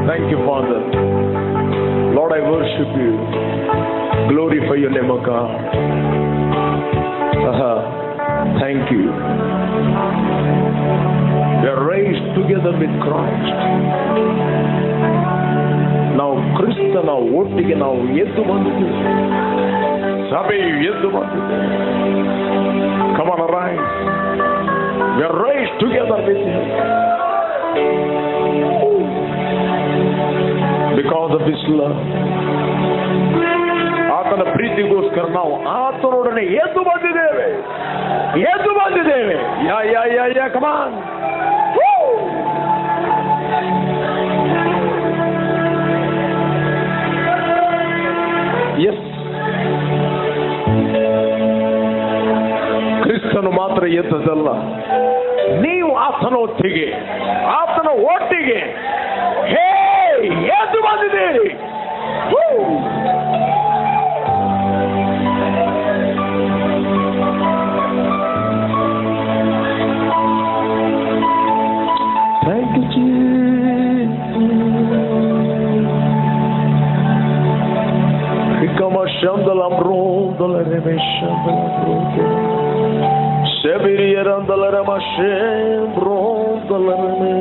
Thank you, Father. Lord, I worship you. Glorify your name, O God. Thank you. We are raised together with Christ. ನಾವು ಕ್ರಿಸ್ತನ ಒಟ್ಟಿಗೆ ನಾವು ಎದ್ದು ಬಂದಿದ್ದೇವೆ. ಸಭೆಯು ಎದ್ದು ಬಂದಿದೆ. Come on, arise. We are raised together with Him. Because of His love. ಆತನ ಪ್ರೀತಿಗೋಸ್ಕರ ನಾವು ಆತನೊಡನೆ ಎದ್ದು ಬಂದಿದ್ದೇವೆ. ಯಾ come on. ಎಸ್, ಕ್ರಿಸ್ತನು ಮಾತ್ರ ಎದ್ದದಲ್ಲ, ನೀವು ಆತನ ಒಟ್ಟಿಗೆ ಎದ್ದು ಬಂದಿದ್ದೀರಿ. Thank you, Jesus. Kama shandalam rondala remeshandalam rondala Sibiriyalandala ramashem rondala reme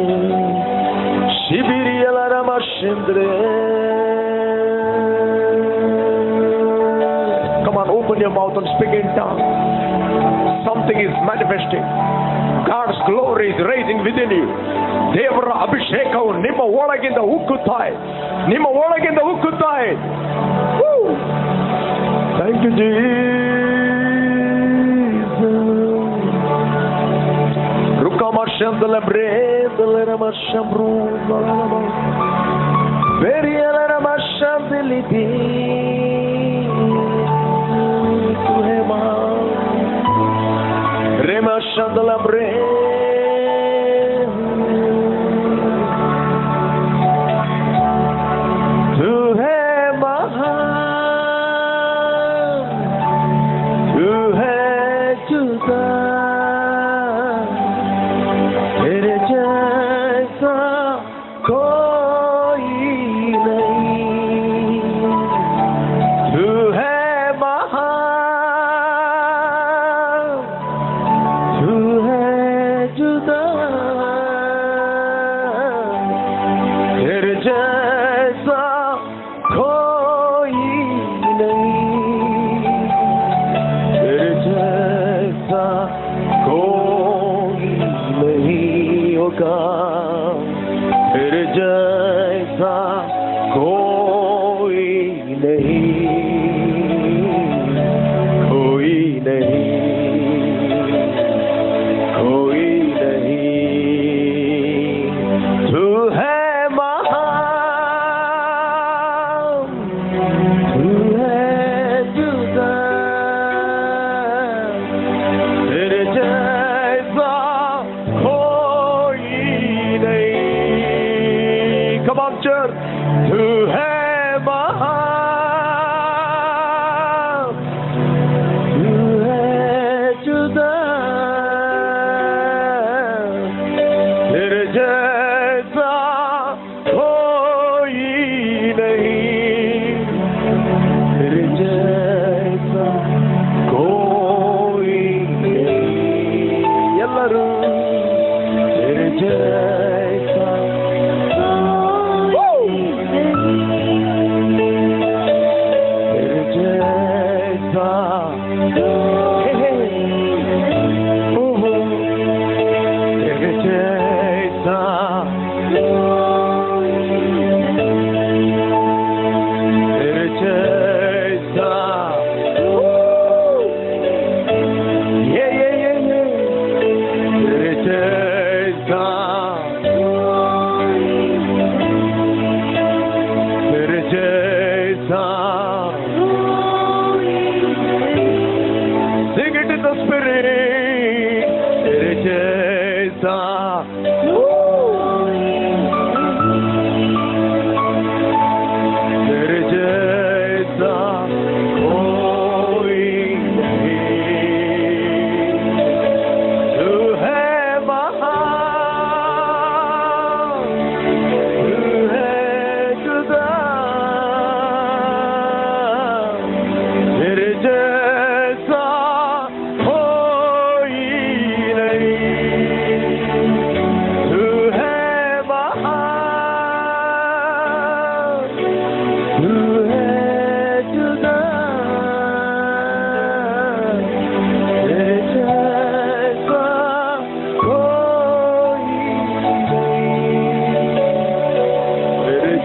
Sibiriyala ramashendre. Come on, open your mouth and speak in tongues. Something is manifesting. God's glory is rising within you. ದೇವರ ಅಭಿಷೇಕವು ನಿಮ್ಮ ಒಳಗಿಂದ ಉಕ್ಕುತ್ತಾ ಇದೆ. Thank you, Jesus. Rukamashandala brendala ramashambrundala Veriala ramashandiliti Tuhema Remashandala brendala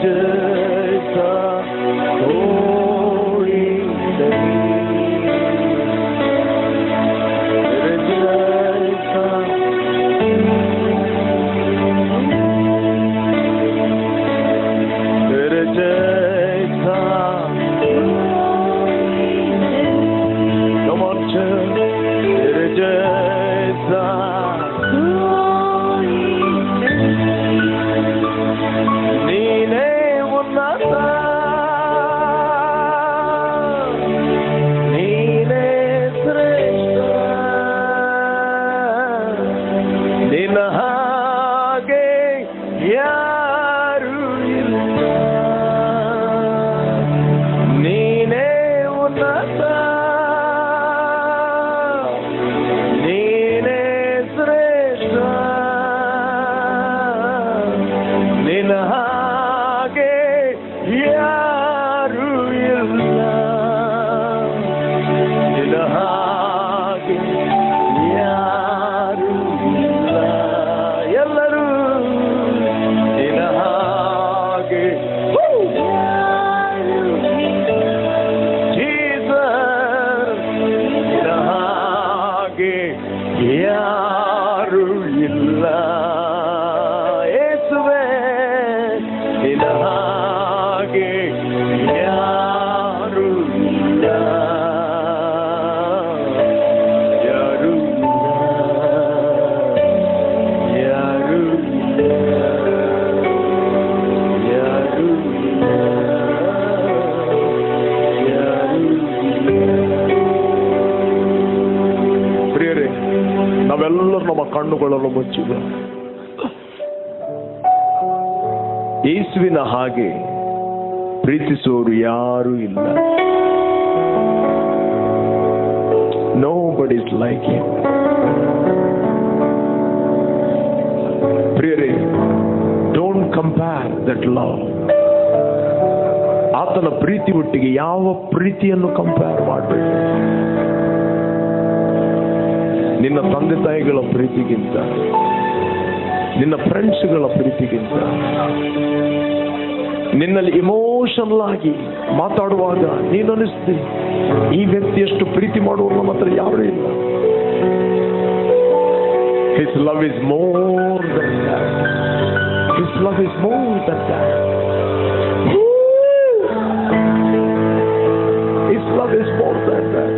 जैसा कोई नहीं, तेरे जैसा तेरे जैसा तेरे जैसा ನೀನೇ ಉನ್ನತ, ನೀನೇ ಶ್ರೇಷ್ಠ, ನಿನ್ನ ಹಾಗೆ ಯಾರು ಇಲ್ಲ, ನೀನೇ ಉನ್ನತ, ನೀನೇ ಶ್ರೇಷ್ಠ, ನಿನ್ನ ಹಾಗೆ ಯಾರು ಇಲ್ಲ, ನಿನ್ನ ಹಾಗೆ ಯಾರು ಇಲ್ಲ, ಎಲ್ಲರೂ ನಿನ್ನ ಹಾಗೆ ಜೀಸಸ್, ನಿನ್ನ ಹಾಗೆ ಯಾರು ಇಲ್ಲ, ಯೇಸುವೇ ನಿನ್ನ ಹಾಗೆ ಯಾರು ಇಲ್ಲ, ಯಾರು ಇಲ್ಲ, ಯಾರು ಇಲ್ಲ, ಯಾರು ಇಲ್ಲ, ಯಾರು ಇಲ್ಲ. ಪ್ರಿಯರೇ, ನಾವೆಲ್ಲರೂ ನಮ್ಮ ಕಣ್ಣುಗಳನ್ನು ಮುಚ್ಚಿದ ಯೇಸುವಿನ ಹಾಗೆ ಪ್ರೀತಿಸುವವರು ಯಾರೂ ಇಲ್ಲ. Nobody is like him. ಪ್ರಿಯರೇ, don't compare that love. ಆತನ ಪ್ರೀತಿ ಒಟ್ಟಿಗೆ ಯಾವ ಪ್ರೀತಿಯನ್ನು ಕಂಪೇರ್ ಮಾಡಬೇಡಿ. ನಿನ್ನ ತಂದೆ ತಾಯಿಗಳ ಪ್ರೀತಿಗಿಂತ, ನಿನ್ನ ಫ್ರೆಂಡ್ಸ್ಗಳ ಪ್ರೀತಿಗಿಂತ, ನಿನ್ನಲ್ಲಿ ಇಮೋಷನಲ್ ಆಗಿ ಮಾತಾಡುವಾಗ ನೀನು ಅನಿಸ್ತೀನಿ ಈ ವ್ಯಕ್ತಿಯಷ್ಟು ಪ್ರೀತಿ ಮಾಡುವ ನಮ್ಮ ಹತ್ರ ಯಾರೂ ಇಲ್ಲ. His love is more than that. His love is more than that. His love is more than that.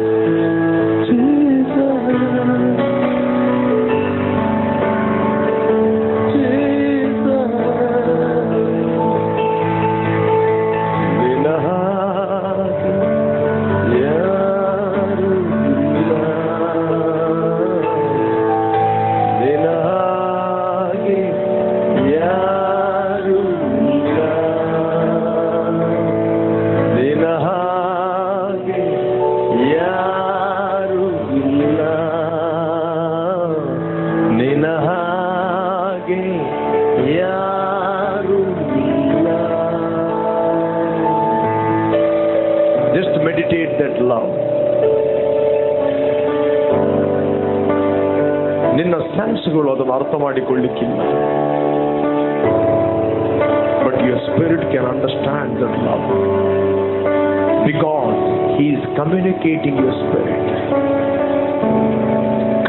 Just meditate that love. ನಿನ್ನ ಸೆನ್ಸ್ಗಳು ಅದನ್ನು ಅರ್ಥ ಮಾಡಿಕೊಳ್ಳಿಕ್ಕಿಲ್ಲ. But your spirit can understand that love. Because he is communicating your spirit.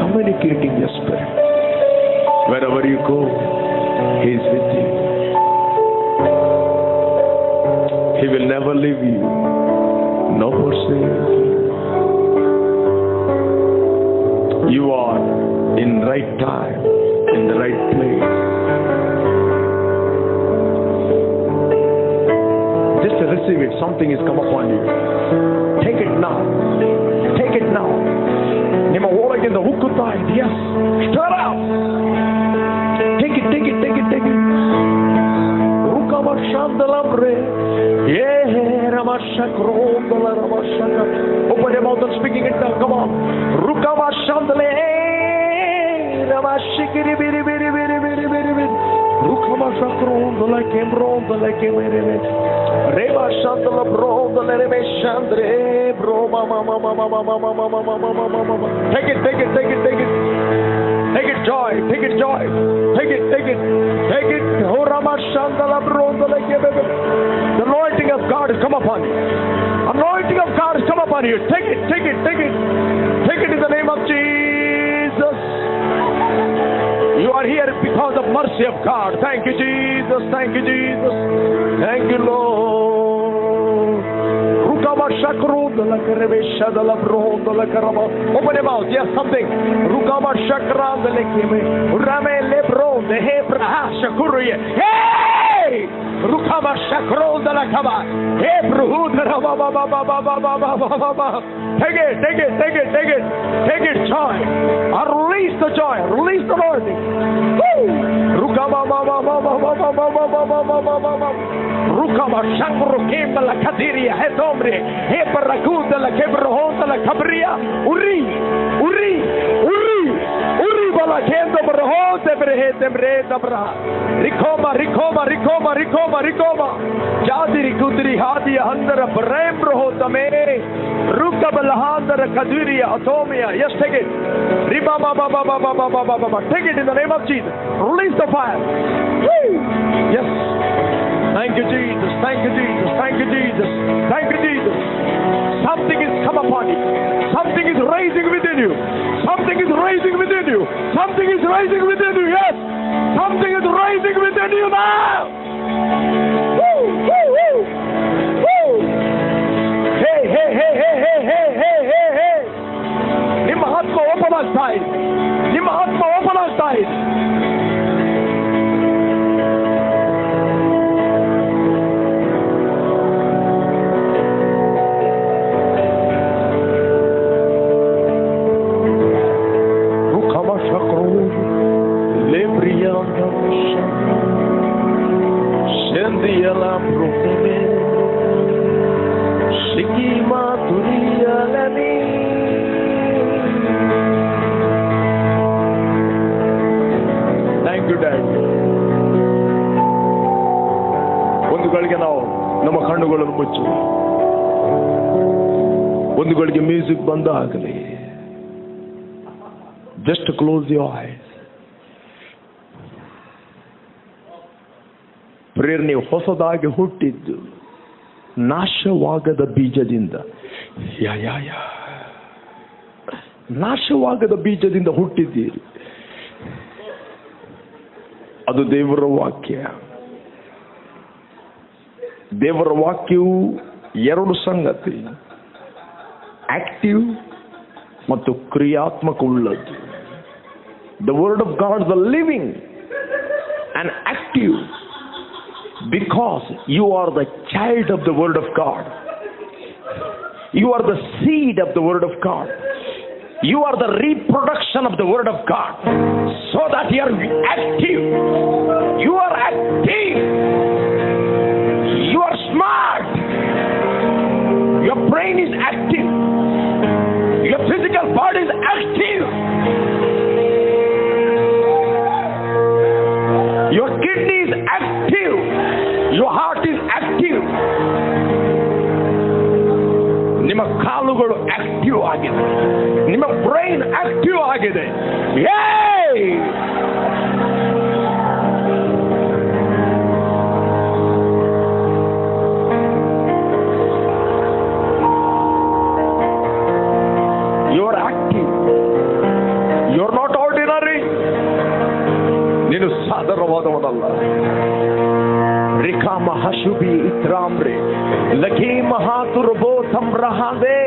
Communicating your spirit. Wherever you go, he is with you. He will never leave you. No forsake. You are in right time, in the right place. Just to receive it. Something has come upon you. Take it now. Take it now. ನಿಮ್ಮ ಒಳಗಿಂದ ಉಕ್ಕುತ್ತಾ ಇದೆ. Yes. Stir up. Take it, take it, take it, take it. Rukama shandalabre. Ramashakrodala Ramashaka. Open your mouth and speaking it now. Come on. Rukama shandale. Ramashikiri biri biri biri biri biri biri. Rukama shakrodala kemrodala kemere. Rema shandala brodala reme shandre. Bro mama mama mama mama mama mama mama. Take it, take it, take it, take it. Take it joy, take it joy. Take it, take it, take it. Oh Rama shandala brodala kemere. upon you. Anointing of God has come upon you. Take it, take it, take it. Take it in the name of Jesus. You are here because of mercy of God. Thank you, Jesus. Thank you, Jesus. Thank you, Lord. Open your mouth. Yes, something. Hey! Rukama Shakron de la Kaba. Hey, Bruhudra. Take it, take it, take it, take it. Take it, joy. Release the joy. Release the anointing. Rukama Rukama Shakru Kemba la Kadiria. Hetombre. Hey, Paraguda la Kebrohonda la Cabria. Uri. Uri. Uri. Uri bala Kendo Brohonda Brehete Breda Bra. Rikoma, Rikoma, Rikoma, Rikoma, Rikoma. Jadiri Kudri Hadia Handara Brembro Tame. Ruka Balahandara Kaduria Atomia. Yes, take it. Riba Baba Baba Baba Baba Baba. Take it in the name of Jesus. Release the fire. Woo! Yes. Thank you, Jesus. Thank you, Jesus. Thank you, Jesus. Thank you, Jesus. Something is come upon you. Something is rising within you. Something is rising within you. Something is rising within you. Yes. Something is rising within you now. Woo, woo, woo. Woo. Hey, hey, hey, hey, hey, hey, hey, hey, hey. ನಿಮ್ಮ ಆತ್ಮ open ಆಗ್ತಾ ಇದೆ. ನಿಮ್ಮ ಆತ್ಮ open ಆಗ್ತಾ ಇದೆ. ಒಂದು ಗಳಿಗೆ ಮ್ಯೂಸಿಕ್ ಬಂದ ಆಗಲಿ. Just close your eyes. ಪ್ರೇರಣೆ ಹೊಸದಾಗಿ ಹುಟ್ಟಿದ್ದು ನಾಶವಾಗದ ಬೀಜದಿಂದ. ಯಾ ಯಾ ಯಾ ನಾಶವಾಗದ ಬೀಜದಿಂದ ಹುಟ್ಟಿದ್ದೀರಿ. ಅದು ದೇವರ ವಾಕ್ಯ. ದೇವರ ವಾಕ್ಯವು ಎರಡು ಸಂಗತಿ, ಆಕ್ಟಿವ್ ಮತ್ತು ಕ್ರಿಯಾತ್ಮಕ ಉಳ್ಳದ್ದು. The word of God the living and active, because you are the child of the word of God. You are the seed of the word of God. You are the reproduction of the word of God, so that you are active. You are active. You are smart. Your brain is active. Your physical body is active. Your kidney is active. Your heart is active. ನಿಮ್ಮ ಕಾಲುಗಳು active ಆಗಿದೆ. ನಿಮ್ಮ brain active ಆಗಿದೆ. You are active. You are not ordinary. ನೀನು ಸಾಧಾರಣವಾದವನಲ್ಲ. ರಿಕಾ ಮಹಾಶುಭಿ ಇತ್ರಾಮ್ರೆ ಲಖಿ ಮಹಾತುರ್ಬೋ ಸಂರಹಾದೆ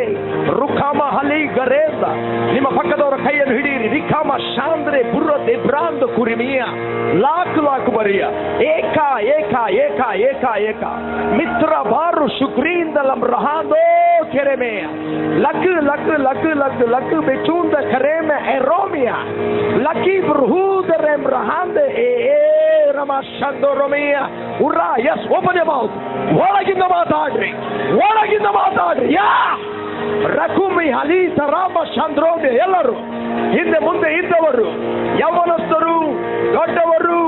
ರುಖಾಮ ಹಲಿ ಗರೇದ. ನಿಮ್ಮ ಪಕ್ಕದವರ ಕೈಯನ್ನು ಹಿಡಿಯಿರಿ. ರಿಖಾಮ ಶಾಂದ್ರೆ ಬುರ್ರದೆ ಭ್ರಾಂತ ಕುರಿಮಿಯ ಲಾಕ್ ಲಾಕ್ ಬರಿಯ ಏಕ ಏಕ ಏಕ ಏಕ ಏಕ ಮಿತ್ರ ಬಾರು ಶುಕ್ರೀಂದಲಂ ರಹಾದೋ ಕೆರೆಮೆಯ ಲಕ್ ಲಕ್ ಲಕ್ ಲಕ್ ಲಕ್ ಬೆಚೂಂದ ಕರೆಮೆ ಎರೋಮಿಯ ಲಕಿ ಬ್ರಹೂದರೆಂ ರಹಾದೆ ಏ ರಮ ಶಂದೋರಮಿಯ ಉರ್ರಾ. Yes, open your mouth. ಒಳಗಿಂದ ಮಾತಾಡ್ರಿ, ಒಳಗಿಂದ ಮಾತಾಡ್ರಿ. ಯಾ ರಕುಮಿ ಹಲಿ ರಾಮ ಚಂದ್ರೋಮಿ. ಎಲ್ಲರೂ ಹಿಂದೆ ಮುಂದೆ ಇದ್ದವರು, ಯೌವನಸ್ಥರು, ದೊಡ್ಡವರು,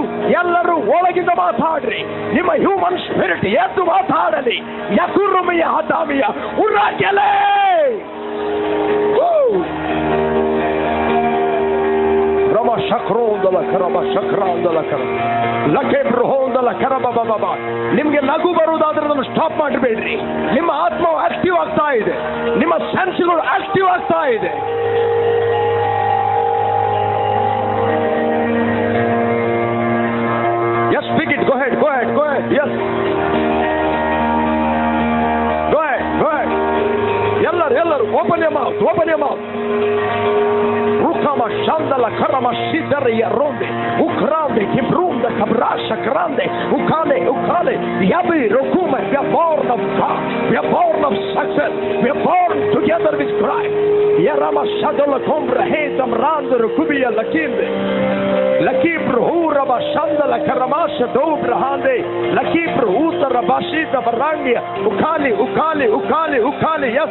ಎಲ್ಲರೂ ಒಳಗಿಂದ ಮಾತಾಡ್ರಿ. ನಿಮ್ಮ ಹ್ಯೂಮನ್ ಸ್ಪಿರಿಟ್ ಎದ್ದು ಮಾತಾಡಲಿ. ಯಕುರುಮಿಯ ಹತಾಮಿಯ ಉರ್ರಾಕೆಲೆ. Rama Shakronda Karaba Shakranda Kara Lake Brohonda Karaba Baba. ನಿಮಗೆ ನಗು ಬರುವುದಾದ್ರೆ ಅದನ್ನು ಸ್ಟಾಪ್ ಮಾಡಬೇಡ್ರಿ. ನಿಮ್ಮ ಆತ್ಮ ಆಕ್ಟಿವ್ ಆಗ್ತಾ ಇದೆ, ನಿಮ್ಮ ಸೆನ್ಸ್ಗಳು ಆಕ್ಟಿವ್ ಆಗ್ತಾ ಇದೆ. Yes, speak it. Go ahead. Yes. Go ahead. ಎಲ್ಲರೂ open your mouth. Rukama Shandala Karama Shidariya Ronde Ukrade Kibrunda Kabrasha Grande Ukale Yabi Rokuma. We are born of God. We are born of success. We are born together with Christ. Yarama Shadala Kombra Hetam Randa Rukubiya Lakimbe Lakibru Huraba Shandala Karamasha Dobrahande Lakibru Uta Rabashita Barangia Ukali. Yes,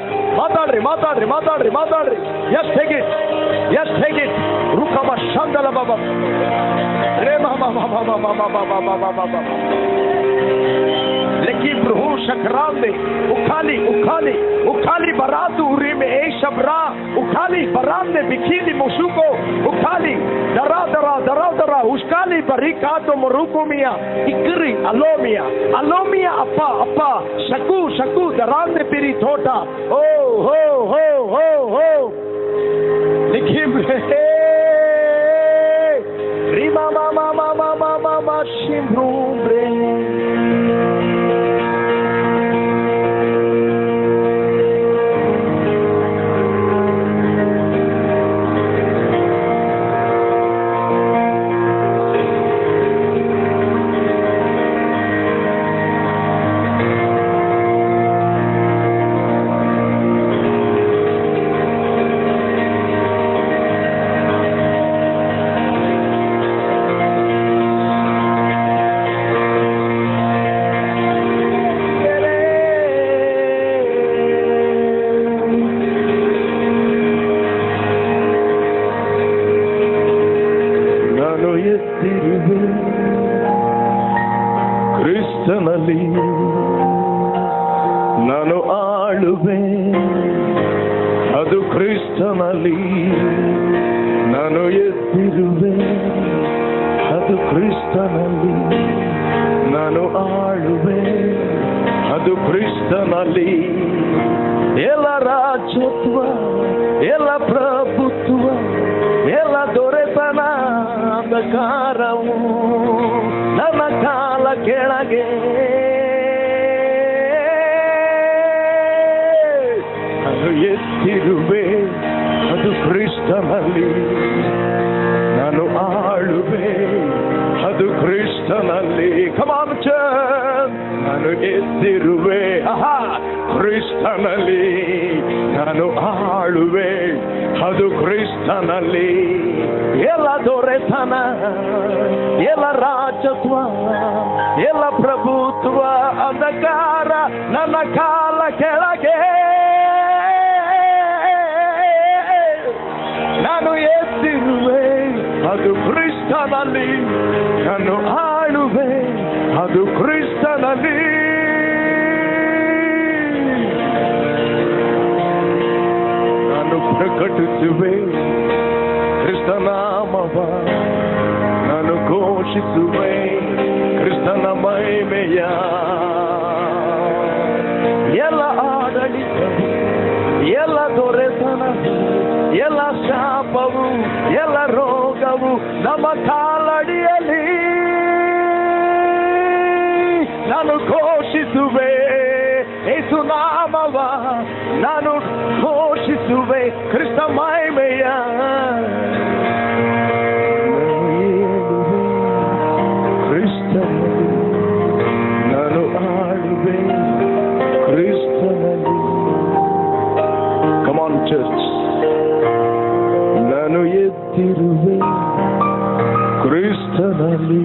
Madari. Yes, take it. Rukama Shandala Baba. Rema Baba. Lekibru Shakrande Ukali Baratu Urime Eshabra Ukali Barande Bikini Musuko Ukali Dara Uskali Barikato Morukumia Ikri Alomia Appa Shaku Darande Piritota. Oh Likibre Rima Mama Shimbrumbre. ಕ್ರಿಸ್ತನಲ್ಲಿ ನಾನು ಆಳುವೆ, ಅದು ಕ್ರಿಸ್ತನಲ್ಲಿ ನಾನು ಎದ್ದಿರುವೆ, ಅದು ಕ್ರಿಸ್ತನಲ್ಲಿ ನಾನು ಆಳುವೆ, ಅದು ಕ್ರಿಸ್ತನಲ್ಲಿ ಎಲ್ಲ ರಾಜ್ಯತ್ವ, ಎಲ್ಲ ಪ್ರಭುತ್ವ, ಎಲ್ಲ ದೊರೆತನ ಅಂಧಕಾರವು ನನ್ನ ಕಾಲ ಕೆಳಗೆ ನಾನು ಎತ್ತಿರುವೆ, ಅದು ಕ್ರಿಸ್ತನಲ್ಲಿ ನಾನು ಆಳುವೆ, ಅದು ಕ್ರಿಸ್ತನಲ್ಲಿ. ಕಮಾನ್ ಚರ್ಚ್, ನಾನು ಎತ್ತಿರುವೆ, ಕ್ರಿಸ್ತನಲ್ಲಿ ನಾನು ಆಳುವೆ, ಅದು ಕ್ರಿಸ್ತನಲ್ಲಿ ಎಲ್ಲ ದೊರೆತನ, ಎಲ್ಲ ರಾಜತ್ವ, ಎಲ್ಲ ಪ್ರಭುತ್ವ ಅಂಧಕಾರ ನನ್ನ ಕಾಲ ಕೆಳಗೆ ನಾನು ಎತ್ತಿರುವೆ, ಅದು ಕ್ರಿಸ್ತನಲ್ಲಿ ನಾನು ಆಳುವೆ, ಅದು ಕ್ರಿಸ್ತನಲ್ಲಿ. ನಾನು ಪ್ರಕಟಿಸುವೆ ಕ್ರಿಸ್ತನಾಮವ, ನಾನು ಘೋಷಿಸುವೆ ಕ್ರಿಸ್ತನ ಮಹಿಮೆಯ. ಎಲ್ಲ ಆಡಳಿತ, ಎಲ್ಲ ದೊರೆತನ, ಎಲ್ಲ ಶಾಪವು, ಎಲ್ಲ ರೋಗವು ನಮ್ಮ ಕಾಲಡಿಯಲ್ಲಿ ನಾನು ಘೋಷಿಸುವೆ ಯೇಸು ನಾಮವ, ನಾನು ಘೋಷಿಸುವೆ ಕ್ರಿಸ್ತ ಮಹಿಮೆಯ. ಕ್ರಿಸ್ತನಲ್ಲಿ ನಾನು ಆಳುವೆ, ಕ್ರಿಸ್ತನಲ್ಲಿ. ಕಮಾನ್ ಚರ್ಚ್, ನಾನು ಎದ್ದಿರುವೆ ಕ್ರಿಸ್ತನಲ್ಲಿ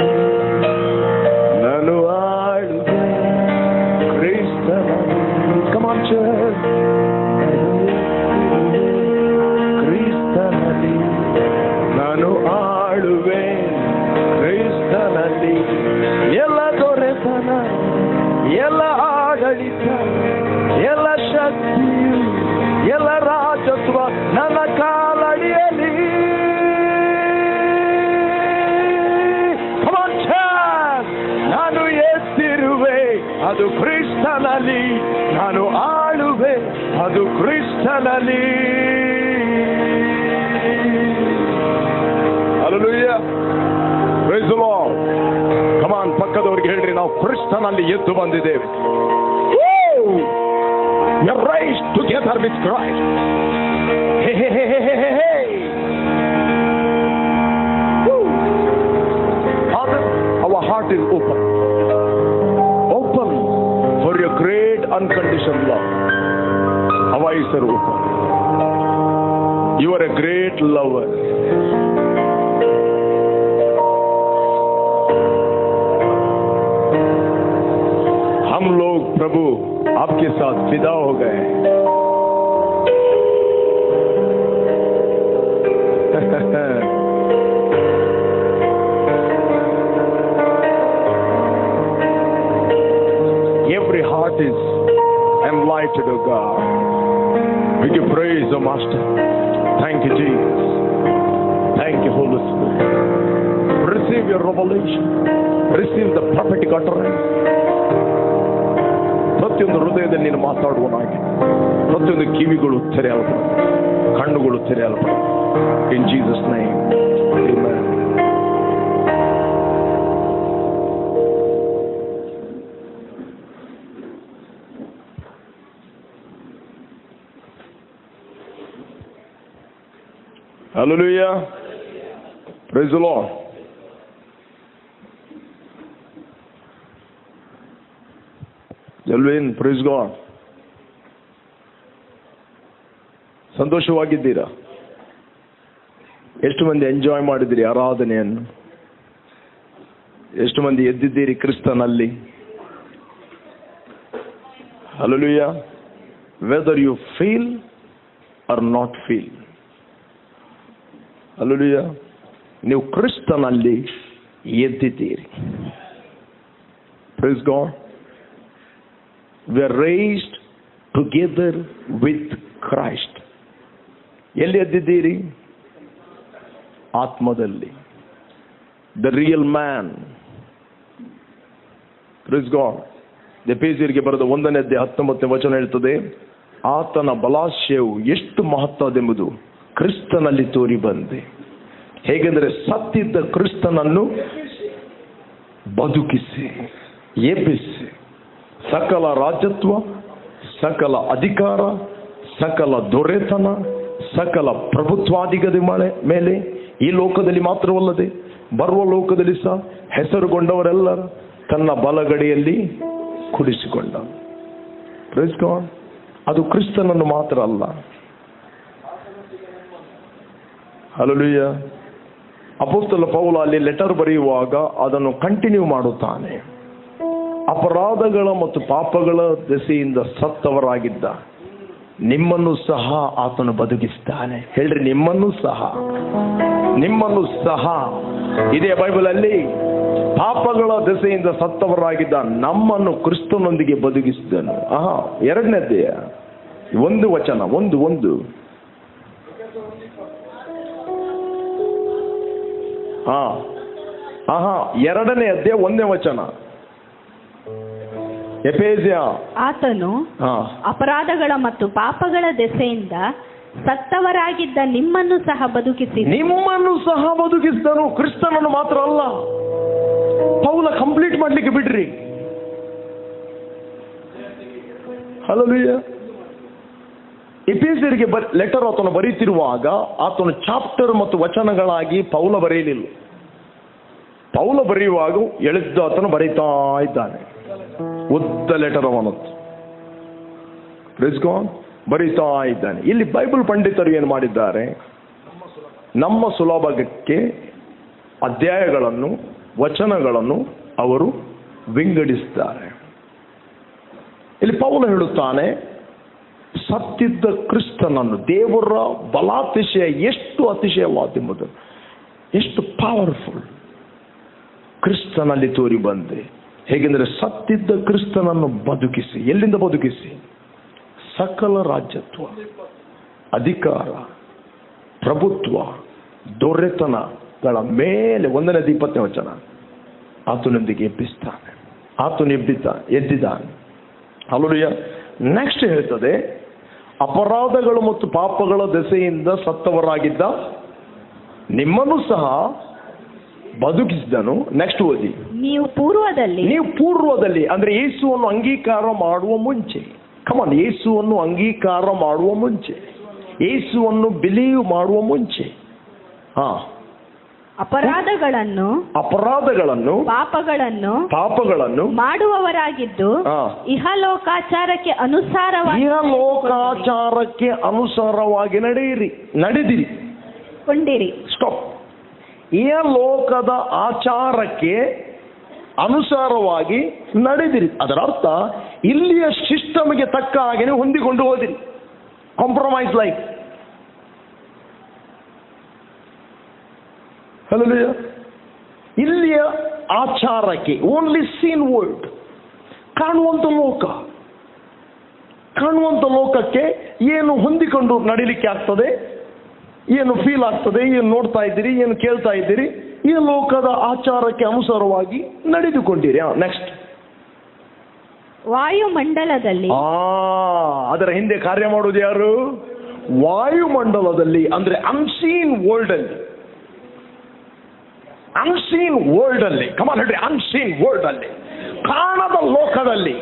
ನಾನು ಆಳುವೆ, ಕ್ರಿಸ್ತನಲ್ಲಿ. ಕಮಾನ್ ಚರ್ಚ್, ಕ್ರಿಸ್ತನಲ್ಲಿ ನಾನು ಆಳುವೆ, ಕ್ರಿಸ್ತನಲ್ಲಿ ಎಲ್ಲ ದೊರೆತನ, ಎಲ್ಲ ಆಡಳಿತ, ಎಲ್ಲ ಶಕ್ತಿಯು, ಎಲ್ಲ ರಾಜತ್ವ ನನ್ನ ಕಾಲಡಿಯಲ್ಲಿ ಅದು ಕ್ರಿಸ್ತನಲ್ಲಿ ನಾನು ಆಳುವೆ, ಅದು ಕ್ರಿಸ್ತನಲ್ಲಿ. Hallelujah. Praise the Lord. Come on, ಪಕ್ಕದವರಿಗೆ ಹೇಳ್ರಿ, ನಾವು ಕ್ರಿಸ್ತನಲ್ಲಿ ಎದ್ದು ಬಂದಿದ್ದೇವೆ. We are raised together with Christ. Hey, hey, hey, hey, hey, hey. Father, our heart is open. Open for your great unconditional love. Our eyes are open. You are a great lover. हम लोग प्रभु आपके साथ फिदा हो गए. Every heart is enlightened, O God. We give praise, O Master. Thank you, Jesus. Thank you, Holy Spirit. Receive your revelation. Receive the prophetic utterance. ಪ್ರತಿಯೊಂದು ಹೃದಯದಲ್ಲಿ ನೀನು ಮಾತಾಡುವನಾಗಿ, ಪ್ರತಿಯೊಂದು ಕಿವಿಗಳು ತೆರೆಯಲ್ಪಡ, ಕಣ್ಣುಗಳು ತೆರೆಯಲ್ಪಡ. In Jesus name, amen. Hallelujah. Praise the Lord. Elvin, praise God. ಸಂತೋಷವಾಗಿದ್ದೀರಾ? ಎಷ್ಟು ಮಂದಿ ಎಂಜಾಯ್ ಮಾಡಿದಿರಿ ಆರಾಧನೆಯನ್ನು? ಎಷ್ಟು ಮಂದಿ ಎದ್ದಿದ್ದೀರಿ ಕ್ರಿಸ್ತನಲ್ಲಿ? Hallelujah. Whether you feel or not feel. Hallelujah. ನೀವು ಕ್ರಿಸ್ತನಲ್ಲಿ ಎದ್ದಿದ್ದೀರಿ. Praise God. We are raised together with Christ. ಎಲ್ಲಿ ಎದ್ದಿದ್ದೀರಿ? ಆತ್ಮದಲ್ಲಿ. The real man. Praise God. ಎಫೆಸೀಯರಿಗೆ ಬರೆದ 1ನೇ ಅಧ್ಯಾಯ 19ನೇ ವಚನ ಹೇಳ್ತದೆ, ಆತನ ಬಲಾಶಯವು ಎಷ್ಟು ಮಹತ್ವದೆಂಬುದು ಕ್ರಿಸ್ತನಲ್ಲಿ ತೋರಿ ಬಂದೆ. ಹೇಗೆಂದರೆ ಸತ್ತಿದ್ದ ಕ್ರಿಸ್ತನನ್ನು ಬದುಕಿಸಿ, ಎಬ್ಬಿಸಿ, ಸಕಲ ರಾಜ್ಯತ್ವ, ಸಕಲ ಅಧಿಕಾರ, ಸಕಲ ದೊರೆತನ, ಸಕಲ ಪ್ರಭುತ್ವಾಧಿಗದ ಮೇಲೆ ಈ ಲೋಕದಲ್ಲಿ ಮಾತ್ರವಲ್ಲದೆ ಬರುವ ಲೋಕದಲ್ಲಿ ಸಹ ಹೆಸರುಗೊಂಡವರೆಲ್ಲರ ತನ್ನ ಬಲಗಡೆಯಲ್ಲಿ ಕುಡಿಸಿಕೊಂಡ. Praise God. ಅದು ಕ್ರಿಸ್ತನನ್ನು ಮಾತ್ರ ಅಲ್ಲ. ಹಲ್ಲೆಲೂಯಾ. ಅಪೊಸ್ತಲ ಪೌಲ ಅಲ್ಲಿ ಲೆಟರ್ ಬರೆಯುವಾಗ ಅದನ್ನು ಕಂಟಿನ್ಯೂ ಮಾಡುತ್ತಾನೆ. ಅಪರಾಧಗಳ ಮತ್ತು ಪಾಪಗಳ ದೆಸೆಯಿಂದ ಸತ್ತವರಾಗಿದ್ದ ನಿಮ್ಮನ್ನು ಸಹ ಆತನು ಬದುಕಿಸ್ತಾನೆ. ಹೇಳ್ರಿ, ನಿಮ್ಮನ್ನು ಸಹ. ನಿಮ್ಮನ್ನು ಸಹ ಇದೇ ಬೈಬಲ್ ಅಲ್ಲಿ ಪಾಪಗಳ ದೆಸೆಯಿಂದ ಸತ್ತವರಾಗಿದ್ದ ನಮ್ಮನ್ನು ಕ್ರಿಸ್ತನೊಂದಿಗೆ ಬದುಕಿಸಿದನು. 2ನೇ ಅಧ್ಯಾಯ 1 ವಚನ 1 2ನೇ ಅಧ್ಯಾಯ 1ನೇ ವಚನ. ಎಫೆಸಿಯ ಆತನು ಅಪರಾಧಗಳ ಮತ್ತು ಪಾಪಗಳ ದೆಸೆಯಿಂದ ಸತ್ತವರಾಗಿದ್ದ ನಿಮ್ಮನ್ನು ಸಹ ಬದುಕಿಸಿ. ನಿಮ್ಮನ್ನು ಸಹ ಬದುಕಿಸಿದನು. ಕ್ರಿಸ್ತನನ್ನು ಮಾತ್ರ ಅಲ್ಲ. ಪೌಲ ಕಂಪ್ಲೀಟ್ ಮಾಡ್ಲಿಕ್ಕೆ ಬಿಡ್ರಿ. ಹಲ್ಲೆಲೂಯಾ. ಎಫೆಸಿಯರಿಗೆ ಲೆಟರ್ ಆತನು ಬರೀತಿರುವಾಗ ಆತನು ಚಾಪ್ಟರ್ ಮತ್ತು ವಚನಗಳಾಗಿ ಪೌಲ ಬರೆಯಲಿಲ್ಲ. ಪೌಲ ಬರೆಯುವಾಗ ಎಳೆದು ಆತನು ಬರೀತಾ ಇದ್ದಾನೆ. ಉದ್ದ ಲೆಟರ್ ಅವನದ್ದು. Praise God. ಬರೀತಾ ಇದ್ದಾನೆ. ಇಲ್ಲಿ ಬೈಬಲ್ ಪಂಡಿತರು ಏನು ಮಾಡಿದ್ದಾರೆ, ನಮ್ಮ ಸುಲಭಕ್ಕೆ ಅಧ್ಯಾಯಗಳನ್ನು ವಚನಗಳನ್ನು ಅವರು ವಿಂಗಡಿಸಿದ್ದಾರೆ. ಇಲ್ಲಿ ಪೌಲ ಹೇಳುತ್ತಾನೆ, ಸತ್ತಿದ್ದ ಕ್ರಿಸ್ತನನ್ನು, ದೇವರ ಬಲಾತಿಶಯ ಎಷ್ಟು ಅತಿಶಯವಾದೆಂಬುದು, ಎಷ್ಟು ಪವರ್ಫುಲ್, ಕ್ರಿಸ್ತನಲ್ಲಿ ತೋರಿ ಬಂದೆ. ಹೇಗೆಂದರೆ ಸತ್ತಿದ್ದ ಕ್ರಿಸ್ತನನ್ನು ಬದುಕಿಸಿ. ಎಲ್ಲಿಂದ ಬದುಕಿಸಿ? ಸಕಲ ರಾಜ್ಯತ್ವ, ಅಧಿಕಾರ, ಪ್ರಭುತ್ವ, ದೊರೆತನಗಳ ಮೇಲೆ 1ನೇ 20ನೇ ವಚನ ಆತನೊಂದಿಗೆ ಎಬ್ಬಿಸ್ತಾನೆ. ಆತನು ಎದ್ದಿದ್ದಾನೆ. ಹಲ್ಲೆಲೂಯಾ. ನೆಕ್ಸ್ಟ್ ಹೇಳ್ತದೆ, ಅಪರಾಧಗಳು ಮತ್ತು ಪಾಪಗಳ ದೆಸೆಯಿಂದ ಸತ್ತವರಾಗಿದ್ದ ನಿಮ್ಮನ್ನು ಸಹ ಬದುಕಿಸಿದನು. ನೆಕ್ಸ್ಟ್ ಓದಿ. ನೀವು ಪೂರ್ವದಲ್ಲಿ ಅಂದ್ರೆ ಯೇಸುವನ್ನು ಅಂಗೀಕಾರ ಮಾಡುವ ಮುಂಚೆ, ಕಮಾನ್, ಯೇಸುವನ್ನು ಅಂಗೀಕಾರ ಮಾಡುವ ಮುಂಚೆ, ಯೇಸುವನ್ನು ಬಿಲೀವ್ ಮಾಡುವ ಮುಂಚೆ ಅಪರಾಧಗಳನ್ನು ಪಾಪಗಳನ್ನು ಮಾಡುವವರಾಗಿದ್ದು ಇಹಲೋಕಾಚಾರಕ್ಕೆ ಅನುಸಾರವಾಗಿ ನಡೆದಿರಿ. ಸ್ಟಾಪ್. ಇಹಲೋಕದ ಆಚಾರಕ್ಕೆ ಅನುಸಾರವಾಗಿ ನಡೆದಿರಿ. ಅದರ ಅರ್ಥ ಇಲ್ಲಿಯ ಸಿಸ್ಟಮ್ಗೆ ತಕ್ಕ ಹಾಗೆ ಹೊಂದಿಕೊಂಡು ಹೋದಿರಿ. Compromise life. ಹಲ್ಲೆಲೂಯಾ. ಇಲ್ಲಿಯ ಆಚಾರಕ್ಕೆ, ಓನ್ಲಿ ಸೀನ್ ವರ್ಲ್ಡ್, ಕಾಣುವಂತ ಲೋಕಕ್ಕೆ ಏನು ಹೊಂದಿಕೊಂಡು ನಡಿಲಿಕ್ಕೆ ಆಗ್ತದೆ, ಏನು ಫೀಲ್ ಆಗ್ತದೆ, ಏನು ನೋಡ್ತಾ ಇದ್ದೀರಿ, ಏನು ಕೇಳ್ತಾ ಇದ್ದೀರಿ, ಈ ಲೋಕದ ಆಚಾರಕ್ಕೆ ಅನುಸಾರವಾಗಿ ನಡೆದುಕೊಂಡಿರಿ. ನೆಕ್ಸ್ಟ್. ವಾಯುಮಂಡಲದಲ್ಲಿ, ಅದರ ಹಿಂದೆ ಕಾರ್ಯ ಮಾಡುವುದು ಯಾರು? ವಾಯುಮಂಡಲದಲ್ಲಿ ಅಂದ್ರೆ ಅನ್ಸೀನ್ ವರ್ಲ್ಡ್ ಅಲ್ಲಿ, ಕಮಾನ್ ಹೇಳ್ರಿ, ಅನ್ಸೀನ್ ವರ್ಲ್ಡ್ ಅಲ್ಲಿ, ಕಾಣದ ಲೋಕದಲ್ಲಿ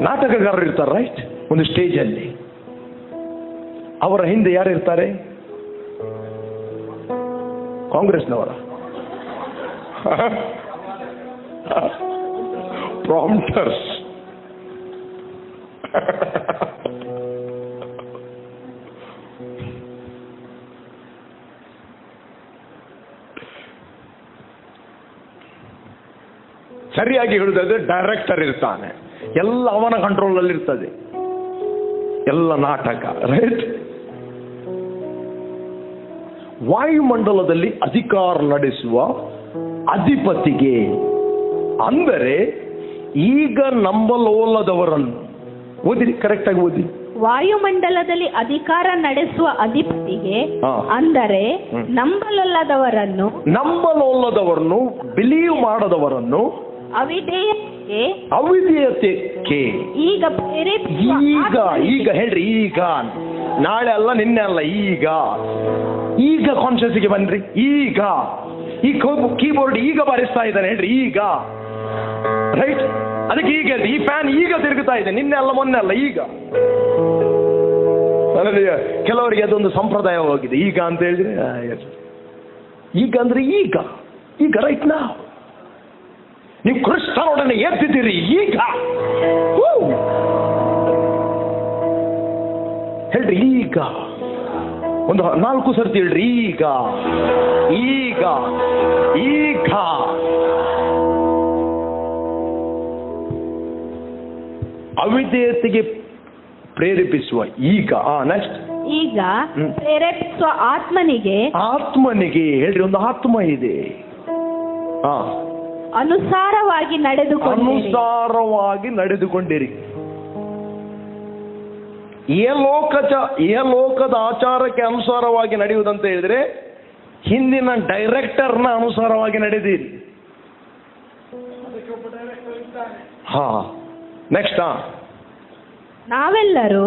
ನಾಟಕಗಾರರು ಇರ್ತಾರೆ, ರೈಟ್? ಒಂದು ಸ್ಟೇಜ್ ಅಲ್ಲಿ ಅವರ ಹಿಂದೆ ಯಾರು ಇರ್ತಾರೆ? ಕಾಂಗ್ರೆಸ್ನವರ ಪ್ರಾಂಪ್ಟರ್ಸ್. ಸರಿಯಾಗಿ ಹೇಳುವುದಾದ್ರೆ ಡೈರೆಕ್ಟರ್ ಇರ್ತಾನೆ, ಎಲ್ಲ ಅವನ ಕಂಟ್ರೋಲ್ ಅಲ್ಲಿ ಇರ್ತದೆ, ಎಲ್ಲ ನಾಟಕ, ರೈಟ್? ವಾಯುಮಂಡಲದಲ್ಲಿ ಅಧಿಕಾರ ನಡೆಸುವ ಅಧಿಪತಿಗೆ, ಅಂದರೆ ಈಗ ನಂಬಲೋಲ್ಲದವರನ್ನು, ಓದಿರಿ, ಕರೆಕ್ಟ್ ಆಗಿ ಓದಿ. ವಾಯುಮಂಡಲದಲ್ಲಿ ಅಧಿಕಾರ ನಡೆಸುವ ಅಧಿಪತಿಗೆ, ಅಂದರೆ ನಂಬಲೊಲ್ಲದವರನ್ನು ಬಿಲೀವ್ ಮಾಡದವರನ್ನು ಅವಿಧೇಯತೆಗೆ ಈಗ ಹೇಳ್ರಿ, ಈಗ ನಾಳೆ ಅಲ್ಲ, ನಿನ್ನೆ ಅಲ್ಲ, ಈಗ ಕಾನ್ಶಿಯಸ್ಗೆ ಬನ್ರಿ. ಈಗ ಈ ಕೀಬೋರ್ಡ್ ಈಗ ಬಾರಿಸ್ತಾ ಇದ್ದಾನೆ, ಹೇಳ್ರಿ, ಈಗ, ರೈಟ್? ಅದಕ್ಕೆ ಈಗ ಈ ಫ್ಯಾನ್ ಈಗ ತಿರುಗುತ್ತಾ ಇದೆ, ನಿನ್ನೆ ಅಲ್ಲ, ಮೊನ್ನೆ ಅಲ್ಲ, ಈಗ. ಕೆಲವರಿಗೆ ಅದೊಂದು ಸಂಪ್ರದಾಯವಾಗಿದೆ, ಈಗ ಅಂತ ಹೇಳಿದ್ರೆ ಈಗ ಅಂದ್ರೆ ಈಗ ರೈಟ್ ನಾ ನೀವು ಕ್ರಿಸ್ತನೊಡನೆ ಎದ್ದಿದ್ದೀರಿ, ಈಗ ಹೇಳ್ರಿ, ಈಗ ಒಂದು 4 ಸರ್ತಿ ಹೇಳ್ರಿ, ಈಗ ಅವಿಧೇಯತೆಗೆ ಪ್ರೇರೇಪಿಸುವ ಈಗ. ನೆಕ್ಸ್ಟ್. ಈಗ ಪ್ರೇರೇಪಿಸುವ ಆತ್ಮನಿಗೆ ಹೇಳ್ರಿ, ಒಂದು ಆತ್ಮ ಇದೆ, ಅನುಸಾರವಾಗಿ ನಡೆದುಕೊಂಡಿರಿ. ಈ ಲೋಕದ ಆಚಾರಕ್ಕೆ ಅನುಸಾರವಾಗಿ ನಡೆಯುವುದಂತ ಹೇಳಿದ್ರೆ ಹಿಂದಿನ ಡೈರೆಕ್ಟರ್ನ ಅನುಸಾರವಾಗಿ ನಡೆದಿರಿ. ನೆಕ್ಸ್ಟ್. ನಾವೆಲ್ಲರೂ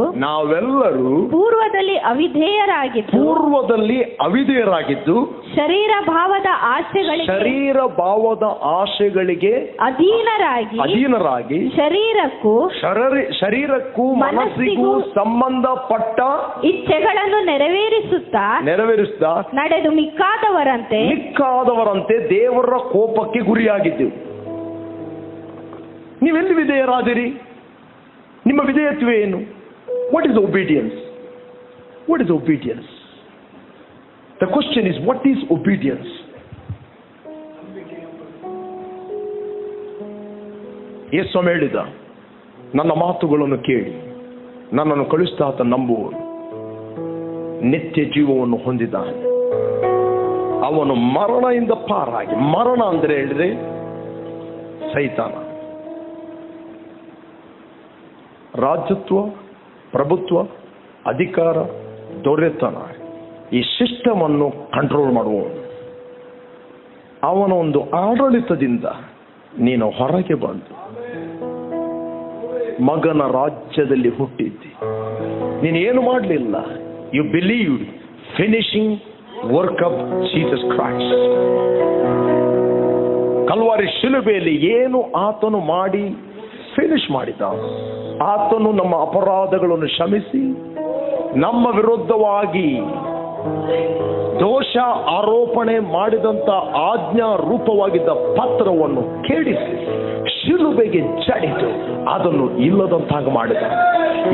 ಪೂರ್ವದಲ್ಲಿ ಅವಿಧೇಯರಾಗಿದ್ದು ಶರೀರ ಭಾವದ ಆಶೆಗಳಿಗೆ ಅಧೀನರಾಗಿ ಶರೀರಕ್ಕೂ ಮನಸ್ಸಿಗೂ ಸಂಬಂಧಪಟ್ಟ ಇಚ್ಛೆಗಳನ್ನು ನೆರವೇರಿಸುತ್ತಾ ನಡೆದು ಮಿಕ್ಕಾದವರಂತೆ ದೇವರ ಕೋಪಕ್ಕೆ ಗುರಿಯಾಗಿದ್ದೆವು. ನೀವೆಲ್ಲಿ ವಿಧೇಯರಾದಿರಿ? ನಿಮ್ಮ ವಿಧೇಯತ್ವ ಏನು? What is obedience? The question is, what is obedience? ಯೇಸು ಹೇಳಿದ, ನನ್ನ ಮಾತುಗಳನ್ನು ಕೇಳಿ ನನ್ನನ್ನು ಕಳುಹಿಸಿದ ಆತ ನಂಬುವನು ನಿತ್ಯ ಜೀವವನ್ನು ಹೊಂದಿದ್ದಾನೆ. ಅವನು ಮರಣದಿಂದ ಪಾರಾಗಿ, ಮರಣ ಅಂದ್ರೆ ಹೇಳಿದ್ರೆ ಸೈತಾನ, ರಾಜ್ಯತ್ವ, ಪ್ರಭುತ್ವ, ಅಧಿಕಾರ, ದೊರೆತನ, ಈ ಸಿಸ್ಟಮ್ ಅನ್ನು ಕಂಟ್ರೋಲ್ ಮಾಡುವವನು. ಅವನ ಒಂದು ಆಡಳಿತದಿಂದ ನೀನು ಹೊರಗೆ ಬಂದು ಮಗನ ರಾಜ್ಯದಲ್ಲಿ ಹುಟ್ಟಿದ್ದಿ. ನೀನೇನು ಮಾಡಲಿಲ್ಲ. You believed finishing work of Jesus Christ. Calvary ಶಿಲುಬೆಯಲ್ಲಿ ಏನು ಆತನು ಮಾಡಿ ಫಿನಿಶ್ ಮಾಡಿದ. ಆತನು ನಮ್ಮ ಅಪರಾಧಗಳನ್ನು ಕ್ಷಮಿಸಿ ನಮ್ಮ ವಿರುದ್ಧವಾಗಿ ದೋಷ ಆರೋಪಣೆ ಮಾಡಿದಂತ ಆಜ್ಞಾ ರೂಪವಾಗಿದ್ದ ಪತ್ರವನ್ನು ಕೇಳಿಸಿ ಶಿಲುಬೆಗೆ ಜಡಿದು ಅದನ್ನು ಇಲ್ಲದಂತಾಗ ಮಾಡಿದ.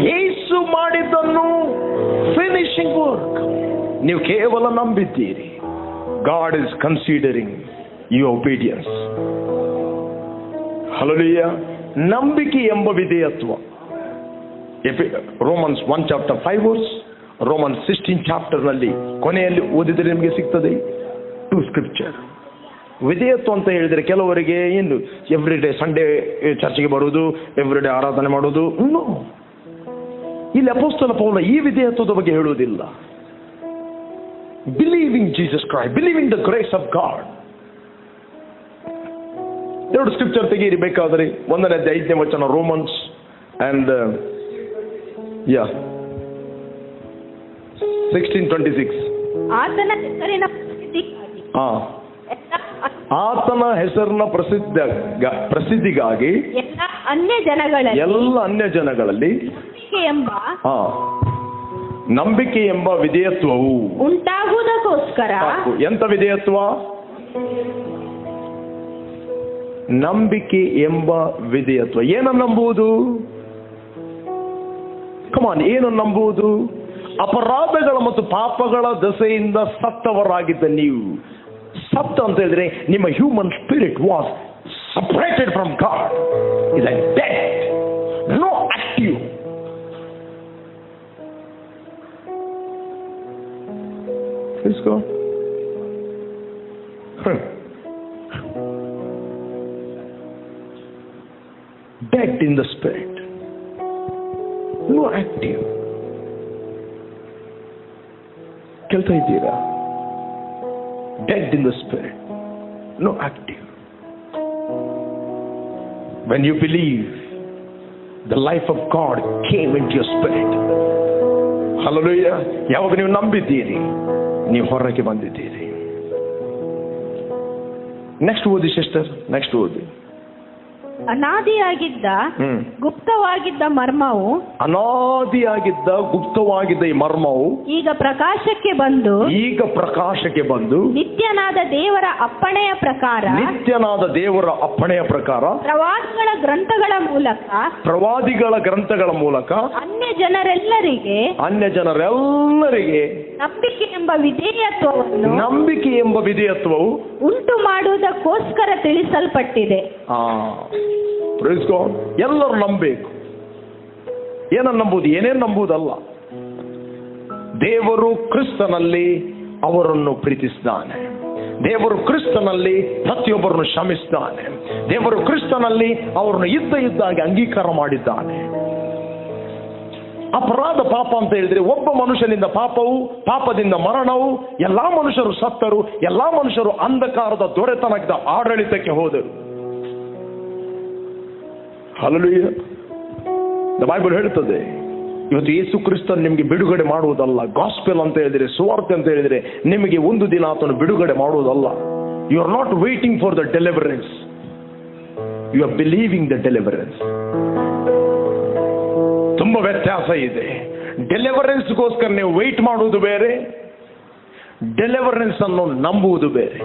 ಯೇಸು ಮಾಡಿದ್ದನ್ನು ಫಿನಿಶಿಂಗ್ ವರ್ಕ್ ನೀವು ಕೇವಲ ನಂಬಿದ್ದೀರಿ. God is considering your obedience. Hallelujah. ನಂಬಿಕೆ ಎಂಬ ವಿಧೇಯತ್ವ. ರೋಮನ್ಸ್ 1:5 ರೋಮನ್ಸ್ 16 ಚಾಪ್ಟರ್ನಲ್ಲಿ ಕೊನೆಯಲ್ಲಿ ಓದಿದರೆ ನಿಮಗೆ ಸಿಗ್ತದೆ 2 ಸ್ಕ್ರಿಪ್ಚರ್. ವಿಧೇಯತ್ವ ಅಂತ ಹೇಳಿದರೆ ಕೆಲವರಿಗೆ ಏನು ಎವ್ರಿ ಡೇ ಸಂಡೇ ಚರ್ಚ್ಗೆ ಬರುವುದು, ಎವ್ರಿ ಡೇ ಆರಾಧನೆ ಮಾಡುವುದು. ಇಲ್ಲಿ ಅಪೊಸ್ತಲ ಪೌಲ ಈ ವಿಧೇಯತ್ವದ ಬಗ್ಗೆ ಹೇಳುವುದಿಲ್ಲ. Believing Jesus Christ, believing the grace of god. 2 scripture ತೆಗೀರಿ ಬೇಕಾದರೆ. 1:5 ವಚನ ರೋಮನ್ಸ್ ಅಂಡ್ 16:26. ಆತನ ಹೆಸರಿನ ಪ್ರಸಿದ್ಧಿಗಾಗಿ ಎಲ್ಲ ಅನ್ಯ ಜನಗಳಲ್ಲಿ ನಂಬಿಕೆ ಎಂಬ ವಿಧೇಯತ್ವವು ಉಂಟಾಗುವುದಕ್ಕೋಸ್ಕರ. ಎಂತ ವಿಧೇಯತ್ವ? ನಂಬಿಕೆ ಎಂಬ ವಿಧೇಯತ್ವ. ಏನನ್ನು ನಂಬುವುದು? ಕಮಾನ್, ಏನು ನಂಬುವುದು? ಅಪರಾಧಗಳ ಮತ್ತು ಪಾಪಗಳ ದಸೆಯಿಂದ ಸತ್ತವರಾಗಿದ್ದ ನೀವು. ಸತ್ತ ಅಂತ ಹೇಳಿದ್ರೆ ನಿಮ್ಮ human spirit was separated from God. Is like death, no active. Let's go. Dead in the spirit, no active. ಕೇಳ್ತಾ ಇದ್ದೀರಾ? Dead in the spirit, no active. When you believe, the life of God came into your spirit. Hallelujah. ಯಾವಾಗ ನೀವು ನಂಬಿದ್ದೀರಿ, ನೀವು ಹೊರಗೆ ಬಂದಿದ್ದೀರಿ. Next ಓದಿ sister, next ಓದಿ. ಅನಾದಿಯಾಗಿದ್ದ ಗುಪ್ತವಾಗಿದ್ದ ಮರ್ಮವು, ಅನಾದಿಯಾಗಿದ್ದ ಗುಪ್ತವಾಗಿದ್ದ ಈ ಮರ್ಮವು ಈಗ ಪ್ರಕಾಶಕ್ಕೆ ಬಂದು ನಿತ್ಯನಾದ ದೇವರ ಅಪ್ಪಣೆಯ ಪ್ರಕಾರ ಪ್ರವಾದಿಗಳ ಗ್ರಂಥಗಳ ಮೂಲಕ ಅನ್ಯ ಜನರೆಲ್ಲರಿಗೆ ನಂಬಿಕೆ ಎಂಬ ವಿಧೇಯತ್ವವು ಉಂಟು ಮಾಡುವುದಕ್ಕೋಸ್ಕರ ತಿಳಿಸಲ್ಪಟ್ಟಿದೆ. ಎಲ್ಲರೂ ನಂಬಬೇಕು. ಏನನ್ನು ನಂಬುದು? ಏನೇನು ನಂಬುವುದಲ್ಲ. ದೇವರು ಕ್ರಿಸ್ತನಲ್ಲಿ ಅವರನ್ನು ಪ್ರೀತಿಸಿದ್ದಾನೆ. ದೇವರು ಕ್ರಿಸ್ತನಲ್ಲಿ ಪ್ರತಿಯೊಬ್ಬರನ್ನು ಕ್ಷಮಿಸಿದ್ದಾನೆ. ದೇವರು ಕ್ರಿಸ್ತನಲ್ಲಿ ಅವರನ್ನು ಇದ್ದಾಗಿ ಅಂಗೀಕಾರ ಮಾಡಿದ್ದಾನೆ. ಅಪರಾಧ ಪಾಪ ಅಂತ ಹೇಳಿದ್ರೆ ಒಬ್ಬ ಮನುಷ್ಯನಿಂದ ಪಾಪದಿಂದ ಮರಣವು, ಎಲ್ಲಾ ಮನುಷ್ಯರು ಸತ್ತರು, ಎಲ್ಲಾ ಮನುಷ್ಯರು ಅಂಧಕಾರದ ದೊರೆತನದ ಆಡಳಿತಕ್ಕೆ ಹೋದರು. ಹಲ್ಲೆಲೂಯಾ. ದ ಬೈಬಲ್ ಹೇಳುತ್ತದೆ, ಇವತ್ತು ಯೇಸು ಕ್ರಿಸ್ತನು ನಿಮಗೆ ಬಿಡುಗಡೆ ಮಾಡುವುದಲ್ಲ. ಗಾಸ್ಪೆಲ್ ಅಂತ ಹೇಳಿದ್ರೆ, ಸುವಾರ್ತೆ ಅಂತ ಹೇಳಿದ್ರೆ ನಿಮಗೆ ಒಂದು ದಿನ ಆತನು ಬಿಡುಗಡೆ ಮಾಡುವುದಲ್ಲ. You are not waiting for the deliverance, you are believing the deliverance. ತುಂಬಾ ವ್ಯತ್ಯಾಸ ಇದೆ. ಡೆಲಿವರೆನ್ಸ್ಗೋಸ್ಕರ ನೀವು ವೇಟ್ ಮಾಡುವುದು ಬೇರೆ, ಡೆಲಿವರೆನ್ಸ್ ಅನ್ನು ನಂಬುವುದು ಬೇರೆ.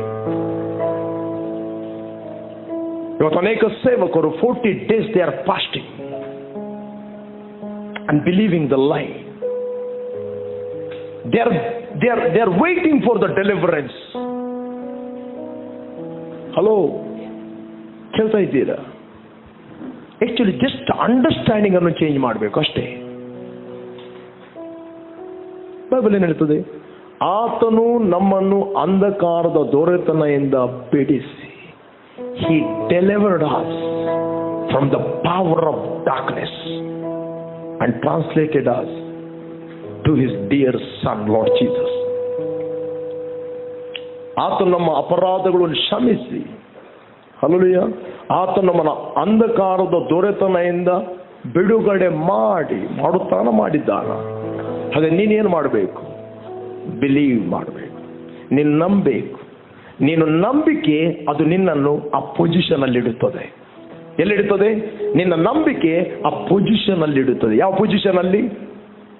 ಇವತ್ತು ಅನೇಕ ಸೇವಕರು 40 days they are fasting and believing the lie. They are waiting for the deliverance. Hello, ಕೇಳ್ತಾ ಇದ್ದೀರಾ? ಆಕ್ಚುಲಿ ಜಸ್ಟ್ ಅಂಡರ್ಸ್ಟ್ಯಾಂಡಿಂಗ್ ಅನ್ನು ಚೇಂಜ್ ಮಾಡಬೇಕು ಅಷ್ಟೇ. ಬೈಬಲ್ ಏನ್ ಹೇಳ್ತದೆ? ಆತನು ನಮ್ಮನ್ನು ಅಂಧಕಾರದ ದೊರೆತನದಿಂದ ಬಿಡಿಸಿ, He delivered us from the power of darkness and translated us to His dear Son, Lord Jesus. ಆತನು ನಮ್ಮ ಅಪರಾಧಗಳನ್ನು ಕ್ಷಮಿಸಿ ಹಲ್ಲೆಲೂಯಾ. ಆತನು ನಮ್ಮನ್ನು ಅಂಧಕಾರದ ದೊರೆತನೆಯಿಂದ ಬಿಡುಗಡೆ ಮಾಡಿದ್ದಾನ. ಹಾಗೆ ನೀನೇನು ಮಾಡಬೇಕು? ಬಿಲೀವ್ ಮಾಡಬೇಕು, ನೀನು ನಂಬಬೇಕು. ನೀನು ನಂಬಿಕೆ ಅದು ನಿನ್ನನ್ನು ಆ ಪೊಸಿಷನ್ ಅಲ್ಲಿ ಇಡುತ್ತದೆ. ಎಲ್ಲಿಡುತ್ತದೆ? ನಿನ್ನ ನಂಬಿಕೆ ಆ ಪೊಸಿಷನ್ ಅಲ್ಲಿ ಇಡುತ್ತದೆ. ಯಾವ ಪೊಸಿಷನ್ ಅಲ್ಲಿ?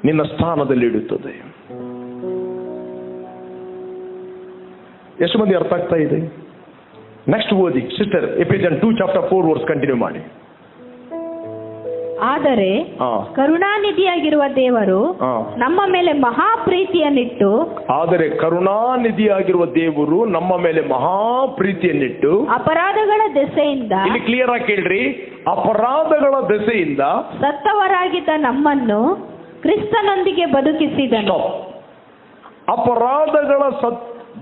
ನಿನ್ನ ಸ್ಥಾನದಲ್ಲಿ ಇಡುತ್ತದೆ. ಎಷ್ಟು ಮಂದಿ ಅರ್ಥ ಆಗ್ತಾ ಇದೆ? ನೆಕ್ಸ್ಟ್ ಓದಿ ಸಿಸ್ಟರ್, ಎಫೆಸಿಯನ್ 2:4 ಕಂಟಿನ್ಯೂ ಮಾಡಿ. ಆದರೆ ಕರುಣಾನಿಧಿಯಾಗಿರುವ ದೇವರು ನಮ್ಮ ಮೇಲೆ ಮಹಾಪ್ರೀತಿಯನ್ನಿಟ್ಟು ನಮ್ಮ ಮೇಲೆ ಮಹಾಪ್ರೀತಿಯನ್ನಿಟ್ಟು ಅಪರಾಧಗಳ ದೆಸೆಯಿಂದ, ಇಲ್ಲಿ ಕ್ಲಿಯರ್ ಆಗಿ ಕೇಳ್ರಿ, ಅಪರಾಧಗಳ ದೆಸೆಯಿಂದ ಸತ್ತವರಾಗಿದ್ದ ನಮ್ಮನ್ನು ಕ್ರಿಸ್ತನೊಂದಿಗೆ ಬದುಕಿಸಿದನು. ಅಪರಾಧಗಳ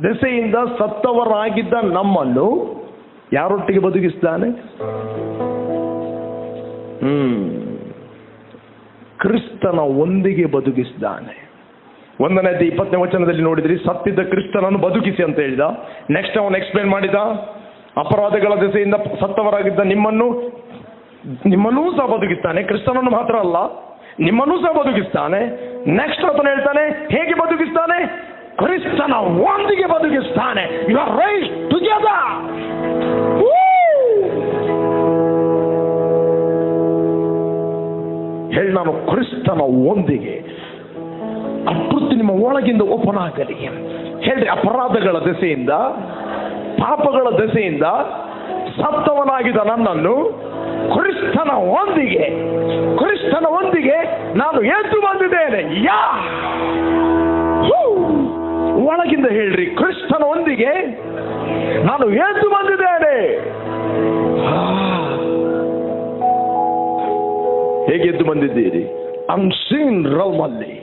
ದೆಸೆಯಿಂದ ಸತ್ತವರಾಗಿದ್ದ ನಮ್ಮನ್ನು ಯಾರೊಟ್ಟಿಗೆ ಬದುಕಿಸಿದ್ದಾನೆ? ಕ್ರಿಸ್ತನ ಒಂದಿಗೆ ಬದುಕಿಸಿದ್ದಾನೆ. 1:20 ನೋಡಿದ್ರಿ, ಸತ್ತಿದ್ದ ಕ್ರಿಸ್ತನನ್ನು ಬದುಕಿಸಿ ಅಂತ ಹೇಳಿದ. ನೆಕ್ಸ್ಟ್ ಅವನು ಎಕ್ಸ್ಪ್ಲೇನ್ ಮಾಡಿದ, ಅಪರಾಧಗಳ ದೆಸೆಯಿಂದ ಸತ್ತವರಾಗಿದ್ದ ನಿಮ್ಮನ್ನೂ ಸಹ ಬದುಕಿಸ್ತಾನೆ. ಕ್ರಿಸ್ತನನ್ನು ಮಾತ್ರ ಅಲ್ಲ, ನಿಮ್ಮನ್ನೂ ಸಹ ಬದುಕಿಸ್ತಾನೆ. ನೆಕ್ಸ್ಟ್ ಅವನು ಹೇಳ್ತಾನೆ, ಹೇಗೆ ಬದುಕಿಸ್ತಾನೆ? ಕ್ರಿಸ್ತನ ಒಂದಿಗೆ ಬದುಕಿಸ್ತಾನೆ. You are raised together. ಹೇಳಿ, ನಾನು ಕ್ರಿಸ್ತನ ಒಂದಿಗೆ. ಅತೃಪ್ತಿ ನಿಮ್ಮ ಒಳಗಿಂದ ಓಪನ್ ಆಗಲಿ. ಹೇಳ್ರಿ, ಅಪರಾಧಗಳ ದೆಸೆಯಿಂದ, ಪಾಪಗಳ ದೆಸೆಯಿಂದ ಸತ್ತವನಾಗಿದ್ದ ನನ್ನನ್ನು ಕ್ರಿಸ್ತನ ಒಂದಿಗೆ ನಾನು ಎದ್ದು ಬಂದಿದ್ದೇನೆ. ಒಳಗಿಂದ ಹೇಳ್ರಿ, ಕ್ರಿಸ್ತನ ಒಂದಿಗೆ ನಾನು ಎದ್ದು ಬಂದಿದ್ದೇನೆ. ಹೇಗೆ ಎದ್ದು ಬಂದಿದ್ದೀರಿ? ಅನ್ಸೀನ್ ರೆಲ್ಮ್ ಅಲ್ಲಿ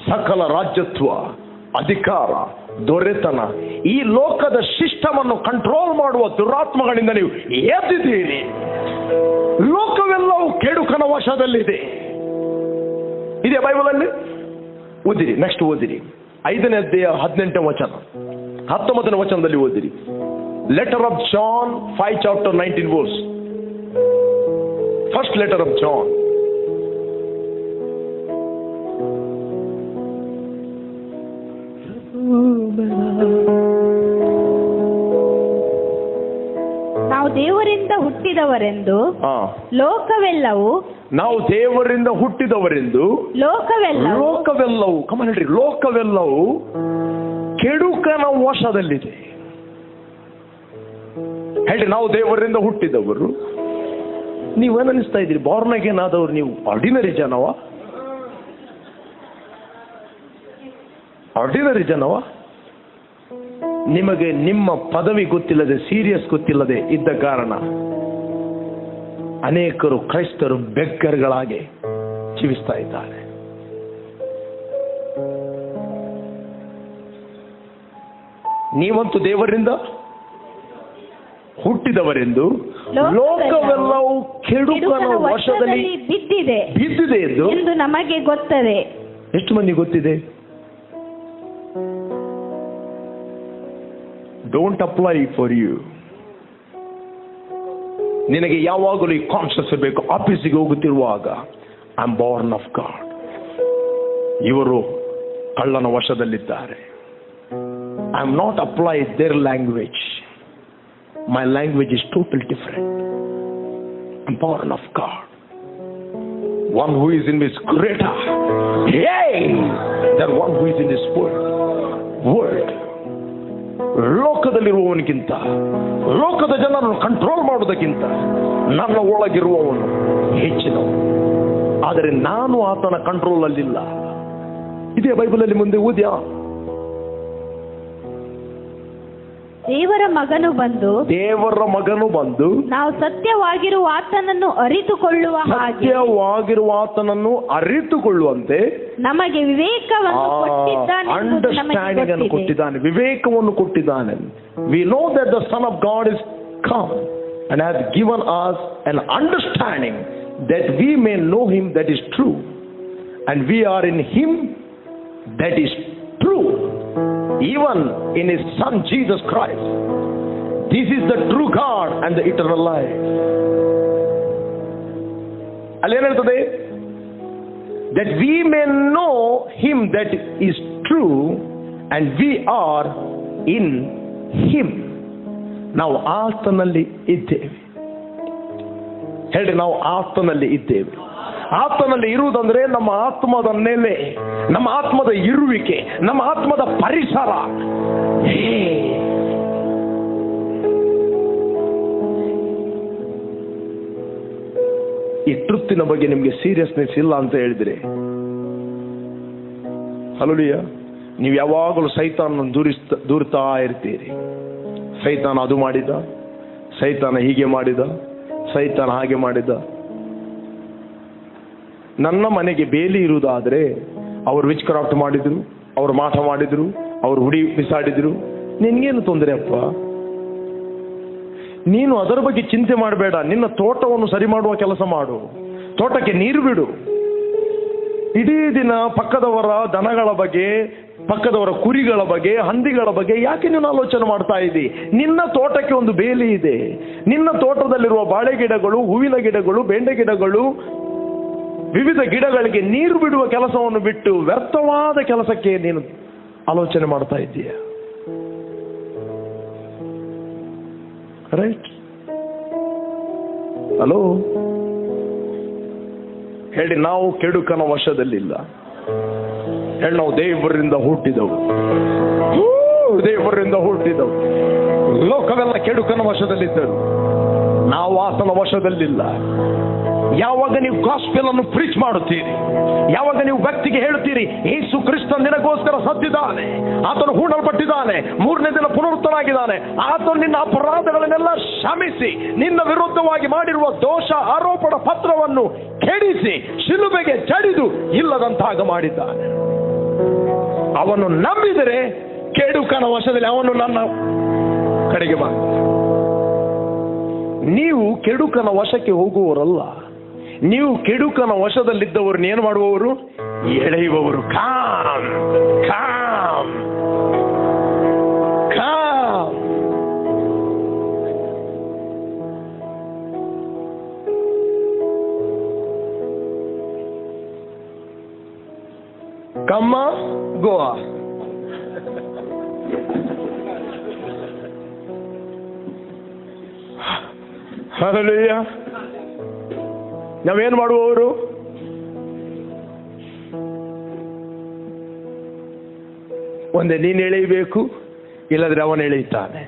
ಸಕಲ ರಾಜ್ಯತ್ವ, ಅಧಿಕಾರ, ದೊರೆತನ, ಈ ಲೋಕದ ಸಿಸ್ಟಮ್ ಅನ್ನು ಕಂಟ್ರೋಲ್ ಮಾಡುವ ದುರಾತ್ಮಗಳಿಂದ ನೀವು ಎದ್ದಿದ್ದೀರಿ. ಲೋಕವೆಲ್ಲವೂ ಕೆಡುಕನ ವಶದಲ್ಲಿದೆ. ಇದೆ ಬೈಬಲ್ ಅಲ್ಲಿ. ಓದಿರಿ, ನೆಕ್ಸ್ಟ್ ಓದಿರಿ, 5ನೇ ಅಧ್ಯಾಯ 18ನೇ ವಚನ, 19ನೇ ವಚನದಲ್ಲಿ ಓದಿರಿ. Letter of John 5:19. First letter of John. ನಾವು ದೇವರಿಂದ ಹುಟ್ಟಿದವರೆಂದು ಲೋಕವೆಲ್ಲವೂ, ನಾವು ದೇವರಿಂದ ಹುಟ್ಟಿದವರೆಂದು ಲೋಕವೆಲ್ಲವೂ ಕಮನ್ ಹೇಳ್ರಿ, ಲೋಕವೆಲ್ಲವೂ ಕೆಡುಕನ ವಶದಲ್ಲಿದೆ. ಹೇಳ್ರಿ, ನಾವು ದೇವರಿಂದ ಹುಟ್ಟಿದವರು. ನೀವೇನಿಸ್ತಾ ಇದ್ದೀರಿ? ಬಾರ್ನ್ ಅಗೇನ್ ಆದವ್ರು ನೀವು ಆರ್ಡಿನರಿ ಜನವ? ನಿಮಗೆ ನಿಮ್ಮ ಪದವಿ ಗೊತ್ತಿಲ್ಲದೆ, ಸೀರಿಯಸ್ ಗೊತ್ತಿಲ್ಲದೆ ಇದ್ದ ಕಾರಣ ಅನೇಕರು ಕ್ರೈಸ್ತರು ಬೆಕ್ಕರ್ಗಳಾಗಿ ಜೀವಿಸ್ತಾ ಇದ್ದಾರೆ. ನೀವಂತೂ ದೇವರಿಂದ ಹುಟ್ಟಿದವರೆಂದು ಲೋಕವೆಲ್ಲವೂ ಕೆಡುಕನ ವಶದಲ್ಲಿ ಬಿದ್ದಿದೆ ಎಂದು ನಮಗೆ ಗೊತ್ತದೆ. ಎಷ್ಟು ಮಂದಿ ಗೊತ್ತಿದೆ? Don't apply for you. ನಿನಗೆ ಯಾವಾಗಲೂ ಈ ಕಾನ್ಶಿಯಸ್ ಇರಬೇಕು. ಆಫೀಸಿಗೆ ಹೋಗುತ್ತಿರುವಾಗ I am born of God. ಇವರು ಕಳ್ಳನ ವಶದಲ್ಲಿದ್ದಾರೆ. I am not apply their language. My language is totally different. I'm born of God. One who is in me is greater, than one who is in this world. ಲೋಕದಲ್ಲಿರುವವನಿಗಿಂತ, ಲೋಕದ ಜನರನ್ನು control ಮಾಡೋದಕ್ಕಿಂತ ನನ್ನ ಒಳಗಿರುವವನು ಹೆಚ್ಚಿನವನು. ಆದರೆ ನಾನು ಆತನ ಕಂಟ್ರೋಲ್ ಅಲ್ಲಿಲ್ಲ. ಇದೇ ಬೈಬಲಲ್ಲಿ ಮುಂದೆ ಓದ್ಯಾ? ದೇವರ ಮಗನು ಬಂದು ನಾವು ಸತ್ಯವಾಗಿರುವ ಆತನನ್ನು ಅರಿತುಕೊಳ್ಳುವಂತೆ ನಮಗೆ ವಿವೇಕವನ್ನು ಕೊಟ್ಟಿದ್ದಾನೆ. We know that the Son of God is come and has given us an understanding that we may know him that is true, and we are in him that is true, even in his Son Jesus Christ. This is the true god and the eternal life. ಅಲ್ಲಿ ಏನ್ ಹೇಳ್ತದೆ? That we may know him that is true and we are in him. ನಾವು ಆತನಲ್ಲಿ ಇದ್ದೇವೆ. ಹೇಳಿ, ನಾವು ಆತನಲ್ಲಿ ಇದ್ದೇವೆ. ಆತನಲ್ಲಿ ಇರುವುದಂದ್ರೆ ನಮ್ಮ ಆತ್ಮದ ನೆಲೆ, ನಮ್ಮ ಆತ್ಮದ ಇರುವಿಕೆ, ನಮ್ಮ ಆತ್ಮದ ಪರಿಸರ. ಈ ಟ್ರುತ್ತಿನ ಬಗ್ಗೆ ನಿಮಗೆ ಸೀರಿಯಸ್ನೆಸ್ ಇಲ್ಲ ಅಂತ ಹೇಳಿದ್ರೆ, ಹಲ್ಲೆಲೂಯಾ, ನೀವು ಯಾವಾಗಲೂ ಸೈತಾನ ದೂರ್ತಾ ಇರ್ತೀರಿ. ಸೈತಾನ ಅದು ಮಾಡಿದ, ಸೈತಾನ ಹೀಗೆ ಮಾಡಿದ, ಸೈತಾನ ಹಾಗೆ ಮಾಡಿದ. ನನ್ನ ಮನೆಗೆ ಬೇಲಿ ಇರುವುದಾದ್ರೆ ಅವರು ವಿಚ್ ಕ್ರಾಫ್ಟ್ ಮಾಡಿದ್ರು, ಅವರು ಮಾಟ ಮಾಡಿದ್ರು, ಅವರು ಹುಡಿ ಬಿಸಾಡಿದ್ರು, ನಿನ್ಗೇನು ತೊಂದರೆ ಅಪ್ಪ? ನೀನು ಅದರ ಬಗ್ಗೆ ಚಿಂತೆ ಮಾಡಬೇಡ. ನಿನ್ನ ತೋಟವನ್ನು ಸರಿ ಮಾಡುವ ಕೆಲಸ ಮಾಡು, ತೋಟಕ್ಕೆ ನೀರು ಬಿಡು. ಇಡೀ ದಿನ ಪಕ್ಕದವರ ದನಗಳ ಬಗ್ಗೆ, ಪಕ್ಕದವರ ಕುರಿಗಳ ಬಗ್ಗೆ, ಹಂದಿಗಳ ಬಗ್ಗೆ ಯಾಕೆ ನೀನು ಆಲೋಚನೆ ಮಾಡ್ತಾ ಇದ್ದಿ? ನಿನ್ನ ತೋಟಕ್ಕೆ ಒಂದು ಬೇಲಿ ಇದೆ. ನಿನ್ನ ತೋಟದಲ್ಲಿರುವ ಬಾಳೆ ಗಿಡಗಳು, ಹೂವಿನ ಗಿಡಗಳು, ಬೆಂಡೆ ಗಿಡಗಳು, ವಿವಿಧ ಗಿಡಗಳಿಗೆ ನೀರು ಬಿಡುವ ಕೆಲಸವನ್ನು ಬಿಟ್ಟು ವ್ಯರ್ಥವಾದ ಕೆಲಸಕ್ಕೆ ನೀನು ಆಲೋಚನೆ ಮಾಡ್ತಾ ಇದ್ದೀಯ. ರೈಟ್? ಹಲೋ, ಹೇಳಿ, ನಾವು ಕೆಡುಕನ ವಶದಲ್ಲಿಲ್ಲ. ಹೇಳಿ, ನಾವು ದೇವರಿಂದ ಹುಟ್ಟಿದವು, ದೇವರಿಂದ ಹುಟ್ಟಿದವು. ಲೋಕವೆಲ್ಲ ಕೆಡುಕನ ವಶದಲ್ಲಿದ್ದರು, ನಾವು ಆತನ ವಶದಲ್ಲಿಲ್ಲ. ಯಾವಾಗ ನೀವು ಗಾಸ್ಪೆಲ್ ಅನ್ನು ಪ್ರೀಚ್ ಮಾಡುತ್ತೀರಿ, ಯಾವಾಗ ನೀವು ವ್ಯಕ್ತಿಗೆ ಹೇಳುತ್ತೀರಿ ಯೇಸು ಕ್ರಿಸ್ತ ನಿನಗೋಸ್ಕರ ಸತ್ತಿದ್ದಾನೆ, ಆತನು ಹೂಣಲ್ಪಟ್ಟಿದ್ದಾನೆ, 3ನೇ ದಿನ ಪುನರುತ್ತನಾಗಿದ್ದಾನೆ, ಆತನು ನಿನ್ನ ಅಪರಾಧಗಳನ್ನೆಲ್ಲ ಕ್ಷಮಿಸಿ, ನಿನ್ನ ವಿರುದ್ಧವಾಗಿ ಮಾಡಿರುವ ದೋಷ ಆರೋಪಣ ಪತ್ರವನ್ನು ಕೆಡಿಸಿ ಶಿಲುಬೆಗೆ ಜಡಿದು ಇಲ್ಲದಂತಾಗ ಮಾಡಿದ್ದಾನೆ, ಅವನು ನಂಬಿದರೆ ಕೆಡುಕನ ವಶದಲ್ಲಿ ಅವನು ನನ್ನ ಕಡೆಗೆ ಬಾ. ನೀವು ಕೆಡುಕನ ವಶಕ್ಕೆ ಹೋಗುವವರಲ್ಲ, ನೀವು ಕೆಡುಕನ ವಶದಲ್ಲಿದ್ದವರನ್ನ ಏನು ಮಾಡುವವರು? ಎಳೆಯುವವರು. Calm calm calm. ಕಮ್ಮ ಗೋವಾ. ಹಲ್ಲೆಲೂಯಾ. ನಾವೇನು ಮಾಡುವವರು? ಒಂದೇ ನೀನು ಎಳೆಯಬೇಕು, ಇಲ್ಲದ್ರೆ ಅವನು ಎಳೆಯುತ್ತಾನೆ.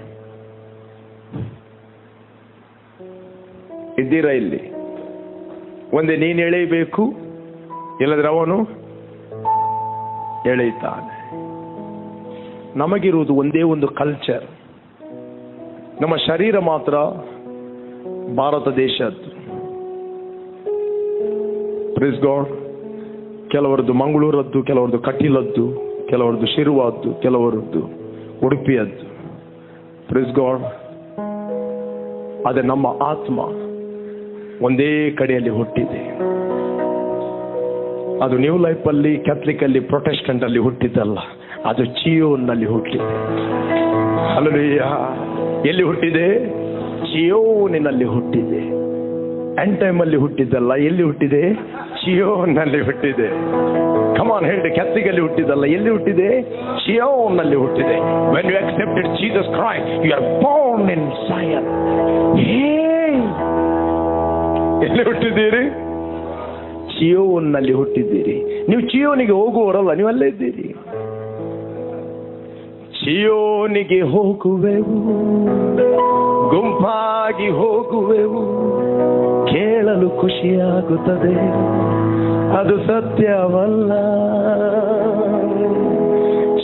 ಇದ್ದೀರಾ ಇಲ್ಲಿ? ಒಂದೇ ನೀನು ಎಳೆಯಬೇಕು, ಇಲ್ಲದ್ರೆ ಅವನು ಎಳೆಯುತ್ತಾನೆ. ನಮಗಿರುವುದು ಒಂದೇ ಒಂದು ಕಲ್ಚರ್. ನಮ್ಮ ಶರೀರ ಮಾತ್ರ ಭಾರತ ದೇಶದ್ದು. Praise God. ಕೆಲವರದ್ದು ಮಂಗಳೂರದ್ದು, ಕೆಲವರದ್ದು ಕಟೀಲದ್ದು, ಕೆಲವರದ್ದು ಶಿರುವಾದ್ದು, ಕೆಲವರದ್ದು ಉಡುಪಿಯದ್ದು. Praise God. ಆದರೆ ನಮ್ಮ ಆತ್ಮ ಒಂದೇ ಕಡೆಯಲ್ಲಿ ಹುಟ್ಟಿದೆ. ಅದು ನ್ಯೂ ಲೈಫ್ ಅಲ್ಲಿ, ಕ್ಯಾಥಲಿಕ್ ಅಲ್ಲಿ, ಪ್ರೊಟೆಸ್ಟೆಂಟ್ ಅಲ್ಲಿ ಹುಟ್ಟಿದ್ದಲ್ಲ, ಅದು ಚಿಯೋನ್ನಲ್ಲಿ ಹುಟ್ಟಿದೆ. ಹಲ್ಲೆಲೂಯಾ. ಎಲ್ಲಿ ಹುಟ್ಟಿದೆ? ಚಿಯೋನಿನಲ್ಲಿ ಹುಟ್ಟಿದೆ. ಎಂಡ್ ಟೈಮ್ ಅಲ್ಲಿ ಹುಟ್ಟಿದ್ದಲ್ಲ, ಎಲ್ಲಿ ಹುಟ್ಟಿದೆ? ಚಿಯೋನ್ನಲ್ಲಿ ಹುಟ್ಟಿದೆ. ಕಮಾನ್, ಹೇಳಿ, ಕ್ಯಾಥಲಿಕ್ ಅಲ್ಲಿ ಹುಟ್ಟಿದ್ದಲ್ಲ, ಎಲ್ಲಿ ಹುಟ್ಟಿದೆ? ಚಿಯೋನ್ನಲ್ಲಿ ಹುಟ್ಟಿದೆ. When you accepted Jesus Christ, you are born in Zion. ಎಲ್ಲಿ ಹುಟ್ಟಿದ್ದೀರಿ? ಚಿಯೋನ್ನಲ್ಲಿ ಹುಟ್ಟಿದ್ದೀರಿ. ನೀವು ಚಿಯೋನಿಗೆ ಹೋಗುವವರಲ್ಲ, ನೀವು ಅಲ್ಲೇ ಇದ್ದೀರಿ. ಚಿಯೋನಿಗೆ ಹೋಗುವೆವು, ಗುಂಪಾಗಿ ಹೋಗುವೆವು, ಕೇಳಲು ಖುಷಿಯಾಗುತ್ತದೆ, ಅದು ಸತ್ಯವಲ್ಲ.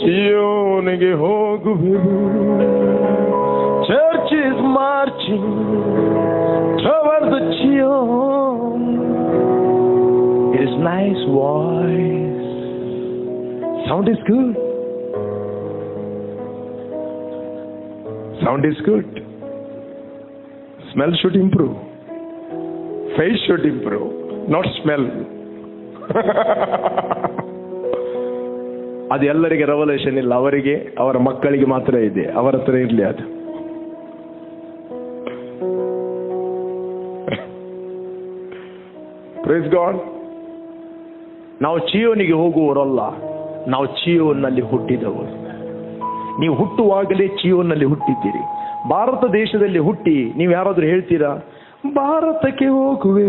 ಚಿಯೋನಿಗೆ ಹೋಗುವೆವು. Church is marching toward the Zion. It is nice voice. Sound is good. Sound is good. Smell should improve. Face should improve, not smell. ಅದು ಎಲ್ಲರಿಗೆ ರೆವಲ್ಯೂಷನ್ ಇಲ್ಲ, ಅವರಿಗೆ, ಅವರ ಮಕ್ಕಳಿಗೆ ಮಾತ್ರ ಇದೆ. ಅವರ ಹತ್ರ ಇರಲಿ ಅದು. Praise God. ನಾವು ಚಿಯೋನಿಗೆ ಹೋಗುವವರಲ್ಲ, ನಾವು ಚಿಯೋನಲ್ಲಿ ಹುಟ್ಟಿದವರು. ನೀವು ಹುಟ್ಟುವಾಗಲೇ ಚಿಯೋನಲ್ಲಿ ಹುಟ್ಟಿದ್ದೀರಿ. ಭಾರತ ದೇಶದಲ್ಲಿ ಹುಟ್ಟಿ ನೀವು ಯಾರಾದ್ರೂ ಹೇಳ್ತೀರಾ ಭಾರತಕ್ಕೆ ಹೋಗುವೆ?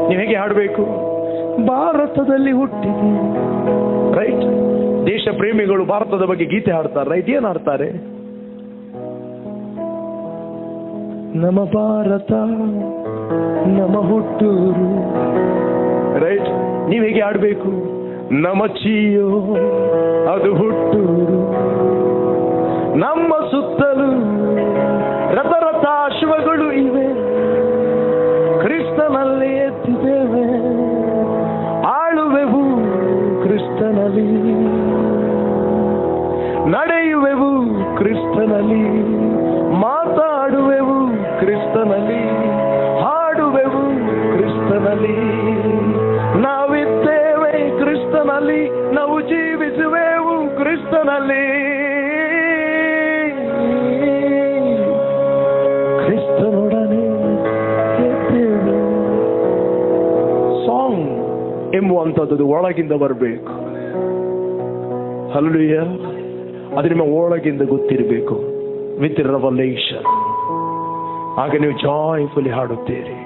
ನೀವು ಹೇಗೆ ಹಾಡಬೇಕು? ಭಾರತದಲ್ಲಿ ಹುಟ್ಟಿದೆ. ರೈಟ್? ದೇಶ ಪ್ರೇಮಿಗಳು ಭಾರತದ ಬಗ್ಗೆ ಗೀತೆ ಹಾಡ್ತಾರೆ. ರೈಟ್? ಏನ್ ಹಾಡ್ತಾರೆ? ನಮ್ಮ ಭಾರತ ನಮ್ಮ ಹುಟ್ಟೂರು. ರೈಟ್? ನೀವು ಹೇಗೆ ಹಾಡಬೇಕು? ನಮ್ಮ ಚಿಯೋ ಅದು ಹುಟ್ಟೂರು. ನಮ್ಮ ಸುತ್ತಲೂ ರಥರಥಾಶ್ವಗಳು ಇವೆ, ಕ್ರಿಸ್ತನಲ್ಲಿ ಎತ್ತಿದ್ದೇವೆ, ಆಳುವೆವು ಕ್ರಿಸ್ತನಲ್ಲಿ, ನಡೆಯುವೆವು ಕ್ರಿಸ್ತನಲ್ಲಿ, ಮಾತಾಡುವೆವು ಕ್ರಿಸ್ತನಲ್ಲಿ, ಹಾಡುವೆವು ಕ್ರಿಸ್ತನಲ್ಲಿ. ನಾವಿದ್ದೇವೆ ಕ್ರಿಸ್ತನಲ್ಲಿ, ನಾವು ಜೀವಿಸುವೆವು ಕ್ರಿಸ್ತನಲ್ಲಿ. ಕ್ರಿಸ್ತನೊಡನೆ ಇದ್ದೇವೆ. ಸಾಂಗ್ ಎಂಬುವಂಥದ್ದು ಒಳಗಿಂದ ಬರಬೇಕು. ಹಲ್ಲೆಲೂಯಾ. ಅದು ನಿಮ್ಮ ಒಳಗಿಂದ ಗೊತ್ತಿರಬೇಕು. With revelation. ಆಗ ನೀವು ಜಾಯ್ಫುಲಿ ಹಾಡುತ್ತೀರಿ.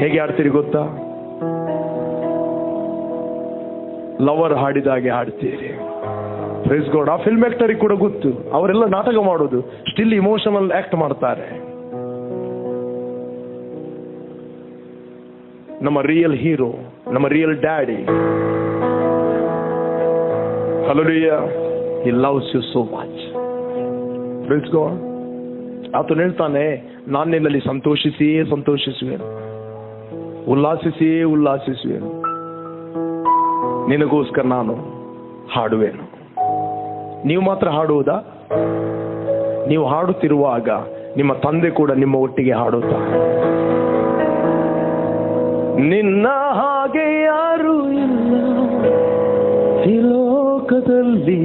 ಹೇಗೆ ಹಾಡ್ತೀರಿ ಗೊತ್ತಾ? ಲವರ್ ಹಾಡಿದಾಗೆ ಹಾಡ್ತೀರಿ. Praise God. ಆ ಫಿಲ್ಮ್ ಆಕ್ಟರಿಗೆ ಕೂಡ ಗೊತ್ತು, ಅವರೆಲ್ಲ ನಾಟಕ ಮಾಡೋದು, ಸ್ಟಿಲ್ ಇಮೋಷನಲ್ ಆಕ್ಟ್ ಮಾಡ್ತಾರೆ. ನಮ್ಮ ರಿಯಲ್ ಹೀರೋ, ನಮ್ಮ real daddy, hallelujah, he loves you so much. Praise God. ಆತನು ಹೇಳ್ತಾನೆ, ನಾನು ನಿನ್ನಲ್ಲಿ ಸಂತೋಷಿಸಿಯೇ ಸಂತೋಷಿಸುವೆನು, ಉಲ್ಲಾಸಿಸಿಯೇ ಉಲ್ಲಾಸಿಸುವೆನು, ನಿನಗೋಸ್ಕರ ನಾನು ಹಾಡುವೆನು. ನೀವು ಮಾತ್ರ ಹಾಡುವುದಾ? ನೀವು ಹಾಡುತ್ತಿರುವಾಗ ನಿಮ್ಮ ತಂದೆ ಕೂಡ ನಿಮ್ಮ ಒಟ್ಟಿಗೆ ಹಾಡುತ್ತಾರೆ. ನಿನ್ನ ಹಾಗೆ ಯಾರು ಇಲ್ಲ ಈ ಲೋಕದಲ್ಲಿ,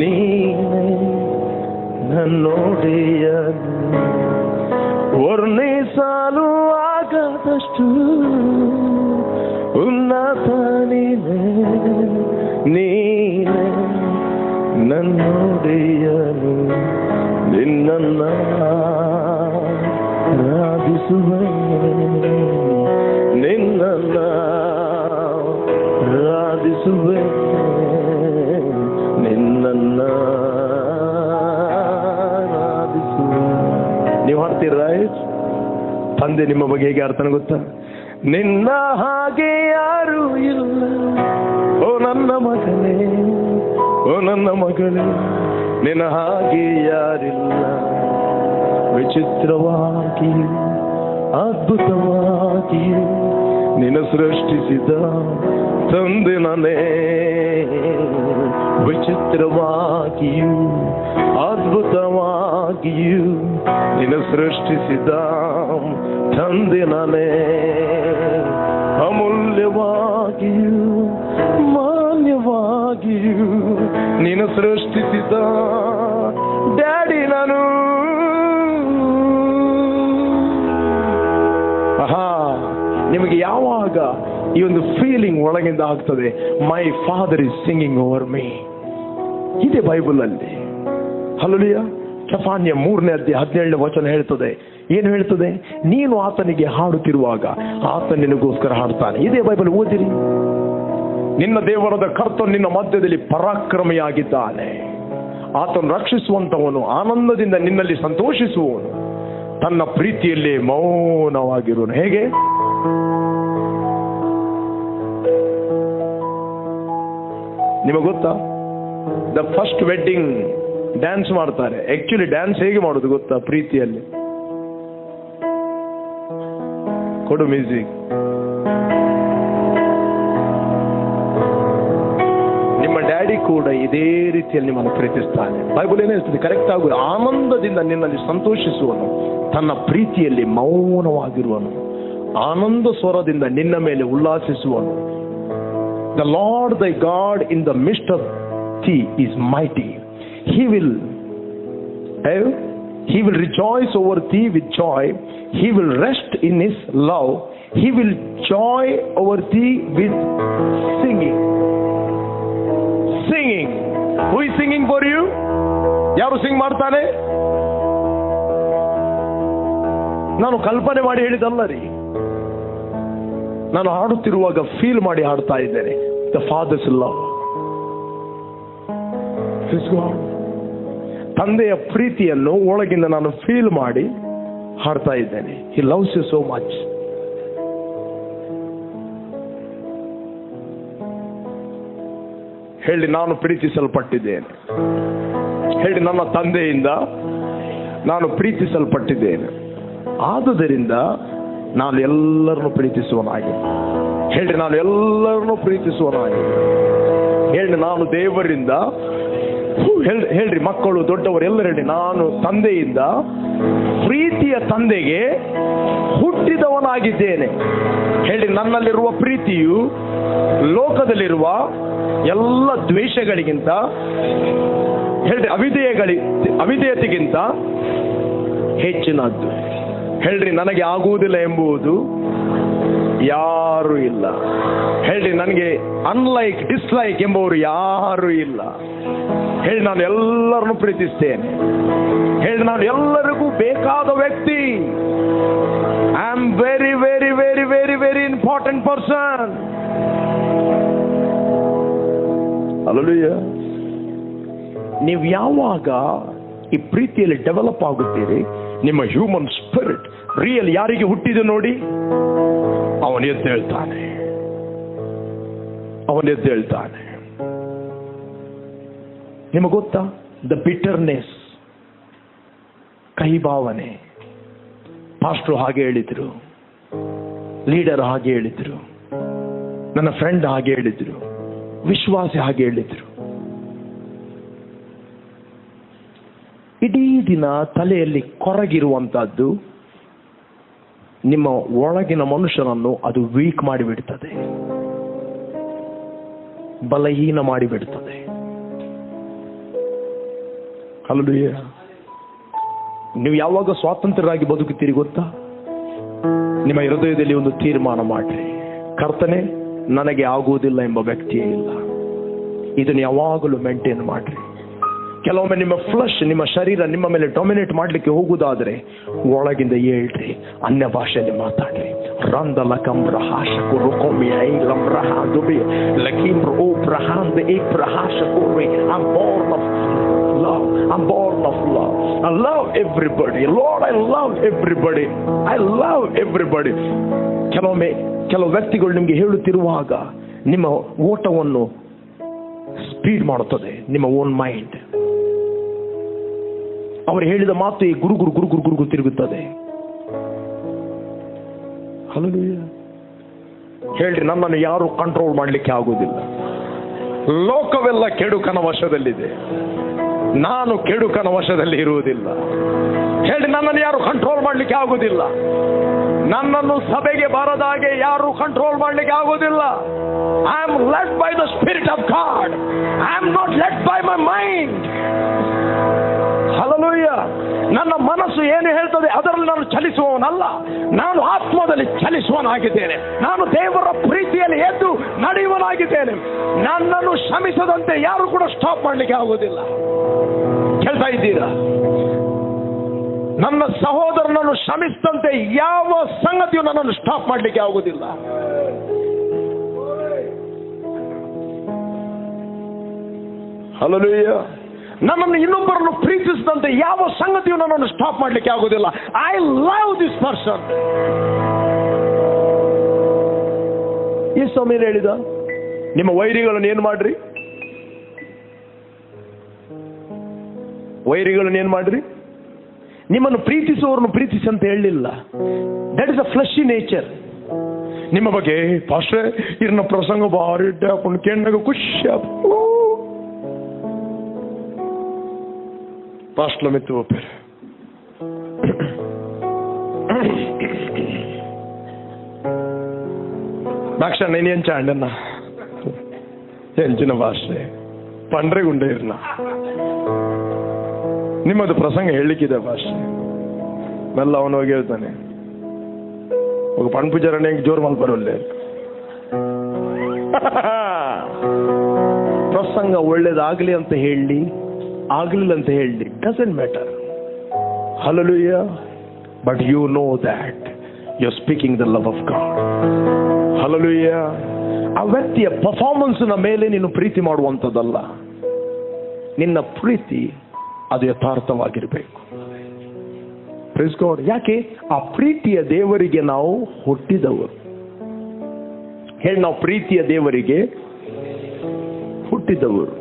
ನೀನೇ ನನ್ನೊಡೆಯ, ವರ್ಣಿಸಲು ಆಗದಷ್ಟು ಉನ್ನತ ನೀನೇ, ನೀನೇ ನನ್ನೊಡೆಯನು, ನಿನ್ನನ್ನ ಆರಾಧಿಸುವೆ, ನಿನ್ನನ್ನ ಆರಾಧಿಸುವೆ, ನಿನ್ನನ್ನ ಆರಾಧಿಸುವೆ. ನೀವು ಹಾಡ್ತೀರಾ? ತಂದೆ ನಿಮ್ಮ ಬಗ್ಗೆ ಹೇಗೆ ಆಡ್ತಾನೆ ಗೊತ್ತಾ? ನಿನ್ನ ಹಾಗೆ ಯಾರು ಇಲ್ಲ ಓ ನನ್ನ ಮಗನೇ, ಓ ನನ್ನ ಮಗಳೇ, ನಿನ್ನ ಹಾಗೆ ಯಾರಿಲ್ಲ. ವಿಚಿತ್ರವಾಗಿಯೂ ಅದ್ಭುತವಾಗಿಯೂ ನಿನ್ನ ಸೃಷ್ಟಿಸಿದ ತಂದೆ ನಾನೇ. ವಿಚಿತ್ರವಾಗಿಯೂ ಅದ್ಭುತವಾಗಿಯೂ ನಿನ್ನ ಸೃಷ್ಟಿಸಿದ ತಂದೆ ನಾನೇ. ಅಮೂಲ್ಯವಾಗಿಯೂ ಮಾನ್ಯವಾಗಿಯೂ ನಿನ್ನ ಸೃಷ್ಟಿಸಿದ ಡ್ಯಾಡಿ ನಾನು. ಆಹಾ, ನಿಮಗೆ ಯಾವಾಗ ಈ ಒಂದು ಫೀಲಿಂಗ್ ಒಳಗಿಂದ ಆಗ್ತದೆ, my father is singing over me, ಇದೆ ಬೈಬಲ್ ಅಲ್ಲಿ. ಹಲ್ಲೆಲೂಯಾ. ಕೆಫಾನ್ಯ 3ನೇ ಅಧ್ಯಾಯ 17ನೇ ವಚನ ಹೇಳ್ತದೆ. ಏನು ಹೇಳ್ತದೆ? ನೀನು ಆತನಿಗೆ ಹಾಡುತ್ತಿರುವಾಗ ಆತ ನಿನಗೋಸ್ಕರ ಹಾಡ್ತಾನೆ. ಇದೇ ಬೈಬಲ್ ಓದಿರಿ. ನಿನ್ನ ದೇವರಾದ ಕರ್ತನು ನಿನ್ನ ಮಧ್ಯದಲ್ಲಿ ಪರಾಕ್ರಮಿಯಾಗಿದ್ದಾನೆ. ಆತನು ರಕ್ಷಿಸುವಂತವನು, ಆನಂದದಿಂದ ನಿನ್ನಲ್ಲಿ ಸಂತೋಷಿಸುವವನು, ತನ್ನ ಪ್ರೀತಿಯಲ್ಲೇ ಮೌನವಾಗಿರುವನು. ಹೇಗೆ? ನಿಮಗೆ ಗೊತ್ತಾ? ದ ಫಸ್ಟ್ ವೆಡ್ಡಿಂಗ್ ಡ್ಯಾನ್ಸ್ ಮಾಡ್ತಾರೆ. ಆಕ್ಚುಲಿ ಡ್ಯಾನ್ಸ್ ಹೇಗೆ ಮಾಡೋದು ಗೊತ್ತಾ? ಪ್ರೀತಿಯಲ್ಲಿ. ಕೊಡು ಮ್ಯೂಸಿಕ್. ನಿಮ್ಮ ಡ್ಯಾಡಿ ಕೂಡ ಇದೇ ರೀತಿಯಲ್ಲಿ ನಿಮ್ಮನ್ನು ಪ್ರೀತಿಸ್ತಾನೆ. ಬೈಬಲ್ ಏನೇ ಹೇಳ್ತದೆ? ಕರೆಕ್ಟ್ ಆಗು. ಆನಂದದಿಂದ ನಿನ್ನಲ್ಲಿ ಸಂತೋಷಿಸುವನು, ತನ್ನ ಪ್ರೀತಿಯಲ್ಲಿ ಮೌನವಾಗಿರುವನು, ಆನಂದ ಸ್ವರದಿಂದ ನಿನ್ನ ಮೇಲೆ ಉಲ್ಲಾಸಿಸುವನು. The Lord thy God in the midst of thee is mighty. He will rejoice over thee with joy. He will rest in his love. He will joy over thee with singing. Singing. Who is singing for you? ಯಾರು ಸಿಂಗ್ ಮಾಡ್ತಾನೆ? ನಾನು ಕಲ್ಪನೆ ಮಾಡಿ ಹೇಳಿದಲ್ಲ ರೀ, ನಾನು ಹಾಡುತ್ತಿರುವಾಗ feel ಮಾಡಿ ಹಾಡ್ತಾ ಇದ್ದೇನೆ. The father's love. ತಂದೆಯ ಪ್ರೀತಿಯನ್ನು ಒಳಗಿಂದ ನಾನು ಫೀಲ್ ಮಾಡಿ ಹಾಡ್ತಾ ಇದ್ದೇನೆ. He loves you so much. ಹೇಳಿ, ನಾನು ಪ್ರೀತಿಸಲ್ಪಟ್ಟಿದ್ದೇನೆ. ಹೇಳಿ, ನನ್ನ ತಂದೆಯಿಂದ ನಾನು ಪ್ರೀತಿಸಲ್ಪಟ್ಟಿದ್ದೇನೆ, ಆದುದರಿಂದ ನಾನು ಎಲ್ಲರನ್ನು ಪ್ರೀತಿಸುವನಾಗಿ. ಹೇಳಿ, ನಾನು ಎಲ್ಲರನ್ನು ಪ್ರೀತಿಸುವನಾಗಿ. ಹೇಳಿ, ನಾನು ದೇವರಿಂದ, ಹೇಳ್ರಿ ಮಕ್ಕಳು ದೊಡ್ಡವರು ಎಲ್ಲರೂ ಹೇಳಿ, ನಾನು ತಂದೆಯಿಂದ ಪ್ರೀತಿಯ ತಂದೆಗೆ ಹುಟ್ಟಿದವನಾಗಿದ್ದೇನೆ. ಹೇಳಿ, ನನ್ನಲ್ಲಿರುವ ಪ್ರೀತಿಯು ಲೋಕದಲ್ಲಿರುವ ಎಲ್ಲ ದ್ವೇಷಗಳಿಗಿಂತ, ಹೇಳ್ರಿ ಅವಿಧೇಯತೆಗಿಂತ ಹೆಚ್ಚಿನದ್ದು. ಹೇಳ್ರಿ, ನನಗೆ ಆಗುವುದಿಲ್ಲ ಎಂಬುದು ಯಾರು ಇಲ್ಲ. ಹೇಳ್ರಿ, ನನಗೆ ಅನ್ಲೈಕ್ ಡಿಸ್ಲೈಕ್ ಎಂಬುವರು ಯಾರು ಇಲ್ಲ. ಹೇಳಿ, ನಾನು ಎಲ್ಲರನ್ನು ಪ್ರೀತಿಸ್ತೇನೆ. ಹೇಳಿ, ನಾನು ಎಲ್ಲರಿಗೂ ಬೇಕಾದ ವ್ಯಕ್ತಿ. I am very very very very very important person. Hallelujah. ನೀವು ಯಾವಾಗ ಈ ಪ್ರೀತಿಯಲ್ಲಿ ಡೆವಲಪ್ ಆಗುತ್ತೀರಿ, ನಿಮ್ಮ ಹ್ಯೂಮನ್ ಸ್ಪಿರಿಟ್ ರಿಯಲ್ ಯಾರಿಗೆ ಹುಟ್ಟಿದೆ ನೋಡಿ, ಅವನು ಎದ್ದೇಳ್ತಾನೆ. ನಿಮಗೆ ಗೊತ್ತಾ, ದ ಬಿಟರ್ನೆಸ್, ಕಹಿ ಭಾವನೆ. ಪಾಸ್ಟ್ರು ಹಾಗೆ ಹೇಳಿದ್ರು, ಲೀಡರ್ ಹಾಗೆ ಹೇಳಿದ್ರು, ನನ್ನ ಫ್ರೆಂಡ್ ಹಾಗೆ ಹೇಳಿದ್ರು, ವಿಶ್ವಾಸಿ ಹಾಗೆ ಹೇಳಿದ್ರು. ಇಡೀ ದಿನ ತಲೆಯಲ್ಲಿ ಕೊರಗಿರುವಂತಹದ್ದು ನಿಮ್ಮ ಒಳಗಿನ ಮನುಷ್ಯನನ್ನು ಅದು ವೀಕ್ ಮಾಡಿಬಿಡ್ತದೆ, ಬಲಹೀನ ಮಾಡಿಬಿಡ್ತದೆ. ಹಲ್ಲೆಲೂಯಾ. ನೀವು ಯಾವಾಗ ಸ್ವಾತಂತ್ರ್ಯರಾಗಿ ಬದುಕುತ್ತೀರಿ ಗೊತ್ತಾ? ನಿಮ್ಮ ಹೃದಯದಲ್ಲಿ ಒಂದು ತೀರ್ಮಾನ ಮಾಡ್ರಿ, ಕರ್ತನೆ, ನನಗೆ ಆಗುವುದಿಲ್ಲ ಎಂಬ ವ್ಯಕ್ತಿಯೇ ಇಲ್ಲ. ಇದನ್ನು ಯಾವಾಗಲೂ ಮೇಂಟೈನ್ ಮಾಡ್ರಿ. ಕೆಲವೊಮ್ಮೆ ನಿಮ್ಮ ಫ್ಲಶ್, ನಿಮ್ಮ ಶರೀರ ನಿಮ್ಮ ಮೇಲೆ ಡೊಮಿನೇಟ್ ಮಾಡ್ಲಿಕ್ಕೆ ಹೋಗುವುದಾದ್ರೆ ಒಳಗಿಂದ ಹೇಳ್ರಿ, ಅನ್ಯ ಭಾಷೆಯಲ್ಲಿ ಮಾತಾಡ್ರಿ. ರಂದಲ ಕಂಬ್ರಹ ಶಕುರು ಕೊಮಿಯ ಲಮ್ರಹ ದುಬಿ ಲಕೀಮ್ರ ಓ ಪ್ರಹಾಂದ ಏಕ್ ಪ್ರಹಾಶ ಕುರ್ವಿ. I'm born of love. I'm born of love. I love everybody. Lord, I love everybody. I love everybody. ಕೆಲವು ವ್ಯಕ್ತಿಗಳು ನಿಮಗೆ ಹೇಳುತ್ತಿರುವಾಗ ನಿಮ್ಮ ಓಟವನ್ನು ಸ್ಪೀಡ್ ಮಾಡುತ್ತದೆ ನಿಮ್ಮ ಓನ್ ಮೈಂಡ್. ಅವರು ಹೇಳಿದ ಮಾತು ಈ ಗುರು ಗುರು ಗುರು ಗುರು ಗುರು ತಿರುಗುತ್ತದೆ. ಹಲ್ಲೆಲೂಯಾ. ಹೇಳ್ರಿ, ನನ್ನನ್ನು ಯಾರು ಕಂಟ್ರೋಲ್ ಮಾಡಲಿಕ್ಕೆ ಆಗುವುದಿಲ್ಲ. ಲೋಕವೆಲ್ಲ ಕೆಡುಕನ ವಶದಲ್ಲಿದೆ, ನಾನು ಕೆಡುಕನ ವಶದಲ್ಲಿ ಇರುವುದಿಲ್ಲ. ಹೇಳಿ, ನನ್ನನ್ನು ಯಾರು ಕಂಟ್ರೋಲ್ ಮಾಡಲಿಕ್ಕೆ ಆಗುವುದಿಲ್ಲ. ನನ್ನನ್ನು ಸಭೆಗೆ ಬಾರದ ಹಾಗೆ ಯಾರು ಕಂಟ್ರೋಲ್ ಮಾಡಲಿಕ್ಕೆ ಆಗುವುದಿಲ್ಲ. I am led by the spirit of God. I am not led by my mind. Hallelujah. ನನ್ನ ಮನಸ್ಸು ಏನು ಹೇಳ್ತದೆ ಅದರಲ್ಲಿ ನಾನು ಚಲಿಸುವವನಲ್ಲ, ನಾನು ಆತ್ಮದಲ್ಲಿ ಚಲಿಸುವನಾಗಿದ್ದೇನೆ. ನಾನು ದೇವರ ಪ್ರೀತಿಯಲ್ಲಿ ಎದ್ದು ನಡೆಯುವನಾಗಿದ್ದೇನೆ. ನನ್ನನ್ನು ಶ್ರಮಿಸದಂತೆ ಯಾರು ಕೂಡ ಸ್ಟಾಪ್ ಮಾಡಲಿಕ್ಕೆ ಆಗುವುದಿಲ್ಲ. ಕೇಳ್ತಾ ಇದ್ದೀರಾ? ನನ್ನ ಸಹೋದರನನ್ನು ಶ್ರಮಿಸಿದಂತೆ ಯಾವ ಸಂಗತಿಯು ನನ್ನನ್ನು ಸ್ಟಾಪ್ ಮಾಡಲಿಕ್ಕೆ ಆಗುವುದಿಲ್ಲ. ಹಲ್ಲೆಲೂಯಾ. ನನ್ನನ್ನು ಇನ್ನೊಬ್ಬರನ್ನು ಪ್ರೀತಿಸಿದಂತೆ ಯಾವ ಸಂಗತಿಯು ನನ್ನನ್ನು ಸ್ಟಾಪ್ ಮಾಡಲಿಕ್ಕೆ ಆಗುವುದಿಲ್ಲ. I love this person. ಈ ಸಮಯ ಹೇಳಿದ, ನಿಮ್ಮ ವೈರಿಗಳನ್ನು ಏನ್ ಮಾಡ್ರಿ? ವೈರಿಗಳನ್ನು ಏನ್ ಮಾಡ್ರಿ? ನಿಮ್ಮನ್ನು ಪ್ರೀತಿಸುವವರನ್ನು ಪ್ರೀತಿಸಿ ಅಂತ ಹೇಳಲಿಲ್ಲ. That is a fleshy nature. ನಿಮ್ಮ ಬಗ್ಗೆ ಪಾಸ್ಟರ್ ಇರ್ನ ಪ್ರಸಂಗ ಬಾರಿ ಹಾಕೊಂಡು ಕೇಳಿದಾಗ ಖುಷಿ ಪಾಸ್ಟ್ಲ ಮೆತ್ತು ಒಪ್ಪೇರು. ಭಾಷ నేను ఎంచండి ಎಂಚಿನ ಭಾಷೆ ಪಂಡ್ರೆಗುಂಡೆ ಇರ್ನ ನಿಮ್ಮದು ಪ್ರಸಂಗ ಹೇಳಲಿಕ್ಕಿದೆ ಭಾಷೆ. ಮೆಲ್ಲ ಅವನು ಹೋಗಿ ಹೇಳ್ತಾನೆ, ఒక ಪಣಪೂಜಾರನೇ ಜೋರು ಮಲ್ಪರಲ್ಲೇ ಪ್ರಸಂಗ ಒಳ್ಳೇದಾಗ್ಲಿ ಅಂತ ಹೇಳಿ ಆಗ್ಲಿಲ್ಲ ಅಂತ ಹೇಳಿ doesn't matter. Hallelujah. But you know that you are speaking the love of God. Hallelujah. ಆ ವ್ಯಕ್ತಿಯ ಪರ್ಫಾರ್ಮೆನ್ಸ್ನ ಮೇಲೆ ನೀನು ಪ್ರೀತಿ ಮಾಡುವಂಥದ್ದಲ್ಲ. ನಿನ್ನ ಪ್ರೀತಿ ಅದು ಯಥಾರ್ಥವಾಗಿರಬೇಕು. Praise God. ಯಾಕೆ? ಆ ಪ್ರೀತಿಯ ದೇವರಿಗೆ ನಾವು ಹುಟ್ಟಿದವರು. ಹೇಳಿ, ನಾವು ಪ್ರೀತಿಯ ದೇವರಿಗೆ ಹುಟ್ಟಿದವರು.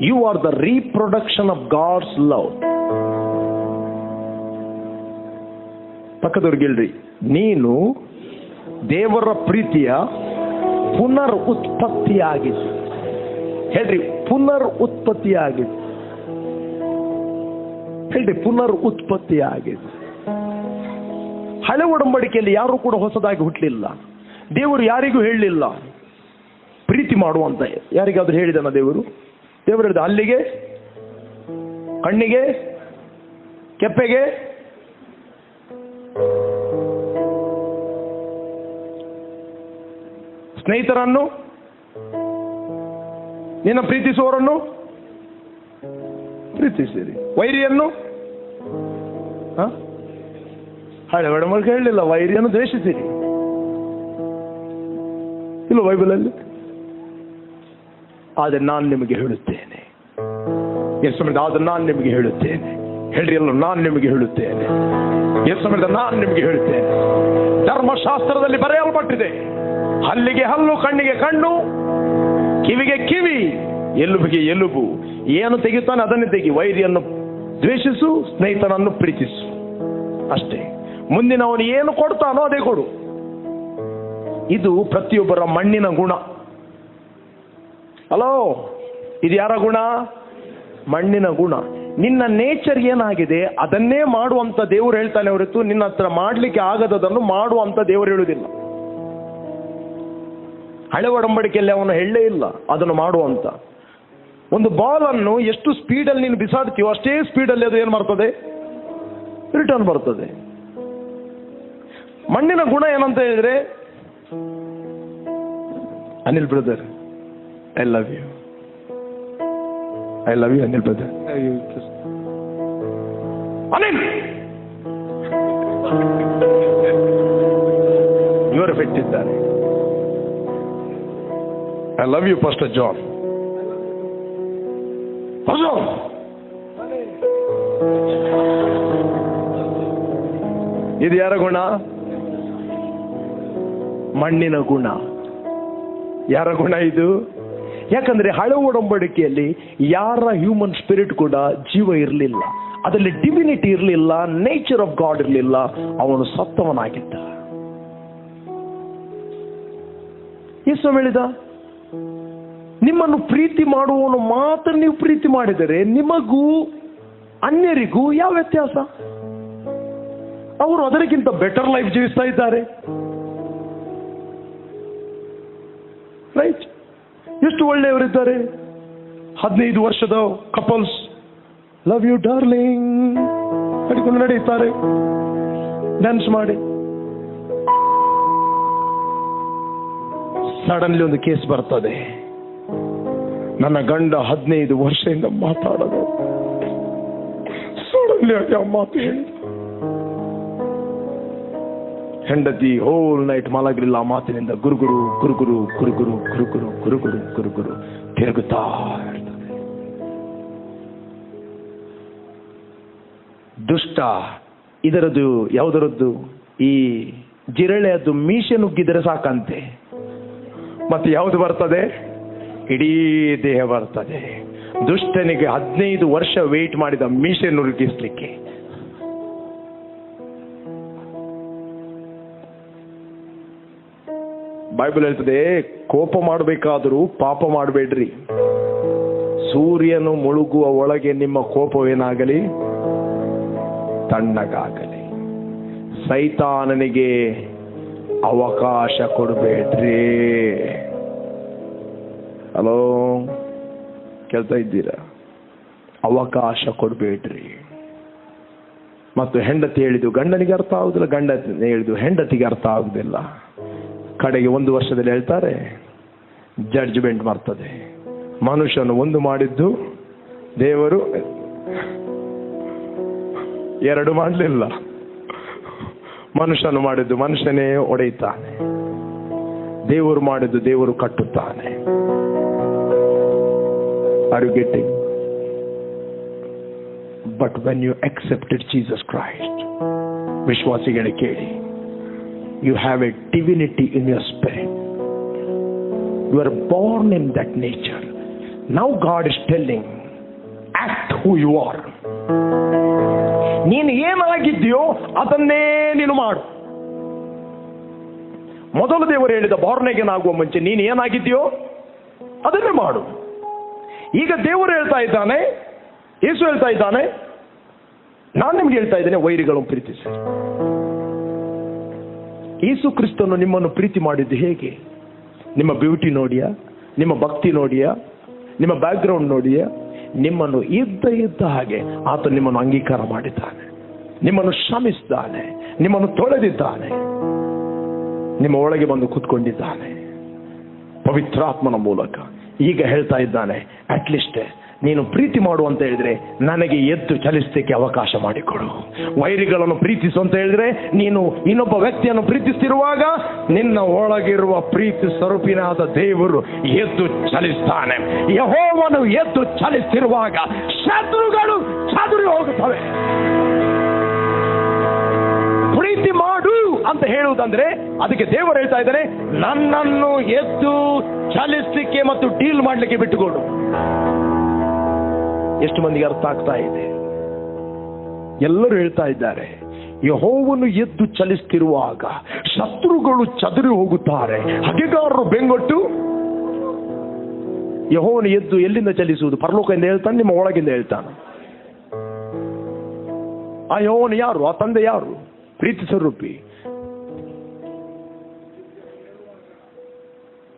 You are the reproduction of God's love. ಪಕ್ಕದವ್ರಿಗೆ ಹೇಳ್ರಿ, ನೀನು ದೇವರ ಪ್ರೀತಿಯ ಪುನರ್ ಉತ್ಪತ್ತಿಯಾಗಿದೆ. ಹೇಳ್ರಿ, ಪುನರ್ ಉತ್ಪತ್ತಿಯಾಗಿದೆ. ಹೇಳ್ರಿ, ಪುನರ್ ಉತ್ಪತ್ತಿಯಾಗಿದೆ. ಹಳೆ ಒಡಂಬಡಿಕೆಯಲ್ಲಿ ಯಾರು ಕೂಡ ಹೊಸದಾಗಿ ಹುಟ್ಟಲಿಲ್ಲ. ದೇವರು ಯಾರಿಗೂ ಹೇಳಲಿಲ್ಲ ಪ್ರೀತಿ ಮಾಡುವಂತ. ಯಾರಿಗಾದ್ರೂ ಹೇಳಿದನ ದೇವರು? ದೇವರು ಹೇಳಿದ ಹಲ್ಲಿಗೆ, ಕಣ್ಣಿಗೆ, ಕೆಪ್ಪೆಗೆ, ಸ್ನೇಹಿತರನ್ನು, ನಿನ್ನ ಪ್ರೀತಿಸುವವರನ್ನು ಪ್ರೀತಿಸಿರಿ, ವೈರಿಯನ್ನು ಹಳೆ ಒಡಂಬಡಿಕೆ ಹೇಳಲಿಲ್ಲ ವೈರಿಯನ್ನು ದ್ವೇಷಿಸಿರಿ. ಇಲ್ಲ ಬೈಬಲಲ್ಲಿ. ಆದರೆ ನಾನು ನಿಮಗೆ ಹೇಳುತ್ತೇನೆ, ಆದ್ರೆ ನಾನು ನಿಮಗೆ ಹೇಳುತ್ತೇನೆ. ಹೇಳ್ರಿ ಎಲ್ಲ, ನಾನು ನಿಮಗೆ ಹೇಳುತ್ತೇನೆ. ನಾನು ನಿಮಗೆ ಹೇಳುತ್ತೇನೆ. ಧರ್ಮಶಾಸ್ತ್ರದಲ್ಲಿ ಬರೆಯಲ್ಪಟ್ಟಿದೆ, ಹಲ್ಲಿಗೆ ಹಲ್ಲು, ಕಣ್ಣಿಗೆ ಕಣ್ಣು, ಕಿವಿಗೆ ಕಿವಿ, ಎಲುಬಿಗೆ ಎಲುಬು. ಏನು ತೆಗೆಯುತ್ತಾನೆ ಅದನ್ನೇ ತೆಗಿ. ವೈರಿಯನ್ನು ದ್ವೇಷಿಸು, ಸ್ನೇಹಿತನನ್ನು ಪ್ರೀತಿಸು. ಅಷ್ಟೇ. ಮುಂದಿನವನು ಏನು ಕೊಡ್ತಾನೋ ಅದೇ ಕೊಡು. ಇದು ಪ್ರತಿಯೊಬ್ಬರ ಮಣ್ಣಿನ ಗುಣ. ಹಲೋ, ಇದು ಯಾರ ಗುಣ? ಮಣ್ಣಿನ ಗುಣ. ನಿನ್ನ ನೇಚರ್ ಏನಾಗಿದೆ ಅದನ್ನೇ ಮಾಡುವಂತ ದೇವರು ಹೇಳ್ತಾನೆ ಹೊರತು ನಿನ್ನ ಹತ್ರ ಮಾಡ್ಲಿಕ್ಕೆ ಆಗದದನ್ನು ಮಾಡುವಂತ ದೇವರು ಹೇಳುವುದಿಲ್ಲ. ಹಳೆ ಒಡಂಬಡಿಕೆಯಲ್ಲಿ ಅವನು ಹೇಳಲೇ ಇಲ್ಲ ಅದನ್ನು ಮಾಡುವಂತ. ಒಂದು ಬಾಲ್ ಅನ್ನು ಎಷ್ಟು ಸ್ಪೀಡಲ್ಲಿ ನೀನು ಬಿಸಾಡ್ತೀಯೋ ಅಷ್ಟೇ ಸ್ಪೀಡಲ್ಲಿ ಅದು ಏನು ಮಾಡ್ತದೆ? ರಿಟರ್ನ್ ಬರ್ತದೆ. ಮಣ್ಣಿನ ಗುಣ ಏನಂತ ಹೇಳಿದ್ರೆ, Anil brother, I love you, I love you Anil brother. Anil, ಇವರು ಬಿಟ್ಟಿದ್ದಾರೆ. I love you pastor John. ಇದು ಯಾರ ಗುಣ? ಮಣ್ಣಿನ ಗುಣ. ಯಾರ ಗುಣ ಇದು? ಯಾಕಂದ್ರೆ ಹಳೆ ಒಡಂಬಡಿಕೆಯಲ್ಲಿ ಯಾರ ಹ್ಯೂಮನ್ ಸ್ಪಿರಿಟ್ ಕೂಡ ಜೀವ ಇರಲಿಲ್ಲ, ಅದರಲ್ಲಿ ಡಿವಿನಿಟಿ ಇರಲಿಲ್ಲ, ನೇಚರ್ ಆಫ್ ಗಾಡ್ ಇರಲಿಲ್ಲ. ಅವನು ಸತ್ತವನಾಗಿದ್ದ. ಯೇಸು ಹೇಳಿದ, ನಿಮ್ಮನ್ನು ಪ್ರೀತಿ ಮಾಡುವವನು ಮಾತ್ರ ನೀವು ಪ್ರೀತಿ ಮಾಡಿದರೆ ನಿಮಗೂ ಅನ್ಯರಿಗೂ ಯಾವ ವ್ಯತ್ಯಾಸ? ಅವರು ಅದಕ್ಕಿಂತ ಬೆಟರ್ ಲೈಫ್ ಜೀವಿಸ್ತಾ ಇದ್ದಾರೆ. ರೈಟ್? ಎಷ್ಟು ಒಳ್ಳೆಯವರಿದ್ದಾರೆ. 15 ವರ್ಷದ ಕಪಲ್ಸ್ ಲವ್ ಯು ಡಾರ್ಲಿಂಗ್ ಹಿಡ್ಕೊಂಡು ನಡೆಯುತ್ತಾರೆ, ಡ್ಯಾನ್ಸ್ ಮಾಡಿ. ಸಡನ್ಲಿ ಒಂದು ಕೇಸ್ ಬರ್ತದೆ. ನನ್ನ ಗಂಡ 15 ವರ್ಷದಿಂದ ಮಾತಾಡೋದು, ಸಡನ್ಲಿ ಆಗಿ ಆ ಮಾತು ಹೇಳಿದ. ಹೆಂಡತಿ ಹೋಲ್ ನೈಟ್ ಮಲಗಲಿಲ್ಲ ಆ ಮಾತಿನಿಂದ. ಗುರುಗುರು ಗುರುಗುರು ಗುರುಗುರು ಗುರುಗುರು ಗುರುಗುರು ಗುರುಗುರು ತಿರುಗುತ್ತಾ ಇರ್ತದೆ. ದುಷ್ಟ ಇದರದ್ದು ಯಾವುದರದ್ದು? ಈ ಜಿರಳೆಯದ್ದು ಮೀಸೆ ನುಗ್ಗಿದರೆ ಸಾಕಂತೆ. ಮತ್ತೆ ಯಾವುದು ಬರ್ತದೆ? ಇಡೀ ದೇಹ ಬರ್ತದೆ. ದುಷ್ಟನಿಗೆ 15 ವರ್ಷ ವೇಟ್ ಮಾಡಿದ ಮೀಸೆ ನುಗ್ಗಿಸ್ಲಿಕ್ಕೆ. ಬೈಬಲ್ ಹೇಳ್ತದೆ, ಕೋಪ ಮಾಡಬೇಕಾದರೂ ಪಾಪ ಮಾಡಬೇಡ್ರಿ. ಸೂರ್ಯನು ಮುಳುಗುವ ಒಳಗೆ ನಿಮ್ಮ ಕೋಪವೇನಾಗಲಿ ತಣ್ಣಗಾಗಲಿ. ಸೈತಾನನಿಗೆ ಅವಕಾಶ ಕೊಡಬೇಡ್ರಿ. ಹಲೋ, ಕೇಳ್ತಾ ಇದ್ದೀರಾ? ಅವಕಾಶ ಕೊಡಬೇಡ್ರಿ. ಮತ್ತು ಹೆಂಡತಿ ಹೇಳಿದ್ದು ಗಂಡನಿಗೆ ಅರ್ಥ ಆಗುದಿಲ್ಲ, ಗಂಡ ಹೇಳಿದ್ದು ಹೆಂಡತಿಗೆ ಅರ್ಥ ಆಗುದಿಲ್ಲ. ಕಡೆಗೆ 1 ವರ್ಷದಲ್ಲಿ ಹೇಳ್ತಾರೆ, ಜಡ್ಜ್ಮೆಂಟ್ ಬರ್ತದೆ. ಮನುಷ್ಯನು ಒಂದು ಮಾಡಿದ್ದು ದೇವರು 2 ಮಾಡಲಿಲ್ಲ. ಮನುಷ್ಯನು ಮಾಡಿದ್ದು ಮನುಷ್ಯನೇ ಒಡೆಯುತ್ತಾನೆ, ದೇವರು ಮಾಡಿದ್ದು ದೇವರು ಕಟ್ಟುತ್ತಾನೆ. Are you getting? But when you accepted Jesus Christ, ವಿಶ್ವಾಸಿಗಳೇ ಕೇಳಿ, you have a divinity in your spirit. You are born in that nature. Now God is telling, act who you are. ನೀನು ಏನಾಗಿದ್ಯೋ ಅದನ್ನೇ ನೀನು ಮಾಡು. ಮೊದಲು ದೇವರು ಹೇಳಿದ ಬಾರ್ನ್ ಅಗೇನ್ ಆಗುವ ಮುಂಚೆ ನೀನು ಏನಾಗಿದ್ಯೋ ಅದನ್ನೇ ಮಾಡು. ಈಗ ದೇವರು ಹೇಳ್ತಾ ಇದ್ದಾನೆ, ಯೇಸು ಹೇಳ್ತಾ ಇದ್ದಾನೆ, ನಾನು ನಿಮ್ಗೆ ಹೇಳ್ತಾ ಇದ್ದೇನೆ, ವೈರಿಗಳನ್ನು ಪ್ರೀತಿಸಿ. ಯೇಸು ಕ್ರಿಸ್ತನು ನಿಮ್ಮನ್ನು ಪ್ರೀತಿ ಮಾಡಿದ್ದು ಹೇಗೆ? ನಿಮ್ಮ ಬ್ಯೂಟಿ ನೋಡಿಯಾ, ನಿಮ್ಮ ಭಕ್ತಿ ನೋಡಿಯಾ, ನಿಮ್ಮ ಬ್ಯಾಕ್ಗ್ರೌಂಡ್ ನೋಡಿಯಾ? ನಿಮ್ಮನ್ನು ಇದ್ದ ಹಾಗೆ ಆತ ನಿಮ್ಮನ್ನು ಅಂಗೀಕಾರ ಮಾಡಿದ್ದಾನೆ, ನಿಮ್ಮನ್ನು ಶ್ರಮಿಸಿದ್ದಾನೆ, ನಿಮ್ಮನ್ನು ತೊಳೆದಿದ್ದಾನೆ, ನಿಮ್ಮ ಒಳಗೆ ಬಂದು ಕೂತ್ಕೊಂಡಿದ್ದಾನೆ ಪವಿತ್ರಾತ್ಮನ ಮೂಲಕ. ಈಗ ಹೇಳ್ತಾ ಇದ್ದಾನೆ, ಅಟ್ಲೀಸ್ಟ್ ನೀನು ಪ್ರೀತಿ ಮಾಡು ಅಂತ ಹೇಳಿದ್ರೆ ನನಗೆ ಎದ್ದು ಚಲಿಸಲಿಕ್ಕೆ ಅವಕಾಶ ಮಾಡಿಕೊಡು. ವೈರಿಗಳನ್ನು ಪ್ರೀತಿಸು ಅಂತ ಹೇಳಿದ್ರೆ ನೀನು ಇನ್ನೊಬ್ಬ ವ್ಯಕ್ತಿಯನ್ನು ಪ್ರೀತಿಸ್ತಿರುವಾಗ ನಿನ್ನ ಒಳಗಿರುವ ಪ್ರೀತಿ ಸ್ವರೂಪಿನಾದ ದೇವರು ಎದ್ದು ಚಲಿಸ್ತಾನೆ. ಯೆಹೋವನು ಎದ್ದು ಚಲಿಸ್ತಿರುವಾಗ ಶತ್ರುಗಳು ಚದುರಿ ಹೋಗುತ್ತವೆ. ಪ್ರೀತಿ ಮಾಡು ಅಂತ ಹೇಳುವುದಂದ್ರೆ ಅದಕ್ಕೆ ದೇವರು ಹೇಳ್ತಾ ಇದ್ದಾರೆ, ನನ್ನನ್ನು ಎದ್ದು ಚಲಿಸಲಿಕ್ಕೆ ಮತ್ತು ಡೀಲ್ ಮಾಡಲಿಕ್ಕೆ ಬಿಟ್ಟುಕೊಡು. ಎಷ್ಟು ಮಂದಿಗೆ ಅರ್ಥ ಆಗ್ತಾ ಇದೆ? ಎಲ್ಲರೂ ಹೇಳ್ತಾ ಇದ್ದಾರೆ, ಯೆಹೋವನು ಎದ್ದು ಚಲಿಸ್ತಿರುವಾಗ ಶತ್ರುಗಳು ಚದುರಿ ಹೋಗುತ್ತಾರೆ, ಹಗೆಗಾರರು ಬೆಂಗೊಟ್ಟು. ಯೆಹೋವನು ಎದ್ದು ಎಲ್ಲಿಂದ ಚಲಿಸುವುದು? ಪರಲೋಕದಿಂದ ಹೇಳ್ತಾನೆ, ನಿಮ್ಮ ಒಳಗಿಂದ ಹೇಳ್ತಾನೆ. ಆ ಯೆಹೋವನು ಯಾರು? ಆ ತಂದೆ ಯಾರು? ಪ್ರೀತಿ ಸ್ವರೂಪಿ.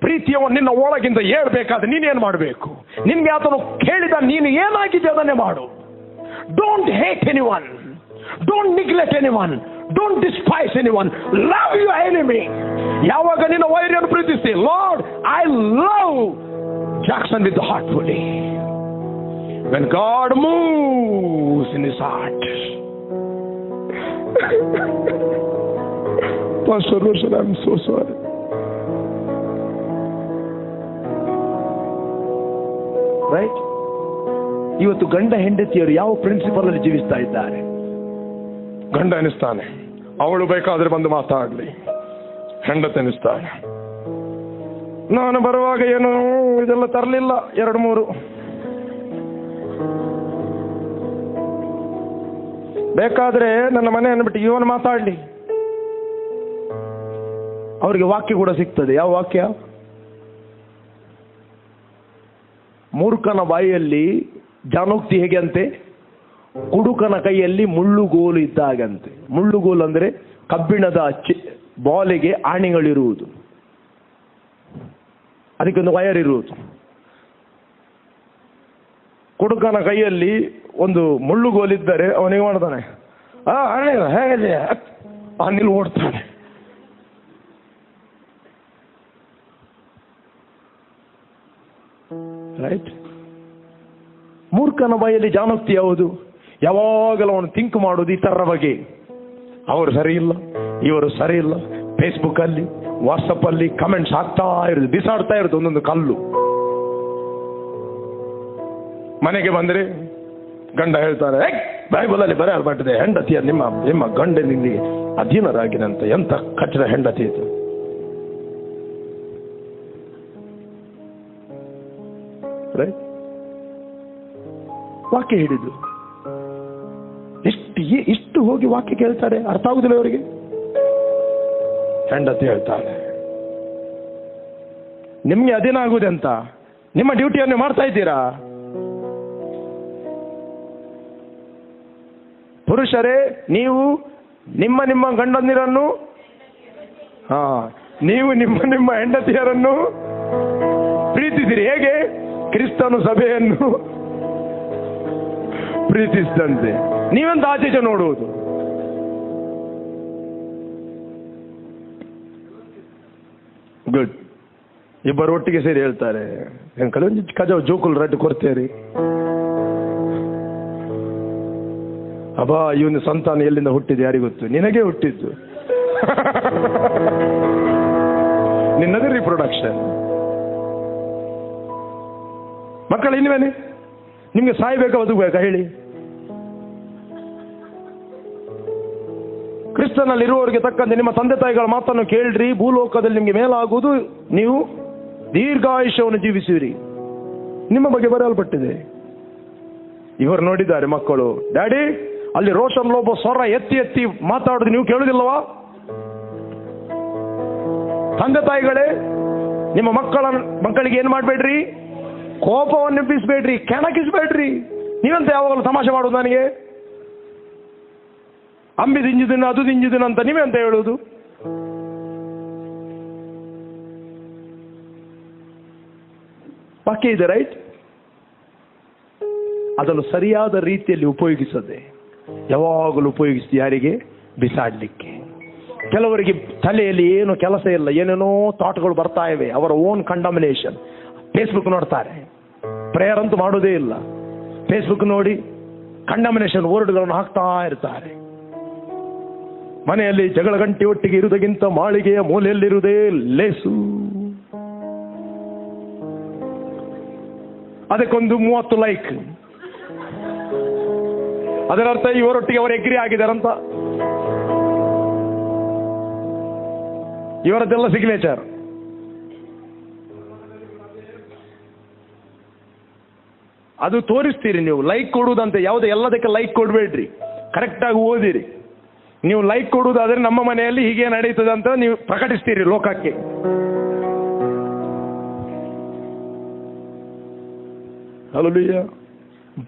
ಪ್ರೀತಿಯವ ನಿನ್ನ ಒಳಗಿಂದ ಹೇಳ್ಬೇಕಾದ್ರೆ ನೀನೇನು ಮಾಡಬೇಕು? ನಿನ್ಗೆ ಆತನು ಕೇಳಿದ ನೀನು ಏನಾಗಿದೆ ಅದನ್ನೇ ಮಾಡು. Don't hate anyone, don't neglect anyone, don't despise anyone, love your enemy. ಯಾವಾಗ ನಿನ್ನ ವೈರಿಯನ್ನು ಪ್ರೀತಿಸಿ, lord I love Jackson with heartfully. when God moves in his heart. Pastor Roshan, I'm so sorry. Right? ಇವತ್ತು ಗಂಡ ಹೆಂಡತಿಯರು ಯಾವ ಪ್ರಿನ್ಸಿಪಲ್ ಅಲ್ಲಿ ಜೀವಿಸ್ತಾ ಇದ್ದಾರೆ? ಗಂಡ ಅನಿಸ್ತಾನೆ, ಅವಳು ಬೇಕಾದ್ರೆ ಬಂದು ಮಾತಾಡ್ಲಿ. ಹೆಂಡತಿ ಅನಿಸ್ತಾನೆ, ನಾನು ಬರುವಾಗ ಏನು ಇದೆಲ್ಲ ತರಲಿಲ್ಲ, 2-3 ಬೇಕಾದ್ರೆ ನನ್ನ ಮನೆಯನ್ನು ಬಿಟ್ಟು ಇವನು ಮಾತಾಡ್ಲಿ. ಅವರಿಗೆ ವಾಕ್ಯ ಕೂಡ ಸಿಗ್ತದೆ. ಯಾವ ವಾಕ್ಯ? ಮೂರ್ಖನ ಬಾಯಿಯಲ್ಲಿ ಜಾನೋಕ್ತಿ ಹೇಗೆ ಅಂತೆ? ಕುಡುಕನ ಕೈಯಲ್ಲಿ ಮುಳ್ಳುಗೋಲು ಇದ್ದಾಗಂತೆ. ಮುಳ್ಳುಗೋಲು ಅಂದ್ರೆ ಕಬ್ಬಿಣದ ಬಾಲಿಗೆ ಆಣಿಗಳಿರುವುದು, ಅದಕ್ಕೊಂದು ವಯರ್ ಇರುವುದು. ಕುಡುಕನ ಕೈಯಲ್ಲಿ ಒಂದು ಮುಳ್ಳುಗೋಲಿದ್ದರೆ ಅವನಿಗೆ ಮಾಡ್ತಾನೆ, ಹೇಗಿದೆ ಅನಿಲ್ ಓಡ್ತಾನೆ. ರೈಟ್? ಮೂರ್ಖನ ಬಾಯಲ್ಲಿ ಜಾನೋಕ್ತಿ ಯಾವುದು? ಯಾವಾಗಲೂ ಅವನು ಥಿಂಕ್ ಮಾಡೋದು ಇತರರ ಬಗ್ಗೆ. ಅವರು ಸರಿ ಇಲ್ಲ, ಇವರು ಸರಿ ಇಲ್ಲ. ಫೇಸ್ಬುಕ್ ಅಲ್ಲಿ, ವಾಟ್ಸಪ್ ಅಲ್ಲಿ ಕಮೆಂಟ್ಸ್ ಆಗ್ತಾ ಇರೋದು, ಬಿಸಾಡ್ತಾ ಇರೋದು ಒಂದೊಂದು ಕಲ್ಲು. ಮನೆಗೆ ಬಂದ್ರೆ ಗಂಡ ಹೇಳ್ತಾರೆ, ಬೈಬಲ್ ಅಲ್ಲಿ ಬರೆಯಲ್ಪಟ್ಟಿದೆ, ಹೆಂಡತಿಯ ನಿಮ್ಮ ಗಂಡನಿಗೆ ಅಧೀನರಾಗಿನಂತ. ಎಂತ ಕಚ್ಚಡ ಹೆಂಡತಿ ಇದು. ವಾಕ್ಯ ಹಿಡಿದು ಇಷ್ಟು ಹೋಗಿ ವಾಕ್ಯ ಕೇಳ್ತಾರೆ, ಅರ್ಥ ಆಗುದಿಲ್ಲ ಅವರಿಗೆ. ಹೆಂಡತಿ ಹೇಳ್ತಾಳೆ, ನಿಮ್ಗೆ ಅದೇನಾಗುದೆ ಅಂತ ನಿಮ್ಮ ಡ್ಯೂಟಿಯನ್ನು ಮಾಡ್ತಾ ಇದ್ದೀರಾ? ಪುರುಷರೇ, ನೀವು ನಿಮ್ಮ ಗಂಡಂದಿರನ್ನು, ನೀವು ನಿಮ್ಮ ಹೆಂಡತಿಯರನ್ನು ಪ್ರೀತಿಸಿರಿ. ಹೇಗೆ? ಕ್ರಿಸ್ತನು ಸಭೆಯನ್ನು ಪ್ರೀತಿಸಿದಂತೆ. ನೀವೆಂತ ಆಚೆಗೆ ನೋಡುವುದು? ಗುಡ್. ಇಬ್ಬರು ಒಟ್ಟಿಗೆ ಸೇರಿ ಹೇಳ್ತಾರೆ, ಕೆಲವೊಂದು ಕಜಾವ್ ಜೋಕುಲ್ ರಡ್ಡು ಕೊಡ್ತೇರಿ. ಅಬ್ಬಾ ಇವನು ಸಂತಾನ ಎಲ್ಲಿಂದ ಹುಟ್ಟಿದ್ದು ಯಾರಿಗೂ ಗೊತ್ತು, ನಿನಗೆ ಹುಟ್ಟಿದ್ದು. ನಿನ್ನದೇ ರಿಪ್ರೊಡಕ್ಷನ್. ಮಕ್ಕಳು ಇನ್ನೇನೆ ನಿಮ್ಗೆ ಸಾಯ್ಬೇಕಾ ಬದುಕಬೇಕಾ ಹೇಳಿ? ಕ್ರಿಸ್ತನಲ್ಲಿರುವವರಿಗೆ ತಕ್ಕಂತೆ ನಿಮ್ಮ ತಂದೆ ತಾಯಿಗಳ ಮಾತನ್ನು ಕೇಳ್ರಿ. ಭೂಲೋಕದಲ್ಲಿ ನಿಮ್ಗೆ ಮೇಲಾಗುವುದು, ನೀವು ದೀರ್ಘಾಯುಷ್ಯವನ್ನು ಜೀವಿಸುವಿರಿ. ನಿಮ್ಮ ಬಗ್ಗೆ ಬರೆಯಲ್ಪಟ್ಟಿದೆ. ಇವರು ನೋಡಿದ್ದಾರೆ ಮಕ್ಕಳು, ಡ್ಯಾಡಿ ಅಲ್ಲಿ ರೋಷನ್ ಲೋಬೋ ಸ್ವರ ಎತ್ತಿ ಎತ್ತಿ ಮಾತಾಡೋದು ನೀವು ಕೇಳುವುದಿಲ್ಲವಾ? ತಂದೆ ತಾಯಿಗಳೇ, ನಿಮ್ಮ ಮಕ್ಕಳಿಗೆ ಏನ್ ಮಾಡ್ಬೇಡ್ರಿ, ಕೋಪವನ್ನು ಎಬ್ಬಿಸ್ಬೇಡ್ರಿ, ಕೆಣಕಿಸ್ಬೇಡ್ರಿ. ನೀವಂತ ಯಾವಾಗಲೂ ತಮಾಷೆ ಮಾಡೋದು ನನಗೆ, ಅಂಬಿ ದಿಂಜಿದಿನ ಅದು ದಿಂಜಿದಿನ ಅಂತ ನೀವೇ ಅಂತ ಹೇಳುವುದು. ವಾಕ್ಯ ಇದೆ, ರೈಟ್? ಅದನ್ನು ಸರಿಯಾದ ರೀತಿಯಲ್ಲಿ ಉಪಯೋಗಿಸದೆ ಯಾವಾಗಲೂ ಉಪಯೋಗಿಸಿ ಯಾರಿಗೆ? ಬಿಸಾಡ್ಲಿಕ್ಕೆ. ಕೆಲವರಿಗೆ ತಲೆಯಲ್ಲಿ ಏನು ಕೆಲಸ ಇಲ್ಲ, ಏನೇನೋ ಥಾಟ್ಗಳು ಬರ್ತಾ ಇವೆ, ಅವರ ಓನ್ ಕಂಡಮಿನೇಷನ್. ಫೇಸ್ಬುಕ್ ನೋಡ್ತಾರೆ, ಪ್ರೇಯರ್ ಅಂತೂ ಮಾಡೋದೇ ಇಲ್ಲ. ಫೇಸ್ಬುಕ್ ನೋಡಿ ಕಂಡಮಿನೇಷನ್ ವರ್ಡ್ಗಳನ್ನು ಹಾಕ್ತಾ ಇರ್ತಾರೆ. ಮನೆಯಲ್ಲಿ ಜಗಳ ಗಂಟೆ ಒಟ್ಟಿಗೆ ಇರುವುದಕ್ಕಿಂತ ಮಾಳಿಗೆಯ ಮೂಲೆಯಲ್ಲಿರುವುದೇ ಲೇಸು. ಅದಕ್ಕೊಂದು 30 ಲೈಕ್. ಅದರರ್ಥ ಇವರೊಟ್ಟಿಗೆ ಅವರು ಎಗ್ರಿ ಆಗಿದ್ದಾರಂತ. ಇವರದ್ದೆಲ್ಲ ಸಿಗ್ನೇಚರ್. ಅದು ತೋರಿಸ್ತೀರಿ ನೀವು. ಲೈಕ್ ಕೊಡುವುದಂತೆ ಯಾವುದೇ ಎಲ್ಲದಕ್ಕೆ ಲೈಕ್ ಕೊಡಬೇಡ್ರಿ, ಕರೆಕ್ಟಾಗಿ ಓದಿರಿ. ನೀವು ಲೈಕ್ ಕೊಡುವುದಾದ್ರೆ ನಮ್ಮ ಮನೆಯಲ್ಲಿ ಹೀಗೆ ನಡೀತದೆ ಅಂತ ನೀವು ಪ್ರಕಟಿಸ್ತೀರಿ ಲೋಕಕ್ಕೆ. ಹಲ್ಲೆಲೂಯಾ.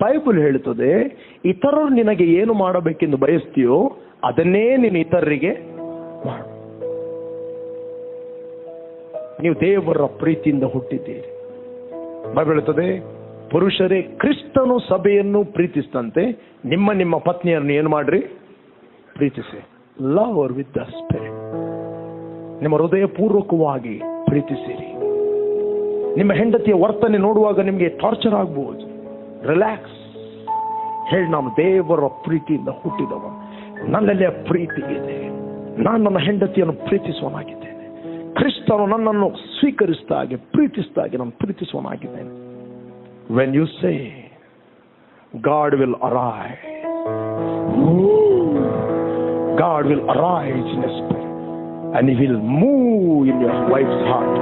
ಬೈಬಲ್ ಹೇಳುತ್ತದೆ, ಇತರರು ನಿನಗೆ ಏನು ಮಾಡಬೇಕೆಂದು ಬಯಸ್ತೀಯೋ ಅದನ್ನೇ ನೀನು ಇತರರಿಗೆ ಮಾಡು. ನೀವು ದೇವರ ಪ್ರೀತಿಯಿಂದ ಹುಟ್ಟಿದ್ದೀರಿ. ಬೈಬಲ್ ಹೇಳುತ್ತದೆ, ಪುರುಷರೇ ಕ್ರಿಸ್ತನು ಸಭೆಯನ್ನು ಪ್ರೀತಿಸಿದಂತೆ ನಿಮ್ಮ ಪತ್ನಿಯನ್ನು ಏನು ಮಾಡ್ರಿ? ಪ್ರೀತಿಸಿ. Love our with the spirit. ನಿಮ್ಮ ಹೃದಯ ಪೂರ್ವಕವಾಗಿ ಪ್ರೀತಿಸಿರಿ. ನಿಮ್ಮ ಹೆಂಡತಿಯ ವರ್ತನೆ ನೋಡುವಾಗ ನಿಮಗೆ ಟಾರ್ಚರ್ ಆಗಬಹುದು. ರಿಲ್ಯಾಕ್ಸ್. ಹೇಳಿ, ನಾನು ದೇವರ ಪ್ರೀತಿಯಿಂದ ಹುಟ್ಟಿದವ, ನನ್ನಲ್ಲಿ ಪ್ರೀತಿ ಇದೆ, ನಾನು ನನ್ನ ಹೆಂಡತಿಯನ್ನು ಪ್ರೀತಿಸುವನಾಗಿದ್ದೇನೆ. ಕ್ರಿಸ್ತನು ನನ್ನನ್ನು ಸ್ವೀಕರಿಸಿದ ಹಾಗೆ ಪ್ರೀತಿಸಿದ ಹಾಗೆ ನಾನು ಪ್ರೀತಿಸುವನಾಗಿದ್ದೇನೆ. When you say God will arrive, God will arise in your spirit and He will move in your wife's heart.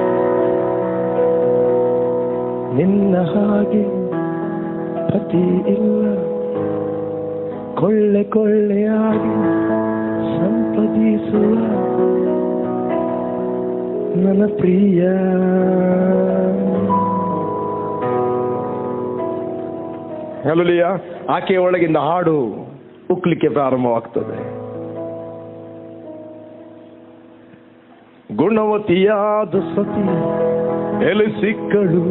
ನಿನ್ನ ಹಾಗೆ ಪತಿ ಇಲ್ಲ, ಕೊಳ್ಳೆಯಾಗಿ ಸಂಪಾದಿಸುವ ನನ್ನ ಪ್ರಿಯ. ಹಲ್ಲೆಲೂಯಾ. ಆಕೆಯ ಒಳಗಿಂದ ಹಾಡು ಉಕ್ಲಿಕ್ಕೆ ಪ್ರಾರಂಭವಾಗ್ತದೆ. ಗುಣವತಿಯಾದ ಸತಿ ಎಲ್ಲಿ ಸಿಕ್ಕಳು,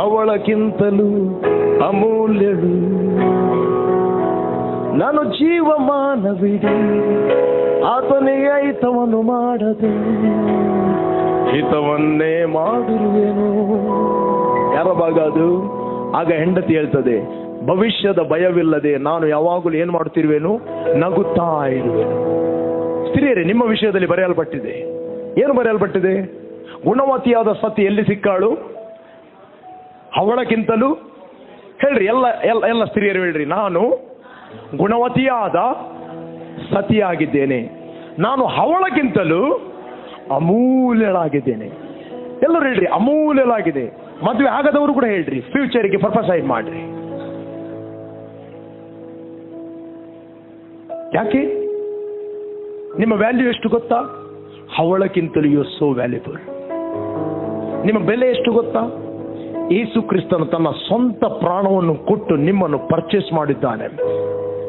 ಅವಳಕ್ಕಿಂತಲೂ ಅಮೂಲ್ಯಳು. ನಾನು ಜೀವಮಾನವಿಡಿ ಆತನಿಗೆ ಹಿತವನ್ನು ಮಾಡದೆ ಹಿತವನ್ನೇ ಮಾಡಿರುವೆನು. ಯಾರ ಭಾಗ ಅದು? ಆಗ ಹೆಂಡತಿ ಹೇಳ್ತದೆ, ಭವಿಷ್ಯದ ಭಯವಿಲ್ಲದೆ ನಾನು ಯಾವಾಗಲೂ ಏನ್ ಮಾಡುತ್ತಿರುವೆನು? ನಗುತ್ತಾ ಇರುವೆನು. ಸ್ತ್ರೀಯರೇ, ನಿಮ್ಮ ವಿಷಯದಲ್ಲಿ ಬರೆಯಲ್ಪಟ್ಟಿದೆ. ಏನು ಬರೆಯಲ್ಪಟ್ಟಿದೆ? ಗುಣವತಿಯಾದ ಸತಿ ಎಲ್ಲಿ ಸಿಕ್ಕಾಳು? ಅವಳಕ್ಕಿಂತಲೂ. ಹೇಳ್ರಿ, ಎಲ್ಲ ಸ್ತ್ರೀಯರು ಹೇಳ್ರಿ, ನಾನು ಗುಣವತಿಯಾದ ಸತಿಯಾಗಿದ್ದೇನೆ, ನಾನು ಅವಳಕ್ಕಿಂತಲೂ ಅಮೂಲ್ಯಳಾಗಿದ್ದೇನೆ. ಎಲ್ಲರೂ ಹೇಳ್ರಿ, ಅಮೂಲ್ಯಳಾಗಿದೆ. ಮದುವೆ ಆಗದವರು ಕೂಡ ಹೇಳ್ರಿ, ಫ್ಯೂಚರ್ಗೆ ಪ್ರೊಫೆಸೈಡ್ ಮಾಡ್ರಿ. ಯಾಕೆ? ನಿಮ್ಮ ವ್ಯಾಲ್ಯೂ ಎಷ್ಟು ಗೊತ್ತಾ? ಅವಳಕ್ಕಿಂತಲೂ ಯು ಆರ್ ಸೋ ವ್ಯಾಲ್ಯೂಬಲ್. ನಿಮ್ಮ ಬೆಲೆ ಎಷ್ಟು ಗೊತ್ತಾ? ಯೇಸು ಕ್ರಿಸ್ತನು ತನ್ನ ಸ್ವಂತ ಪ್ರಾಣವನ್ನು ಕೊಟ್ಟು ನಿಮ್ಮನ್ನು ಪರ್ಚೇಸ್ ಮಾಡಿದ್ದಾನೆ.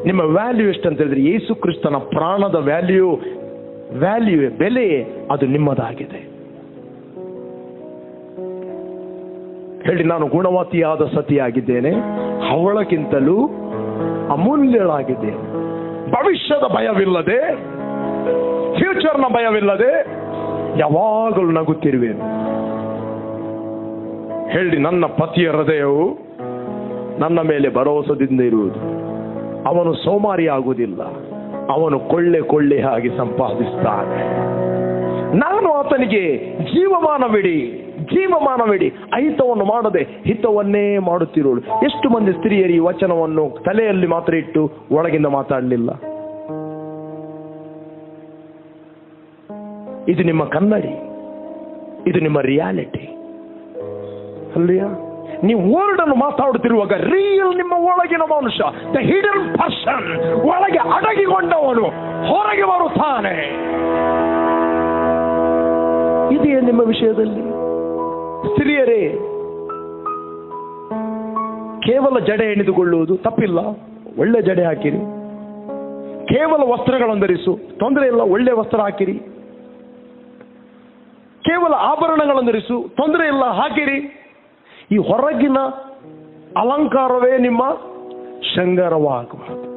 ನಿಮ್ಮ ವ್ಯಾಲ್ಯೂ ಎಷ್ಟು ಅಂತ ಹೇಳಿದ್ರೆ, ಯೇಸು ಕ್ರಿಸ್ತನ ಪ್ರಾಣದ ವ್ಯಾಲ್ಯೂ ಬೆಲೆ ಅದು ನಿಮ್ಮದಾಗಿದೆ. ಹೇಳಿ, ನಾನು ಗುಣವತಿಯಾದ ಸತಿಯಾಗಿದ್ದೇನೆ, ಅವಳಕ್ಕಿಂತಲೂ ಅಮೂಲ್ಯಳಾಗಿದ್ದೇನೆ. ಭವಿಷ್ಯದ ಭಯವಿಲ್ಲದೆ, ಫ್ಯೂಚರ್ನ ಭಯವಿಲ್ಲದೆ, ಯಾವಾಗಲೂ ನಗುತ್ತಿರುವೆನು. ಹೇಳಿ, ನನ್ನ ಪತಿಯ ಹೃದಯವು ನನ್ನ ಮೇಲೆ ಭರವಸದಿಂದ ಇರುವುದು. ಅವನು ಸೋಮಾರಿ ಆಗುವುದಿಲ್ಲ, ಅವನು ಕೊಳ್ಳೆ ಆಗಿ ಸಂಪಾದಿಸ್ತಾನೆ. ನಾನು ಆತನಿಗೆ ಜೀವಮಾನವಿಡಿ ಅಹಿತವನ್ನು ಮಾಡದೆ ಹಿತವನ್ನೇ ಮಾಡುತ್ತಿರೋಳು. ಎಷ್ಟು ಮಂದಿ ಸ್ತ್ರೀಯರು ಈ ವಚನವನ್ನು ತಲೆಯಲ್ಲಿ ಮಾತ್ರ ಇಟ್ಟು ಒಳಗಿಂದ ಮಾತಾಡಲಿಲ್ಲ? ಇದು ನಿಮ್ಮ ಕನ್ನಡಿ, ಇದು ನಿಮ್ಮ ರಿಯಾಲಿಟಿ ಅಲ್ಲಿಯ. ನೀವು ವರ್ಡ್ ಅನ್ನು ಮಾತಾಡುತ್ತಿರುವಾಗ ರಿಯಲ್ ನಿಮ್ಮ ಒಳಗಿನ ಮನುಷ್ಯ, ದ ಹಿಡನ್ ಪರ್ಸನ್, ಒಳಗೆ ಅಡಗಿಕೊಂಡವನು ಹೊರಗೆ ಬರುತ್ತಾನೆ. ಇದೆಯೇ ನಿಮ್ಮ ವಿಷಯದಲ್ಲಿ? ಸ್ತ್ರೀಯರೇ, ಕೇವಲ ಜಡೆ ಎಣಿದುಕೊಳ್ಳುವುದು ತಪ್ಪಿಲ್ಲ, ಒಳ್ಳೆ ಜಡೆ ಹಾಕಿರಿ. ಕೇವಲ ವಸ್ತ್ರಗಳನ್ನು ಧರಿಸು, ತೊಂದರೆ ಇಲ್ಲ, ಒಳ್ಳೆ ವಸ್ತ್ರ ಹಾಕಿರಿ. ಕೇವಲ ಆಭರಣಗಳನ್ನು ಧರಿಸು, ತೊಂದರೆ ಇಲ್ಲ, ಹಾಕಿರಿ. ಈ ಹೊರಗಿನ ಅಲಂಕಾರವೇ ನಿಮ್ಮ ಶೃಂಗಾರವಾಗಬಾರದು.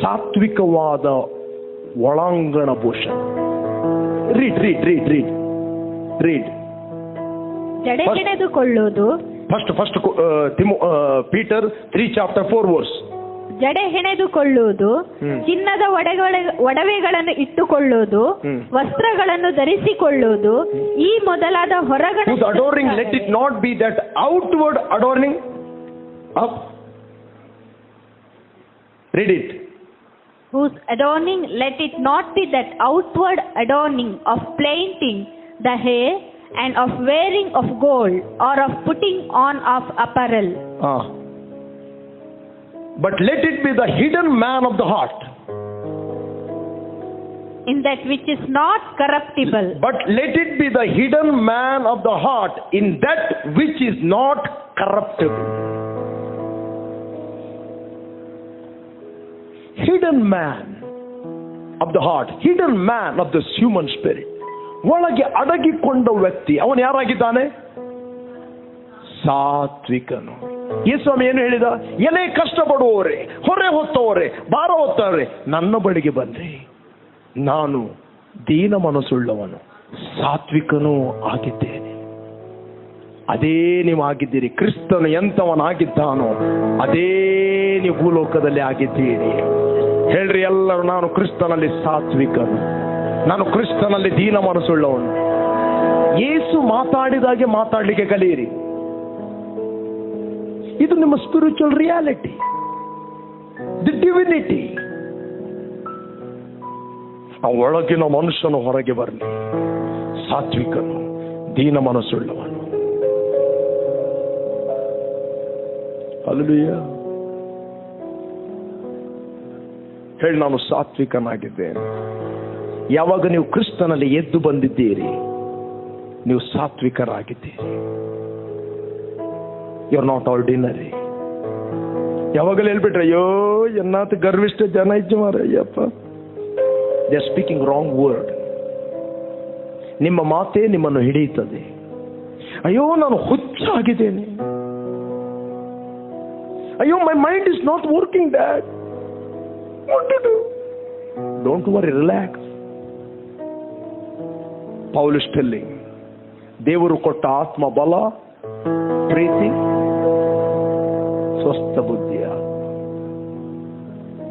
ಸಾತ್ವಿಕವಾದ ಒಳಾಂಗಣ ಭೂಷಣ. ರೀಡ್. ಜಡೆ ಹೆಣೆದುಕೊಳ್ಳುವುದು. ಫಸ್ಟ್ ಪೀಟರ್ 3:4 ಜಡೆ ಹೆಣೆದುಕೊಳ್ಳುವುದು, ಚಿನ್ನದ ಒಡವೆಗಳನ್ನು ಇಟ್ಟುಕೊಳ್ಳುವುದು, ವಸ್ತ್ರಗಳನ್ನು ಧರಿಸಿಕೊಳ್ಳುವುದು, ಈ ಮೊದಲಾದ ಹೊರಗಣ. Adoring, let it not be that outward adorning of. Read it. Whose adorning, let it not be that outward adorning of plaiting the hair and of wearing of gold or of putting on of apparel. But let it be the hidden man of the heart, in that which is not corruptible. But let it be the hidden man of the heart, in that which is not corruptible. Hidden man of the heart, hidden man of the human spirit. ಒಳಗೆ ಅಡಗಿಕೊಂಡ ವ್ಯಕ್ತಿ ಅವನು ಯಾರಾಗಿದ್ದಾನೆ? ಸಾತ್ವಿಕನು. ಯೇಸುಸ್ವಾಮಿ ಏನು ಹೇಳಿದ? ಎಲೆ ಕಷ್ಟಪಡುವವರೇ, ಹೊರೆ ಹೊತ್ತವರೇ, ಭಾರ ಹೊತ್ತವರೇ, ನನ್ನ ಬಳಿಗೆ ಬನ್ರಿ, ನಾನು ದೀನ ಮನಸ್ಸುಳ್ಳವನು, ಸಾತ್ವಿಕನೂ ಆಗಿದ್ದೇನೆ. ಅದೇ ನೀವು ಆಗಿದ್ದೀರಿ. ಕ್ರಿಸ್ತನು ಎಂಥವನಾಗಿದ್ದಾನೋ ಅದೇ ನೀವು ಭೂಲೋಕದಲ್ಲಿ ಆಗಿದ್ದೀರಿ. ಹೇಳ್ರಿ ಎಲ್ಲರೂ, ನಾನು ಕ್ರಿಸ್ತನಲ್ಲಿ ಸಾತ್ವಿಕನು, ನಾನು ಕ್ರಿಸ್ತನಲ್ಲಿ ದೀನ ಮನಸ್ಸುಳ್ಳವನು. ಯೇಸು ಮಾತಾಡಿದಾಗೆ ಮಾತಾಡಲಿಕ್ಕೆ ಕಲಿಯಿರಿ. ಇದು ನಿಮ್ಮ ಸ್ಪಿರಿಚುವಲ್ ರಿಯಾಲಿಟಿ, ದಿ ಡಿವಿನಿಟಿ. ಆ ಒಳಗಿನ ಮನುಷ್ಯನು ಹೊರಗೆ ಬರಲಿ, ಸಾತ್ವಿಕನು, ದೀನ ಮನಸ್ಸುಳ್ಳವನು. ಹಲ್ಲೆಲೂಯಾ. ಹೇಳಿ, ನಾನು ಸಾತ್ವಿಕನಾಗಿದ್ದೇನೆ. ಯಾವಾಗ ನೀವು ಕ್ರಿಸ್ತನಲ್ಲಿ ಎದ್ದು ಬಂದಿದ್ದೀರಿ, ನೀವು ಸಾತ್ವಿಕರಾಗಿದ್ದೀರಿ. You are not ordinary. ಯಾವಾಗಲೂ ಹೇಳ್ಬಿಟ್ರೆ, ಅಯ್ಯೋ ಎನ್ನಾತ ಗರ್ವಿಷ್ಠ ಜನ ಇಜ್ಜು ಮಾರಯ್ಯಪ್ಪ, they are speaking wrong word. ನಿಮ್ಮ ಮಾತೇ ನಿಮ್ಮನ್ನು ಹಿಡಿಯುತ್ತದೆ. ಅಯ್ಯೋ ನಾನು ಹುಚ್ಚಾಗಿದ್ದೇನೆ, ಅಯ್ಯೋ my mind is not working, dad what to do? Don't worry, relax. Paul is telling, ದೇವರು ಕೊಟ್ಟ ಆತ್ಮ ಬಲ, ಪ್ರೀತಿ, ಸ್ವಸ್ಥ ಬುದ್ಧಿಯ.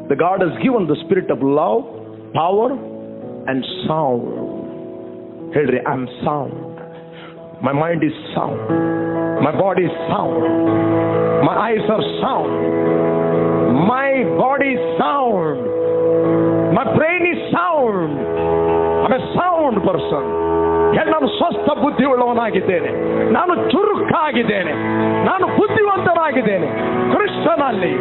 The God has given the spirit of love, power and sound. ಹೇಳ್ರಿ, I am sound. My mind is sound. My body is sound. My eyes are sound. My body is sound. My brain is sound. I'm a sound person. ನಾನು ಸ್ವಸ್ಥ ಬುದ್ಧಿ ಉಳ್ಳವನಾಗಿದ್ದೇನೆ, ನಾನು ಚುರುಕಾಗಿದ್ದೇನೆ, ನಾನು ಬುದ್ಧಿವಂತನಾಗಿದ್ದೇನೆ. ಕ್ರಿಸ್ತನಲ್ಲಿ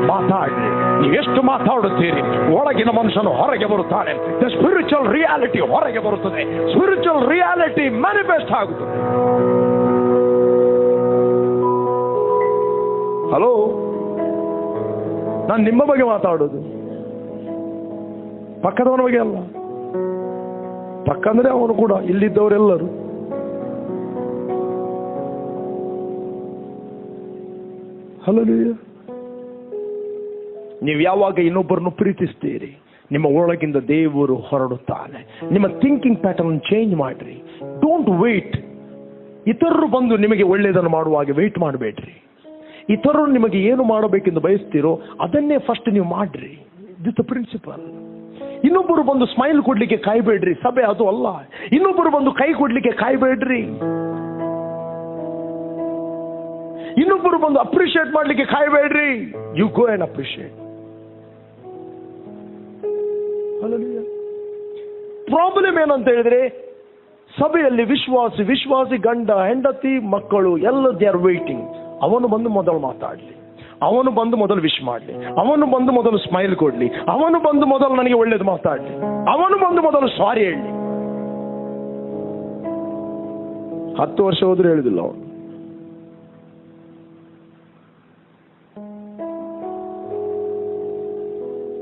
ಮಾತಾಡಿ. ನೀವು ಎಷ್ಟು ಮಾತಾಡುತ್ತೀರಿ, ಒಳಗಿನ ಮನುಷ್ಯನು ಹೊರಗೆ ಬರುತ್ತಾನೆ. ದ ಸ್ಪಿರಿಚುವಲ್ ರಿಯಾಲಿಟಿ ಹೊರಗೆ ಬರುತ್ತದೆ. ಸ್ಪಿರಿಚುವಲ್ ರಿಯಾಲಿಟಿ ಮ್ಯಾನಿಫೆಸ್ಟ್ ಆಗುತ್ತದೆ. ಹಲೋ, ನಾನು ನಿಮ್ಮ ಬಗ್ಗೆ ಮಾತಾಡೋದು, ಪಕ್ಕದವನ ಬಗ್ಗೆ ಅಲ್ಲ. ಪಕ್ಕ ಅಂದ್ರೆ ಅವನು ಕೂಡ, ಇಲ್ಲಿದ್ದವರೆಲ್ಲರೂ. ಹಲ್ಲೆಲೂಯಾ. ನೀವು ಯಾವಾಗ ಇನ್ನೊಬ್ಬರನ್ನು ಪ್ರೀತಿಸ್ತೀರಿ, ನಿಮ್ಮ ಒಳಗಿಂದ ದೇವರು ಹೊರಡುತ್ತಾನೆ. ನಿಮ್ಮ ಥಿಂಕಿಂಗ್ ಪ್ಯಾಟರ್ನ್ ಚೇಂಜ್ ಮಾಡ್ರಿ. Don't wait. ಇತರರು ಬಂದು ನಿಮಗೆ ಒಳ್ಳೆಯದನ್ನು ಮಾಡುವಾಗ ವೇಟ್ ಮಾಡಬೇಡ್ರಿ. ಇತರರು ನಿಮಗೆ ಏನು ಮಾಡಬೇಕೆಂದು ಬಯಸ್ತೀರೋ ಅದನ್ನೇ ಫಸ್ಟ್ ನೀವು ಮಾಡ್ರಿ. This principle. ಇನ್ನೊಬ್ಬರು ಬಂದು ಸ್ಮೈಲ್ ಕೊಡ್ಲಿಕ್ಕೆ ಕಾಯ್ಬೇಡ್ರಿ. ಸಭೆ ಅದು ಅಲ್ಲ. ಇನ್ನೊಬ್ಬರು ಬಂದು ಕೈ ಕೊಡ್ಲಿಕ್ಕೆ ಕಾಯ್ಬೇಡ್ರಿ. ಇನ್ನೊಬ್ಬರು ಬಂದು ಅಪ್ರಿಶಿಯೇಟ್ ಮಾಡ್ಲಿಕ್ಕೆ ಕಾಯ್ಬೇಡ್ರಿ. You go and appreciate. Problem ಏನಂತ ಹೇಳಿದ್ರೆ, ಸಭೆಯಲ್ಲಿ ವಿಶ್ವಾಸಿ ಗಂಡ ಹೆಂಡತಿ ಮಕ್ಕಳು ಎಲ್ಲ ದೇ ಆರ್ ವೇಟಿಂಗ್. ಅವನು ಬಂದು ಮೊದಲು ಮಾತಾಡ್ಲಿ, ಅವನು ಬಂದು ಮೊದಲು ವಿಶ್ ಮಾಡಲಿ, ಅವನು ಬಂದು ಮೊದಲು ಸ್ಮೈಲ್ ಕೊಡ್ಲಿ, ಅವನು ಬಂದು ಮೊದಲು ನನಗೆ ಒಳ್ಳೇದು ಮಾತಾಡ್ಲಿ, ಅವನು ಬಂದು ಮೊದಲು ಸಾರಿ ಹೇಳಲಿ. 10 ವರ್ಷ ಹೋದ್ರೂ ಹೇಳುದಿಲ್ಲ ಅವನು.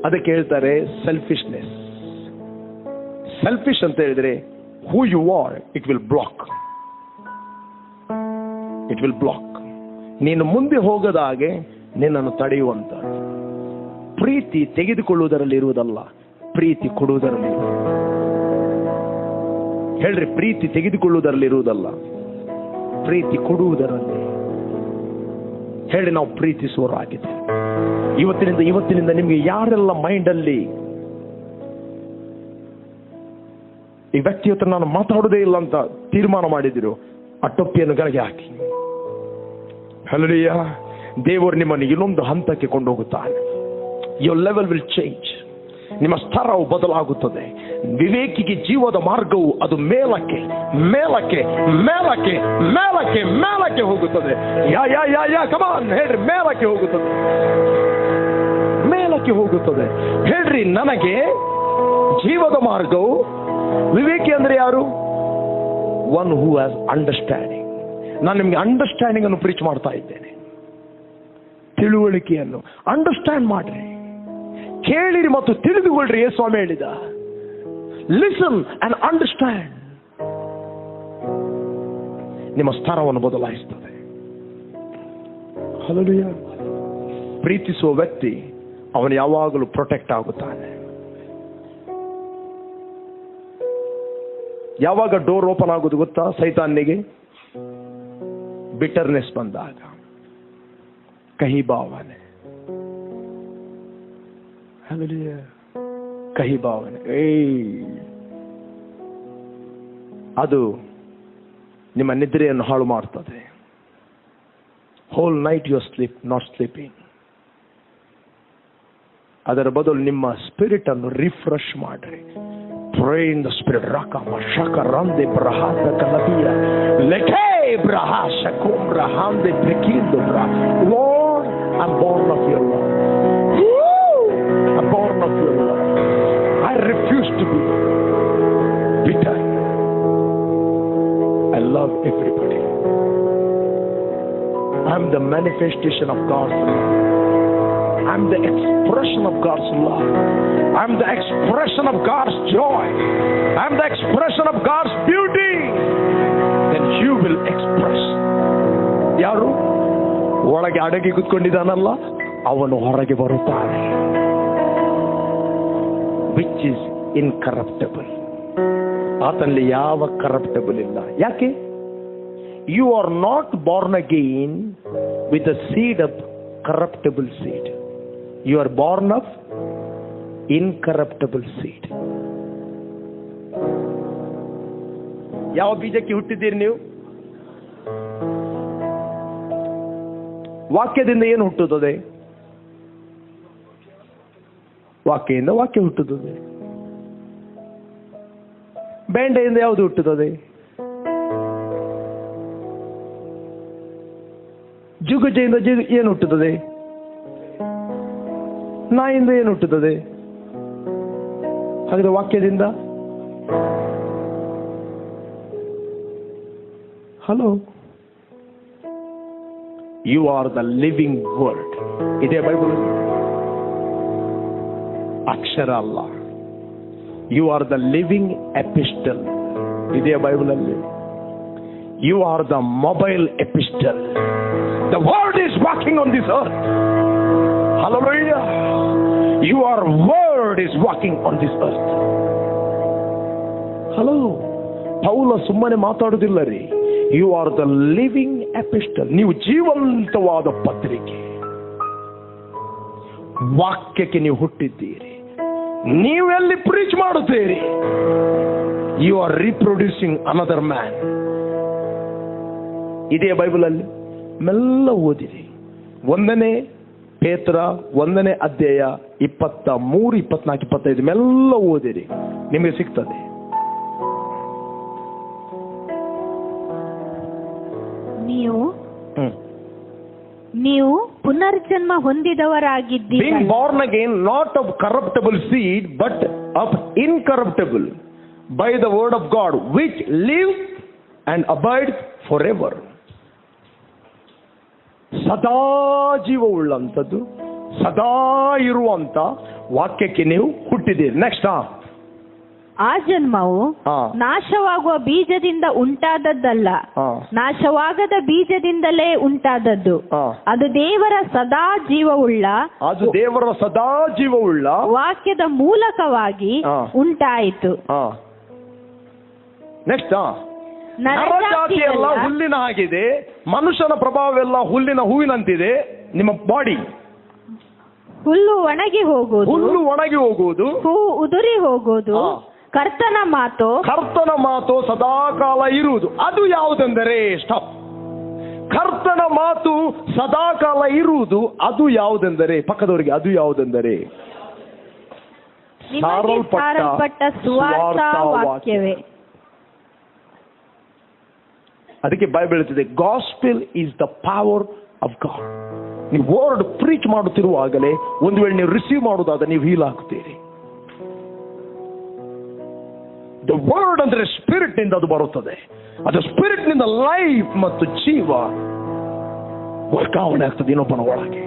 ಅದಕ್ಕೆ ಹೇಳ್ತಾರೆ ಸೆಲ್ಫಿಶ್ನೆಸ್. ಸೆಲ್ಫಿಶ್ ಅಂತ ಹೇಳಿದ್ರೆ who you are it will block. It will block. ನೀನು ಮುಂದೆ ಹೋಗದ ಹಾಗೆ ನಿನ್ನನ್ನು ತಡೆಯುವಂತ. ಪ್ರೀತಿ ತೆಗೆದುಕೊಳ್ಳುವುದರಲ್ಲಿ ಇರುವುದಲ್ಲ, ಪ್ರೀತಿ ಕೊಡುವುದರಲ್ಲಿ. ಹೇಳ್ರಿ, ಪ್ರೀತಿ ತೆಗೆದುಕೊಳ್ಳುವುದರಲ್ಲಿ ಇರುವುದಲ್ಲ, ಪ್ರೀತಿ ಕೊಡುವುದರಲ್ಲಿ. ಹೇಳಿ, ನಾವು ಪ್ರೀತಿಸುವವರಾಗಿದೆ. ಇವತ್ತಿನಿಂದ ನಿಮಗೆ ಯಾರೆಲ್ಲ ಮೈಂಡ್ ಅಲ್ಲಿ ಈ ವ್ಯಕ್ತಿ ಹತ್ರ ನಾನು ಮಾತಾಡುವುದೇ ಇಲ್ಲ ಅಂತ ತೀರ್ಮಾನ ಮಾಡಿದಿರೋ ಆ ಟೊಪ್ಪಿಯನ್ನು ಗಳಿಗೆ ಹಾಕಿ. ಹಲ್ಲೆಲೂಯಾ. ದೇವರು ನಿಮ್ಮನ್ನು ಇನ್ನೊಂದು ಹಂತಕ್ಕೆ ಕೊಂಡೋಗುತ್ತಾನೆ. Your level will change. ನಿಮ್ಮ ಸ್ತರವು ಬದಲಾಗುತ್ತದೆ. ವಿವೇಕಿಗೆ ಜೀವದ ಮಾರ್ಗವು ಅದು ಮೇಲಕ್ಕೆ ಮೇಲಕ್ಕೆ ಮೇಲಕ್ಕೆ ಮೇಲಕ್ಕೆ ಮೇಲಕ್ಕೆ ಹೋಗುತ್ತದೆ. ಯಾ ಕಮಾನ್ ಹೇಳ್ರಿ, ಮೇಲಕ್ಕೆ ಹೋಗುತ್ತದೆ, ಮೇಲಕ್ಕೆ ಹೋಗುತ್ತದೆ. ಹೇಳ್ರಿ, ನನಗೆ ಜೀವದ ಮಾರ್ಗವು. ವಿವೇಕಿ ಅಂದ್ರೆ ಯಾರು? One who has understanding. ನಾನು ನಿಮ್ಗೆ ಅಂಡರ್ಸ್ಟ್ಯಾಂಡಿಂಗ್ ಅನ್ನು ಪ್ರೀಚ್ ಮಾಡ್ತಾ ಇದ್ದೇನೆ. ತಿಳುವಳಿಕೆಯನ್ನು ಅಂಡರ್ಸ್ಟ್ಯಾಂಡ್ ಮಾಡ್ರಿ, ಕೇಳಿರಿ ಮತ್ತು ತಿಳಿದುಕೊಳ್ಳ್ರಿ. ಸ್ವಾಮಿ ಹೇಳಿದ, ಲಿಸನ್ ಅಂಡ್ ಅಂಡರ್ಸ್ಟ್ಯಾಂಡ್. ನಿಮ್ಮ ಸ್ತರವನ್ನು ಬದಲಾಯಿಸುತ್ತದೆ. ಹಲ್ಲೆಲೂಯಾ. ಪ್ರೀತಿಸುವ ವ್ಯಕ್ತಿ ಅವನು ಯಾವಾಗಲೂ ಪ್ರೊಟೆಕ್ಟ್ ಆಗುತ್ತಾನೆ. ಯಾವಾಗ ಡೋರ್ ಓಪನ್ ಆಗುವುದು ಗೊತ್ತಾ? ಸೈತಾನಿಗೆ ಬಿಟರ್ನೆಸ್ ಬಂದಾಗ, ಕಹಿ ಭಾವನೆ. ಕಹಿ ಭಾವನೆ ಅದು ನಿಮ್ಮ ನಿದ್ರೆಯನ್ನು ಹಾಳು ಮಾಡ್ತದೆ. Whole night you sleep not sleeping. ಅದರ ಬದಲು ನಿಮ್ಮ ಸ್ಪಿರಿಟ್ ಅನ್ನು ರಿಫ್ರೆಶ್ ಮಾಡ್ರಿ. Pray in the spirit. Rakama shakarande brahata kalabia leke brahasha kumbrahande prekindo bra. Lord, I'm born of your love. I'm born of your love. I refuse to be bitter. I love everybody. I'm the manifestation of God's love. I'm the expression of God's love. I'm the expression of God's joy. I'm the expression of God's beauty. Then you will express. ಯಾರು ಒಳಗೆ ಅಡಗಿ ಕೂತ್ಕೊಂಡಿದ್ದಾನಲ್ಲ ಅವನು ಹೊರಗೆ ಬರುತ್ತಾನೆ. Which is incorruptible. ಆತನಲ್ಲಿ ಯಾವ ಕರಪ್ಟಬಲ್ ಇಲ್ಲ. ಯಾಕೆ? You are not born again with the seed of corruptible seed. You are born of incorruptible seed. ಯಾವ ಬೀಜಕ್ಕೆ ಹುಟ್ಟಿದ್ದೀರಿ ನೀವು? ವಾಕ್ಯದಿಂದ ಏನು ಹುಟ್ಟುತ್ತದೆ? ವಾಕ್ಯದಿಂದ ವಾಕ್ಯ ಹುಟ್ಟುತ್ತದೆ. ಬೆಂಡೆಯಿಂದ ಯಾವುದು ಹುಟ್ಟುತ್ತದೆ? ಜುಗುಜೆಯಿಂದ ಏನು ಹುಟ್ಟುತ್ತದೆ? ನಾಯಿಂದ ಏನು ಹುಟ್ಟುತ್ತದೆ? ಹಾಗಾದ್ರೆ ವಾಕ್ಯದಿಂದ. Hello, you are the living word. ಇದೇ ಬೈಬಲ್ ಅಕ್ಷರ ಅಲ್ಲ. You are the living epistle. ಇದೇ ಬೈಬಲ್ ಅಲ್ಲಿ. You are the mobile epistle. The word is walking on this earth. Hallelujah. You are word word is walking on this earth. Hello, ಪೌಲ ಸುಮ್ಮನೆ ಮಾತಾಡುವುದಿಲ್ಲ ರೀ. You are the living epistle. ನೀವು ಜೀವಂತವಾದ ಪತ್ರಿಕೆ. ವಾಕ್ಯಕ್ಕೆ ನೀವು ಹುಟ್ಟಿದ್ದೀರಿ. ನೀವೆಲ್ಲಿ ಪ್ರೀಚ್ ಮಾಡುತ್ತೀರಿ? You are reproducing another man. ಇದೇ ಬೈಬಲ್ ಅಲ್ಲಿ ಮೆಲ್ಲ ಓದಿರಿ. 1 ಪೇತ್ರ 1 ಅಧ್ಯಾಯ 23, 24, 25 ಮೆಲ್ಲ ಓದಿರಿ, ನಿಮಗೆ ಸಿಗ್ತದೆ. ನೀವು ಪುನರ್ಜನ್ಮ ಹೊಂದಿದವರಾಗಿದ್ದೀರಿ. Being born again, not of corruptible seed, but of incorruptible, by the word of God, which lives and abides forever. ಸದಾ ಜೀವವುಳ್ಳಂಥದ್ದು, ಸದಾ ಇರುವಂತ ವಾಕ್ಯಕ್ಕೆ ನೀವು ಹುಟ್ಟಿದ್ದೀರಿ. ನೆಕ್ಸ್ಟ್, ಆ ಜನ್ಮವು ನಾಶವಾಗುವ ಬೀಜದಿಂದ ಉಂಟಾದದ್ದಲ್ಲ, ನಾಶವಾಗದ ಬೀಜದಿಂದಲೇ ಉಂಟಾದದ್ದು. ಅದು ದೇವರ ಸದಾ ಜೀವವುಳ್ಳ ವಾಕ್ಯದ ಮೂಲಕವಾಗಿ ಉಂಟಾಯಿತು. ನೆಕ್ಸ್ಟ್, ನರಜಾತಿ ಎಲ್ಲ ಹುಲ್ಲಿನ ಹಾಗಿದೆ, ಮನುಷ್ಯನ ಪ್ರಭಾವವೆಲ್ಲ ಹುಲ್ಲಿನ ಹೂವಿನಂತಿದೆ. ನಿಮ್ಮ ಬಾಡಿ ಹುಲ್ಲು ಒಣಗಿ ಹೋಗುವುದು, ಹೂ ಉದುರಿ ಹೋಗುವುದು. ಕರ್ತನ ಮಾತು ಸದಾಕಾಲ ಇರುವುದು. ಅದು ಯಾವುದೆಂದರೆ, ಸ್ಟಾಪ್. ಕರ್ತನ ಮಾತು ಸದಾಕಾಲ ಇರುವುದು ಅದು ಯಾವುದೆಂದರೆ, ಪಕ್ಕದವರಿಗೆ ಅದು ಯಾವುದೆಂದರೆ ಸಾರಲ್ಪಟ್ಟ ಸುವಾರ್ಥ ವಾಕ್ಯವೇ. ಅದಕ್ಕೆ ಬೈಬಲ್ ಹೇಳ್ತಿದೆ, gospel is the power of God. ನೀವು ವರ್ಡ್ ಪ್ರೀಚ್ ಮಾಡುತ್ತಿರುವಾಗಲೇ ಒಂದು ವೇಳೆ ನೀವು ರಿಸೀವ್ ಮಾಡುವುದಾದ ನೀವು ಹೀಲ್ ಆಗ್ತೀರಿ. ದ ವರ್ಡ್ ಅಂದ್ರೆ ಸ್ಪಿರಿಟ್ ನಿಂದ ಅದು ಬರುತ್ತದೆ. ಅದು ಸ್ಪಿರಿಟ್ ನಿಂದ ಲೈಫ್ ಮತ್ತು ಜೀವ ವರ್ಗಾವಣೆ ಆಗ್ತದೆ ಇನ್ನೊಬ್ಬನ ಒಳಗೆ.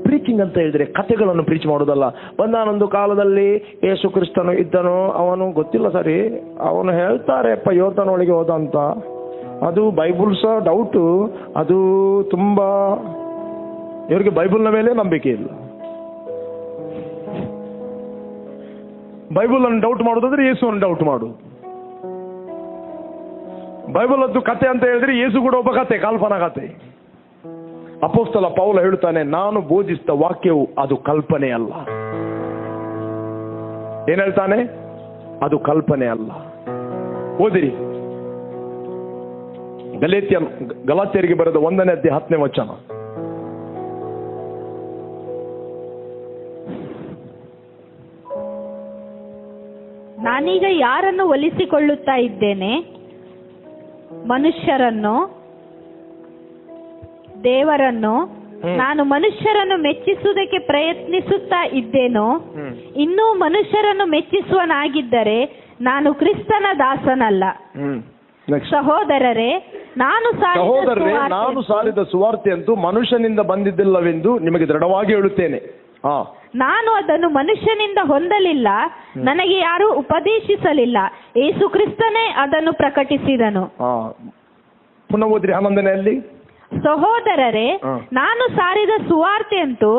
ಪ್ರೀಚಿಂಗ್ ಅಂತ ಹೇಳಿದ್ರೆ ಕಥೆಗಳನ್ನು ಪ್ರೀಚ್ ಮಾಡೋದಲ್ಲ. ಒಂದಾನೊಂದು ಕಾಲದಲ್ಲಿ ಯೇಸು ಕ್ರಿಸ್ತನು ಇದ್ದನು, ಅವನು ಗೊತ್ತಿಲ್ಲ ಸರಿ, ಅವನು ಹೇಳ್ತಾರೆ ಯೋರ್ದನೊಳಗೆ ಹೋದ ಅಂತ. ಅದು ಬೈಬಲ್ ಸಹ ಡೌಟು. ಅದು ತುಂಬಾ ಇವರಿಗೆ ಬೈಬಲ್ನ ಮೇಲೆ ನಂಬಿಕೆ ಇಲ್ಲ. ಬೈಬಲ್ ಅನ್ನು ಡೌಟ್ ಮಾಡೋದಾದ್ರೆ ಯೇಸುವನ್ನು ಡೌಟ್ ಮಾಡು. ಬೈಬಲ್ ಅದು ಕತೆ ಅಂತ ಹೇಳಿದ್ರೆ ಯೇಸು ಕೂಡ ಒಬ್ಬ ಕತೆ, ಕಾಲ್ಪನಾ ಕತೆ. ಅಪೊಸ್ತಲ ಪೌಲ ಹೇಳ್ತಾನೆ, ನಾನು ಬೋಧಿಸಿದ ವಾಕ್ಯವು ಅದು ಕಲ್ಪನೆ ಅಲ್ಲ. ಏನ್ ಹೇಳ್ತಾನೆ? ಅದು ಕಲ್ಪನೆ ಅಲ್ಲ. ಓದಿರಿ, ಗಲಾತ್ಯರಿಗೆ ಬರೆದ 1ನೇ ಅಧ್ಯಾಯ 10ನೇ ವಚನ. ನಾನೀಗ ಯಾರನ್ನು ಒಲಿಸಿಕೊಳ್ಳುತ್ತಾ ಇದ್ದೇನೆ? ಮನುಷ್ಯರನ್ನು, ದೇವರನ್ನು? ನಾನು ಮನುಷ್ಯರನ್ನು ಮೆಚ್ಚಿಸುವುದಕ್ಕೆ ಪ್ರಯತ್ನಿಸುತ್ತಾ ಇದ್ದೇನೋ? ಇನ್ನೂ ಮನುಷ್ಯರನ್ನು ಮೆಚ್ಚಿಸುವನಾಗಿದ್ದರೆ ನಾನು ಕ್ರಿಸ್ತನ ದಾಸನಲ್ಲ. ಸಹೋದರರೇ, ನಾನು ಸಾರಿದ ಸುವಾರ್ತೆ ಅಂತೂ ಮನುಷ್ಯನಿಂದ ಬಂದಿದ್ದಿಲ್ಲವೆಂದು ನಿಮಗೆ ದೃಢವಾಗಿ ಹೇಳುತ್ತೇನೆ. ನಾನು ಅದನ್ನು ಮನುಷ್ಯನಿಂದ ಹೊಂದಲಿಲ್ಲ, ನನಗೆ ಯಾರೂ ಉಪದೇಶಿಸಲಿಲ್ಲ, ಯೇಸು ಕ್ರಿಸ್ತನೇ ಅದನ್ನು ಪ್ರಕಟಿಸಿದನು. ಪುನಃ ಓದ್ರಿ 11ನೇಯಲ್ಲಿ. ಸಹೋದರರೇ, ನಾನು ಸಾರಿದ ಸುವಾರ್ತೆಯಂತೂ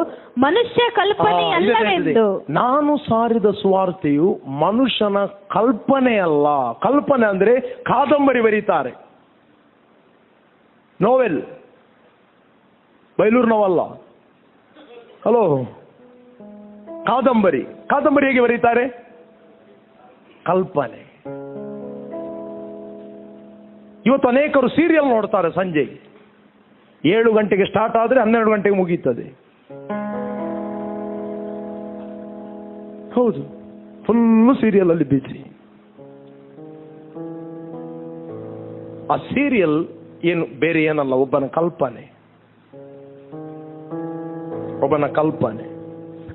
ಮನುಷ್ಯ ಕಲ್ಪನೆಯಲ್ಲವೆಂದು. ನಾನು ಸಾರಿದ ಸುವಾರ್ತೆಯು ಮನುಷ್ಯನ ಕಲ್ಪನೆಯಲ್ಲ. ಕಲ್ಪನೆ ಅಂದ್ರೆ ಕಾದಂಬರಿ ಬರೀತಾರೆ, ನೋವೆಲ್, ಬೈಲೂರು ನೋವಲ್ಲ. ಹಲೋ, ಕಾದಂಬರಿ ಹೇಗೆ ಬರೀತಾರೆ? ಕಲ್ಪನೆ. ಇವತ್ತು ಅನೇಕರು ಸೀರಿಯಲ್ ನೋಡ್ತಾರೆ. ಸಂಜೆ 7 ಗಂಟೆಗೆ ಸ್ಟಾರ್ಟ್ ಆದ್ರೆ 12 ಗಂಟೆಗೆ ಮುಗೀತದೆ. ಹೌದು, ಫುಲ್ಲು ಸೀರಿಯಲ್ ಅಲ್ಲಿ ಬಿಸಿ. ಆ ಸೀರಿಯಲ್ ಏನು ಬೇರೆ ಏನಲ್ಲ, ಒಬ್ಬನ ಕಲ್ಪನೆ.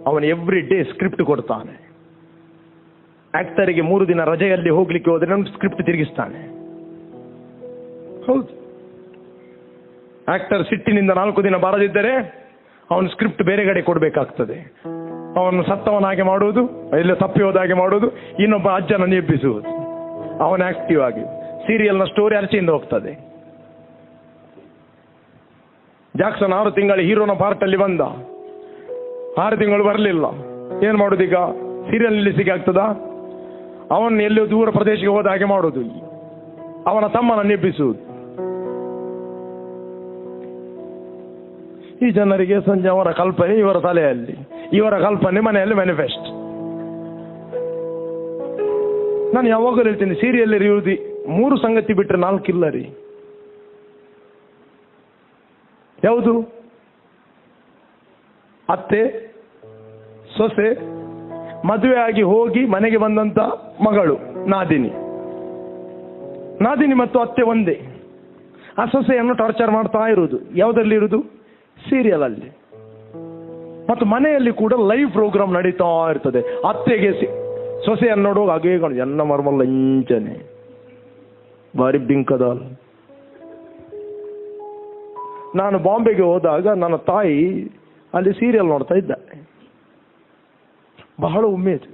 ಅವನು ಎವ್ರಿ ಡೇ ಸ್ಕ್ರಿಪ್ಟ್ ಕೊಡ್ತಾನೆ. ಆಕ್ಟರಿಗೆ 3 ದಿನ ರಜೆಯಲ್ಲಿ ಹೋಗ್ಲಿಕ್ಕೆ ಹೋದ್ರೆ ನಮ್ಮ ಸ್ಕ್ರಿಪ್ಟ್ ತಿರುಗಿಸ್ತಾನೆ. ಹೌದು, ಆಕ್ಟರ್ ಸಿಟ್ಟಿನಿಂದ 4 ದಿನ ಬರದಿದ್ದರೆ ಅವನು ಸ್ಕ್ರಿಪ್ಟ್ ಬೇರೆ ಕಡೆ ಕೊಡಬೇಕಾಗ್ತದೆ. ಅವನು ಸತ್ತವನಾಗೆ ಮಾಡುವುದು, ಇಲ್ಲ ತಪ್ಪಿ ಹೋದಾಗೆ ಮಾಡುವುದು, ಇನ್ನೊಬ್ಬ ಅಜ್ಜನ ಎಬ್ಬಿಸುವುದು. ಅವನು ಆಕ್ಟಿವ್ ಆಗಿ ಸೀರಿಯಲ್ನ ಸ್ಟೋರಿ ಅರ್ಚಿಯಿಂದ ಹೋಗ್ತದೆ. ಜಾಕ್ಸನ್ 6 ತಿಂಗಳು ಹೀರೋನ ಪಾರ್ಟ್ ಅಲ್ಲಿ ಬಂದ, 6 ತಿಂಗಳು ಬರಲಿಲ್ಲ. ಏನ್ ಮಾಡೋದೀಗ? ಸೀರಿಯಲ್ ನಿಲ್ಲಿಸಿಗೆ ಆಗ್ತದ? ಅವನ್ನ ಎಲ್ಲಿಯೋ ದೂರ ಪ್ರದೇಶಕ್ಕೆ ಹೋದ ಹಾಗೆ ಮಾಡೋದು, ಅವನ ತಮ್ಮನನ್ನು ಎಬ್ಬಿಸುವುದು. ಈ ಜನರಿಗೆ ಸಂಜೆ ಅವರ ಕಲ್ಪನೆ ಇವರ ತಲೆಯಲ್ಲಿ, ಇವರ ಕಲ್ಪನೆ ಮನೆಯಲ್ಲಿ ಮ್ಯಾನಿಫೆಸ್ಟ್. ನಾನು ಯಾವಾಗಲೂ ಹೇಳ್ತೀನಿ, ಸೀರಿಯಲ್ ಇರುವುದು 3 ಸಂಗತಿ ಬಿಟ್ಟರೆ 4 ಇಲ್ಲ ರೀ. ಯಾವುದು? ಅತ್ತೆ, ಸೊಸೆ, ಮದುವೆ ಆಗಿ ಹೋಗಿ ಮನೆಗೆ ಬಂದಂತ ಮಗಳು, ನಾದಿನಿ ಮತ್ತು ಅತ್ತೆ ಒಂದೇ. ಆ ಸೊಸೆಯನ್ನು ಟಾರ್ಚರ್ ಮಾಡ್ತಾ ಇರುವುದು ಯಾವುದರಲ್ಲಿ ಇರುವುದು? ಸೀರಿಯಲ್ ಅಲ್ಲಿ. ಮತ್ತು ಮನೆಯಲ್ಲಿ ಕೂಡ ಲೈವ್ ಪ್ರೋಗ್ರಾಮ್ ನಡೀತಾ ಇರ್ತದೆ. ಅತ್ತೆಗೆ ಸೊಸೆಯನ್ನು ನೋಡುವಾಗ ಹಾಗೆ ಎನ್ನ ಮರ್ಮಲ್ಲ ಇಂಚನೆ ಬಾರಿ ಬಿಂಕದ. ನಾನು ಬಾಂಬೆಗೆ ಹೋದಾಗ ನನ್ನ ತಾಯಿ ಅಲ್ಲಿ ಸೀರಿಯಲ್ ನೋಡ್ತಾ ಇದ್ದಾರೆ. ಬಹಳ ಉಮೇದು.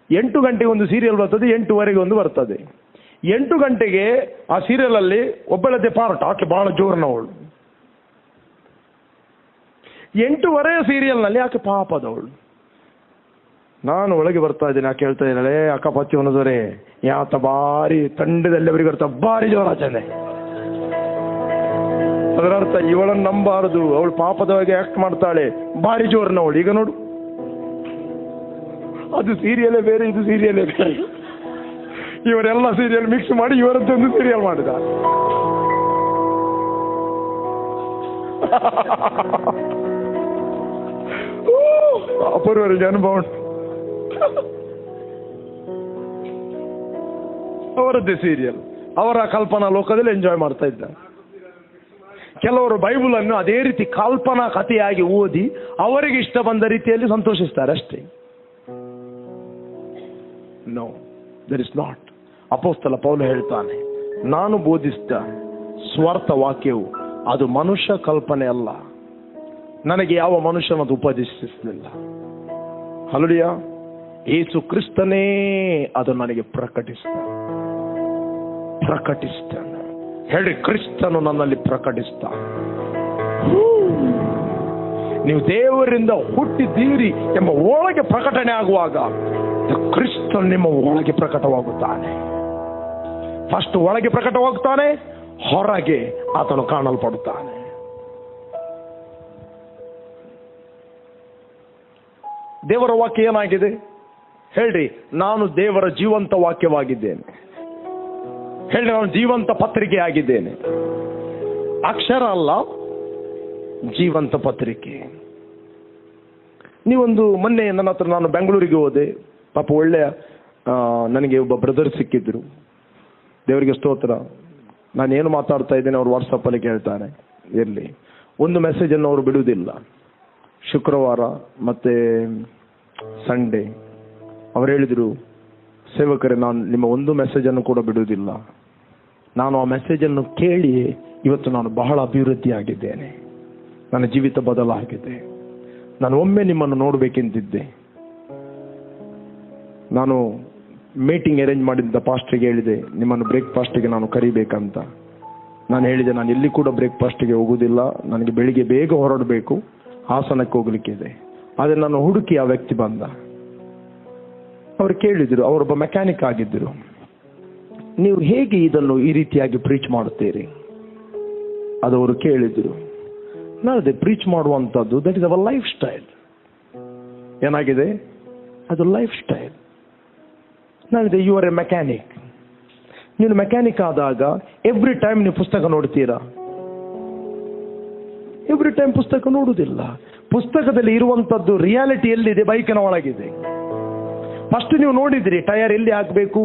8 ಗಂಟೆಗೆ ಒಂದು ಸೀರಿಯಲ್ ಬರ್ತದೆ, 8:15 ಒಂದು ಬರ್ತದೆ. 8 ಗಂಟೆಗೆ ಆ ಸೀರಿಯಲ್ ಅಲ್ಲಿ ಒಬ್ಬಳದೇ ಪಾರ್ಟ್, ಆಕೆ ಬಹಳ ಜೋರ್ನವಳು. 8:15 ಸೀರಿಯಲ್ ನಲ್ಲಿ ಆಕೆ ಪಾಪದವಳು. ನಾನು ಒಳಗೆ ಬರ್ತಾ ಇದ್ದೇನೆ, ಆಕೆ ಹೇಳ್ತಾ ಇದ್ದಾಳೆ, ಅಕ್ಕ ಪಚ್ಚಿ ಹೊನದವರೇ ಯಾತ ಬಾರಿ ತಂಡದಲ್ಲಿ ಅವರಿಗೆ ಬರ್ತಾ ಬಾರಿ ಜೋರಾಚನೆ. ಅದರ ಅರ್ಥ ಇವಳನ್ನು ನಂಬಾರದು, ಅವಳು ಪಾಪದವಾಗಿ ಆಕ್ಟ್ ಮಾಡ್ತಾಳೆ, ಬಾರಿ ಜೋರ್ನವಳು. ಈಗ ನೋಡು, ಅದು ಸೀರಿಯಲೇ ಬೇರೆ, ಇದು ಸೀರಿಯಲೇ ಬೇರೆ. ಇವರೆಲ್ಲ ಸೀರಿಯಲ್ ಮಿಕ್ಸ್ ಮಾಡಿ ಇವರದ್ದೊಂದು ಸೀರಿಯಲ್ ಮಾಡಿದ. ಅಪೂರ್ವರಿಗೆ ಅನುಭವ ಉಂಟು. ಅವರದ್ದೇ ಸೀರಿಯಲ್, ಅವರ ಕಲ್ಪನಾ ಲೋಕದಲ್ಲಿ ಎಂಜಾಯ್ ಮಾಡ್ತಾ ಇದ್ದಾರೆ. ಕೆಲವರು ಬೈಬಲ್ ಅನ್ನು ಅದೇ ರೀತಿ ಕಲ್ಪನಾ ಕಥೆಯಾಗಿ ಓದಿ ಅವರಿಗೆ ಇಷ್ಟ ಬಂದ ರೀತಿಯಲ್ಲಿ ಸಂತೋಷಿಸ್ತಾರೆ ಅಷ್ಟೇ. No, there is not. ಅಪೊಸ್ತಲ ಪೌಲ ಹೇಳ್ತಾನೆ, ನಾನು ಬೋಧಿಸಿದ ಸ್ವಾರ್ಥ ವಾಕ್ಯವು ಅದು ಮನುಷ್ಯ ಕಲ್ಪನೆ ಅಲ್ಲ, ನನಗೆ ಯಾವ ಮನುಷ್ಯನದು ಉಪದೇಶಿಸಲಿಲ್ಲ. ಹಲ್ಲೆಲೂಯ. ಯೇಸು ಕ್ರಿಸ್ತನೇ ಅದು ನನಗೆ ಪ್ರಕಟಿಸ್ತಾನೆ. ಹೇಳಿ, ಕ್ರಿಸ್ತನು ನನ್ನಲ್ಲಿ ಪ್ರಕಟಿಸ್ತಾನೆ. ನೀವು ದೇವರಿಂದ ಹುಟ್ಟಿದ್ದೀರಿ ಎಂಬ ಒಳಗೆ ಪ್ರಕಟಣೆ ಆಗುವಾಗ ಕ್ರಿಸ್ತನು ನಿಮ್ಮ ಒಳಗೆ ಪ್ರಕಟವಾಗುತ್ತಾನೆ. ಫಸ್ಟ್ ಒಳಗೆ ಪ್ರಕಟವಾಗುತ್ತಾನೆ, ಹೊರಗೆ ಆತನು ಕಾಣಲ್ಪಡುತ್ತಾನೆ. ದೇವರ ವಾಕ್ಯ ಏನಾಗಿದೆ ಹೇಳ್ರಿ? ನಾನು ದೇವರ ಜೀವಂತ ವಾಕ್ಯವಾಗಿದ್ದೇನೆ. ಹೇಳಿ, ನಾನು ಜೀವಂತ ಪತ್ರಿಕೆ ಆಗಿದ್ದೇನೆ. ಅಕ್ಷರ ಅಲ್ಲ, ಜೀವಂತ ಪತ್ರಿಕೆ. ನೀವೊಂದು ಮೊನ್ನೆ ನನ್ನ ಹತ್ರ, ನಾನು ಬೆಂಗಳೂರಿಗೆ ಹೋದೆ, ಪಾಪ ಒಳ್ಳೆಯ ನನಗೆ ಒಬ್ಬ ಬ್ರದರ್ ಸಿಕ್ಕಿದ್ರು. ದೇವರಿಗೆ ಸ್ತೋತ್ರ. ನಾನೇನು ಮಾತಾಡ್ತಾ ಇದ್ದೇನೆ ಅವ್ರು ವಾಟ್ಸಪ್ಪಲ್ಲಿ ಕೇಳ್ತಾರೆ. ಇರಲಿ, ಒಂದು ಮೆಸೇಜನ್ನು ಅವರು ಬಿಡುವುದಿಲ್ಲ. ಶುಕ್ರವಾರ ಮತ್ತೆ ಸಂಡೇ ಅವರು ಹೇಳಿದರು, ಸೇವಕರೇ, ನಾನು ನಿಮ್ಮ ಒಂದು ಮೆಸೇಜನ್ನು ಕೂಡ ಬಿಡುವುದಿಲ್ಲ. ನಾನು ಆ ಮೆಸೇಜನ್ನು ಕೇಳಿ ಇವತ್ತು ನಾನು ಬಹಳ ಅಭಿವೃದ್ಧಿ ಆಗಿದ್ದೇನೆ, ನನ್ನ ಜೀವಿತ ಬದಲಾಗಿದೆ. ನಾನು ಒಮ್ಮೆ ನಿಮ್ಮನ್ನು ನೋಡಬೇಕೆಂದಿದ್ದೆ. ನಾನು ಮೀಟಿಂಗ್ ಅರೇಂಜ್ ಮಾಡಿದ್ದ ಪಾಸ್ಟ್ರಿಗೆ ಹೇಳಿದೆ, ನಿಮ್ಮನ್ನು ಬ್ರೇಕ್ಫಾಸ್ಟಿಗೆ ನಾನು ಕರಿಬೇಕಂತ. ನಾನು ಹೇಳಿದೆ, ನಾನು ಎಲ್ಲಿ ಕೂಡ ಬ್ರೇಕ್ಫಾಸ್ಟಿಗೆ ಹೋಗುವುದಿಲ್ಲ, ನನಗೆ ಬೆಳಿಗ್ಗೆ ಬೇಗ ಹೊರಡಬೇಕು, ಹಾಸನಕ್ಕೆ ಹೋಗ್ಲಿಕ್ಕಿದೆ. ಆದರೆ ನಾನು ಹುಡುಕಿ ಆ ವ್ಯಕ್ತಿ ಬಂದ. ಅವರು ಕೇಳಿದರು, ಅವರೊಬ್ಬ ಮೆಕ್ಯಾನಿಕ್ ಆಗಿದ್ದರು, ನೀವು ಹೇಗೆ ಇದನ್ನು ಈ ರೀತಿಯಾಗಿ ಪ್ರೀಚ್ ಮಾಡುತ್ತೀರಿ? ಅದು ಅವರು ಕೇಳಿದರು. ನಾನದೇ ಪ್ರೀಚ್ ಮಾಡುವಂಥದ್ದು that is our lifestyle. ಏನಾಗಿದೆ ಅದು? Lifestyle. ನಾನಿದೆ, ಯು ಆರ್ ಎ ಮೆಕ್ಯಾನಿಕ್. ನೀನು ಮೆಕ್ಯಾನಿಕ್ ಆದಾಗ ಎವ್ರಿ ಟೈಮ್ ನೀವು ಪುಸ್ತಕ ನೋಡ್ತೀರಾ? ಎವ್ರಿ ಟೈಮ್ ಪುಸ್ತಕ ನೋಡುವುದಿಲ್ಲ. ಪುಸ್ತಕದಲ್ಲಿ ಇರುವಂತದ್ದು ರಿಯಾಲಿಟಿ ಎಲ್ಲಿದೆ? ಬೈಕಿನ ಒಳಗಿದೆ. ಫಸ್ಟ್ ನೀವು ನೋಡಿದ್ರಿ ಟೈರ್ ಎಲ್ಲಿ ಹಾಕಬೇಕು,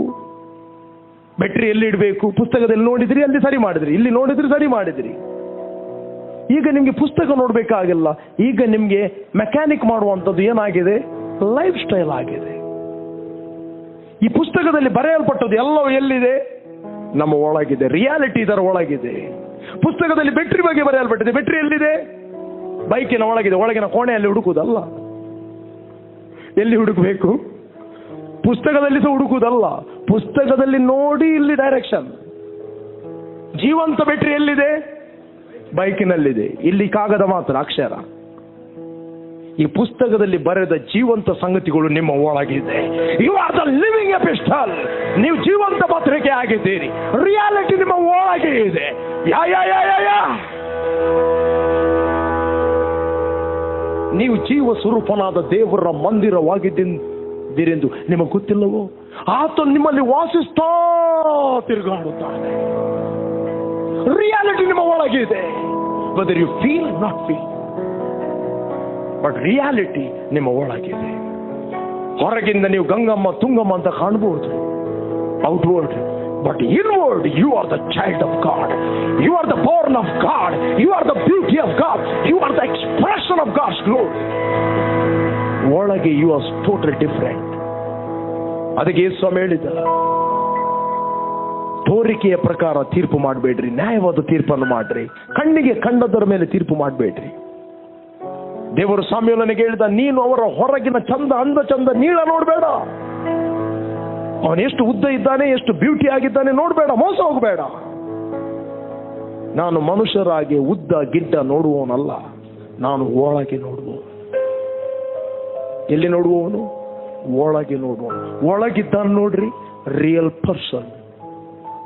ಬ್ಯಾಟ್ರಿ ಎಲ್ಲಿ ಇಡಬೇಕು, ಪುಸ್ತಕದಲ್ಲಿ ನೋಡಿದ್ರಿ, ಅಲ್ಲಿ ಸರಿ ಮಾಡಿದ್ರಿ, ಇಲ್ಲಿ ನೋಡಿದ್ರಿ, ಸರಿ ಮಾಡಿದ್ರಿ. ಈಗ ನಿಮ್ಗೆ ಪುಸ್ತಕ ನೋಡ್ಬೇಕಾಗಿಲ್ಲ. ಈಗ ನಿಮ್ಗೆ ಮೆಕ್ಯಾನಿಕ್ ಮಾಡುವಂಥದ್ದು ಏನಾಗಿದೆ? ಲೈಫ್ ಸ್ಟೈಲ್ ಆಗಿದೆ. ಈ ಪುಸ್ತಕದಲ್ಲಿ ಬರೆಯಲ್ಪಟ್ಟದ್ದು ಎಲ್ಲವೂ ಎಲ್ಲಿದೆ? ನಮ್ಮ ಒಳಗಿದೆ. ರಿಯಾಲಿಟಿ ಇದರ ಒಳಗಿದೆ. ಪುಸ್ತಕದಲ್ಲಿ ಬ್ಯಾಟ್ರಿ ಬಗ್ಗೆ ಬರೆಯಲ್ಪಟ್ಟಿದೆ, ಬ್ಯಾಟ್ರಿ ಎಲ್ಲಿದೆ? ಬೈಕಿನ ಒಳಗಿದೆ. ಒಳಗಿನ ಕೋಣೆಯಲ್ಲಿ ಹುಡುಕುವುದಲ್ಲ. ಎಲ್ಲಿ ಹುಡುಕಬೇಕು? ಪುಸ್ತಕದಲ್ಲಿ ಸಹ ಹುಡುಕುವುದಲ್ಲ, ಪುಸ್ತಕದಲ್ಲಿ ನೋಡಿ ಇಲ್ಲಿ ಡೈರೆಕ್ಷನ್. ಜೀವಂತ ಬ್ಯಾಟ್ರಿ ಎಲ್ಲಿದೆ? ಬೈಕಿನಲ್ಲಿದೆ. ಇಲ್ಲಿ ಕಾಗದ ಮಾತ್ರ, ಅಕ್ಷರ. ಈ ಪುಸ್ತಕದಲ್ಲಿ ಬರೆದ ಜೀವಂತ ಸಂಗತಿಗಳು ನಿಮ್ಮ ಒಳಗಿದೆ. You are the living epistle. ನೀವು ಜೀವಂತ ಪತ್ರಿಕೆ ಆಗಿದ್ದೀರಿ. ರಿಯಾಲಿಟಿ ನಿಮ್ಮ ಒಳಗೆ ಇದೆ. ನೀವು ಜೀವ ಸ್ವರೂಪನಾದ ದೇವರ ಮಂದಿರವಾಗಿದ್ದೀರೆಂದು ನಿಮಗೆ ಗೊತ್ತಿಲ್ಲವೋ? ಆತ ನಿಮ್ಮಲ್ಲಿ ವಾಸಿಸ್ತಾ ತಿರುಗಾಡುತ್ತಾನೆ. ರಿಯಾಲಿಟಿ ನಿಮ್ಮ ಒಳಗಿದೆ. Whether you feel not feel, but reality ನಿಮ್ಮ ಒಳಗಿದೆ. ಹೊರಗಿಂದ ನೀವು ಗಂಗಮ್ಮ ತುಂಗಮ್ಮ ಅಂತ ಕಾಣಬಹುದು, outward, but inward you are the child of God. You are the born of God. You are the beauty of God. You are the expression of God's glory. ಒಳಗೆ you are total different. ಅದಕ್ಕೆ ಯೇಸು ಸ್ವಾಮಿ ಹೇಳಿದ, ತೋರಿಕೆಯ ಪ್ರಕಾರ ತೀರ್ಪು ಮಾಡಬೇಡ್ರಿ, ನ್ಯಾಯವಾದ ತೀರ್ಪನ್ನು ಮಾಡ್ರಿ. ಕಣ್ಣಿಗೆ ಕಂಡದರ ಮೇಲೆ ತೀರ್ಪು ಮಾಡಬೇಡ್ರಿ. ದೇವರು ಸಾಮ್ಯಲನಿಗೆ ಹೇಳಿದ, ನೀನು ಅವರ ಹೊರಗಿನ ಚಂದ, ಅಂದ ಚಂದ, ನೀಳ ನೋಡಬೇಡ. ಅವನು ಎಷ್ಟು ಉದ್ದ ಇದ್ದಾನೆ, ಎಷ್ಟು ಬ್ಯೂಟಿ ಆಗಿದ್ದಾನೆ ನೋಡಬೇಡ, ಮೋಸ ಹೋಗಬೇಡ. ನಾನು ಮನುಷ್ಯರಾಗಿ ಉದ್ದ ಗಿಡ್ಡ ನೋಡುವವನಲ್ಲ, ನಾನು ಒಳಗೆ ನೋಡುವವನು. ಎಲ್ಲಿ ನೋಡುವವನು? ಒಳಗೆ ನೋಡುವವನು. ಒಳಗಿದ್ದಾನೆ ನೋಡ್ರಿ, ರಿಯಲ್ ಪರ್ಸನ್.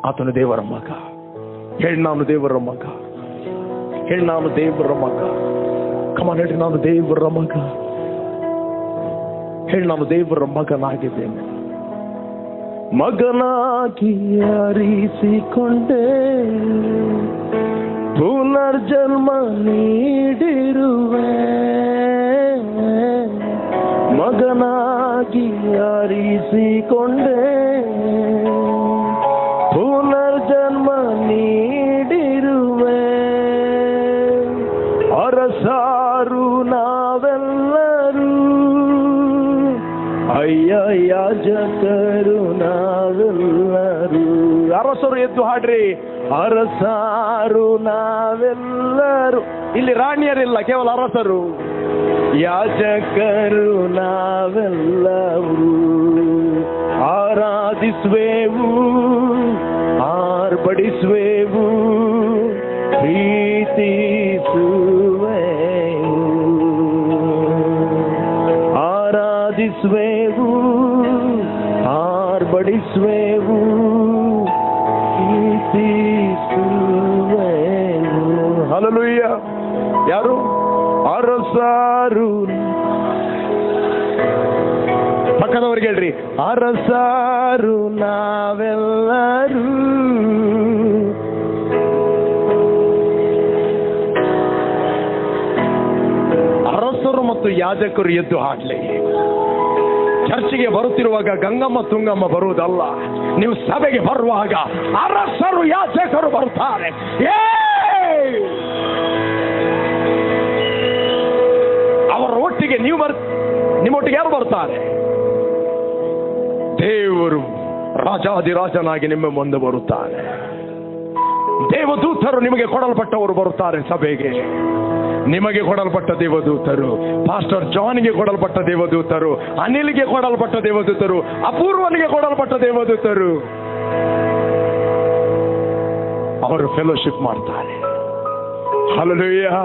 ಆತನು ದೇವರ ಮಗ. ಹೇಳಿ, ನಾನು ದೇವರ ಮಗ. ಹೇಳಿ, ನಾನು ದೇವರ ಮಗ. ಕಮಾನ್ ಹೇಳ್ರಿ, ನಾನು ದೇವರ ಮಗ. ಹೇಳಿ, ನಾನು ದೇವರ ಮಗನಾಗಿದ್ದೇನೆ. ಮಗನಾಗಿ ಅರಿಸಿಕೊಂಡೆ, ಪುನರ್ಜನ್ಮ ನೀಡಿರುವೆ. ಮಗನಾಗಿ ಅರಿಸಿಕೊಂಡೆ, ಪುನರ್ಜನ್ಮ ನೀಡಿರುವೆ. ಅರಸಾರು ನಾವೆಲ್ಲರೂ, ಅಯ್ಯ ಯಾಜಕರು ನಾವೆಲ್ಲರೂ. ಅರಸರು ಎದ್ದು ಹಾಡ್ರಿ, ಅರಸಾರು ನಾವೆಲ್ಲರೂ. ಇಲ್ಲಿ ರಾಣಿಯರಿಲ್ಲ, ಕೇವಲ ಅರಸರು. ಯಾಜಕರು ನಾವೆಲ್ಲರೂ ಆರಾಧಿಸುವೆವು, ಆರ್ಭಟಿಸುವೆವು, ಪ್ರೀತಿಸುವೆವು. ಆರಾಧಿಸುವೆವು, ಆರ್ಭಟಿಸುವೆವು, ಪ್ರೀತಿಸುವೆವು. ಹಲ್ಲೆಲೂಯ. ಯಾರು? ಅರಸಾರು. ಪಕ್ಕದವ್ರಿಗೆ ಹೇಳ್ರಿ, ಅರಸಾರು ನಾವೆಲ್ಲರೂ. ಅರಸರು ಮತ್ತು ಯಾಜಕರು ಎದ್ದು ಹಾಡ್ಲಿ. ಚರ್ಚಿಗೆ ಬರುತ್ತಿರುವಾಗ ಗಂಗಮ್ಮ ತುಂಗಮ್ಮ ಬರುವುದಲ್ಲ, ನೀವು ಸಭೆಗೆ ಬರುವಾಗ ಅರಸರು ಯಾಜಕರು ಬರುತ್ತಾರೆ. ಅವರ ಒಟ್ಟಿಗೆ ನೀವು ನಿಮ್ಮೊಟ್ಟಿಗೆ ಯಾರು ಬರ್ತಾರೆ? ದೇವರು ರಾಜಾದಿರಾಜನಾಗಿ ನಿಮ್ಮ ಮುಂದೆ ಬರುತ್ತಾರೆ. ದೇವದೂತರು ನಿಮಗೆ ಕೊಡಲ್ಪಟ್ಟವರು ಬರುತ್ತಾರೆ ಸಭೆಗೆ. ನಿಮಗೆ ಕೊಡಲ್ಪಟ್ಟ ದೇವದೂತರು, ಪಾಸ್ಟರ್ ಜಾನ್ಗೆ ಕೊಡಲ್ಪಟ್ಟ ದೇವದೂತರು, ಅನಿಲ್ಗೆ ಕೊಡಲ್ಪಟ್ಟ ದೇವದೂತರು, ಅಪೂರ್ವನಿಗೆ ಕೊಡಲ್ಪಟ್ಟ ದೇವದೂತರು, ಅವರು ಫೆಲೋಶಿಪ್ ಮಾಡ್ತಾರೆ. ಹಲ್ಲೆಲೂಯಾ.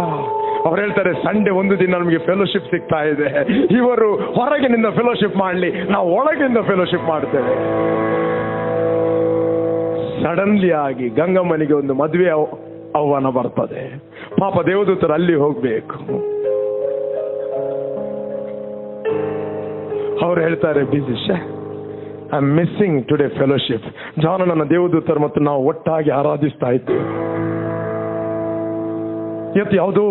ಅವ್ರು ಹೇಳ್ತಾರೆ, ಸಂಡೇ ಒಂದು ದಿನ ನಮಗೆ ಫೆಲೋಶಿಪ್ ಸಿಗ್ತಾ ಇದೆ. ಇವರು ಹೊರಗಿನಿಂದ ಫೆಲೋಶಿಪ್ ಮಾಡಲಿ, ನಾವು ಒಳಗಿಂದ ಫೆಲೋಶಿಪ್ ಮಾಡ್ತೇವೆ. ಸಡನ್ಲಿ ಆಗಿ ಗಂಗಮ್ಮನಿಗೆ ಒಂದು ಮದುವೆ ಆಹ್ವಾನ ಬರ್ತದೆ. ಪಾಪ ದೇವದೂತರು ಅಲ್ಲಿ ಹೋಗ್ಬೇಕು. ಅವ್ರು ಹೇಳ್ತಾರೆ, busy, I am missing today fellowship. John ನನ್ನ ದೇವದೂತರು ಮತ್ತು ನಾವು ಒಟ್ಟಾಗಿ ಆರಾಧಿಸ್ತಾ ಇದ್ದೇವೆ. ಇವತ್ತು ಯಾವುದೋ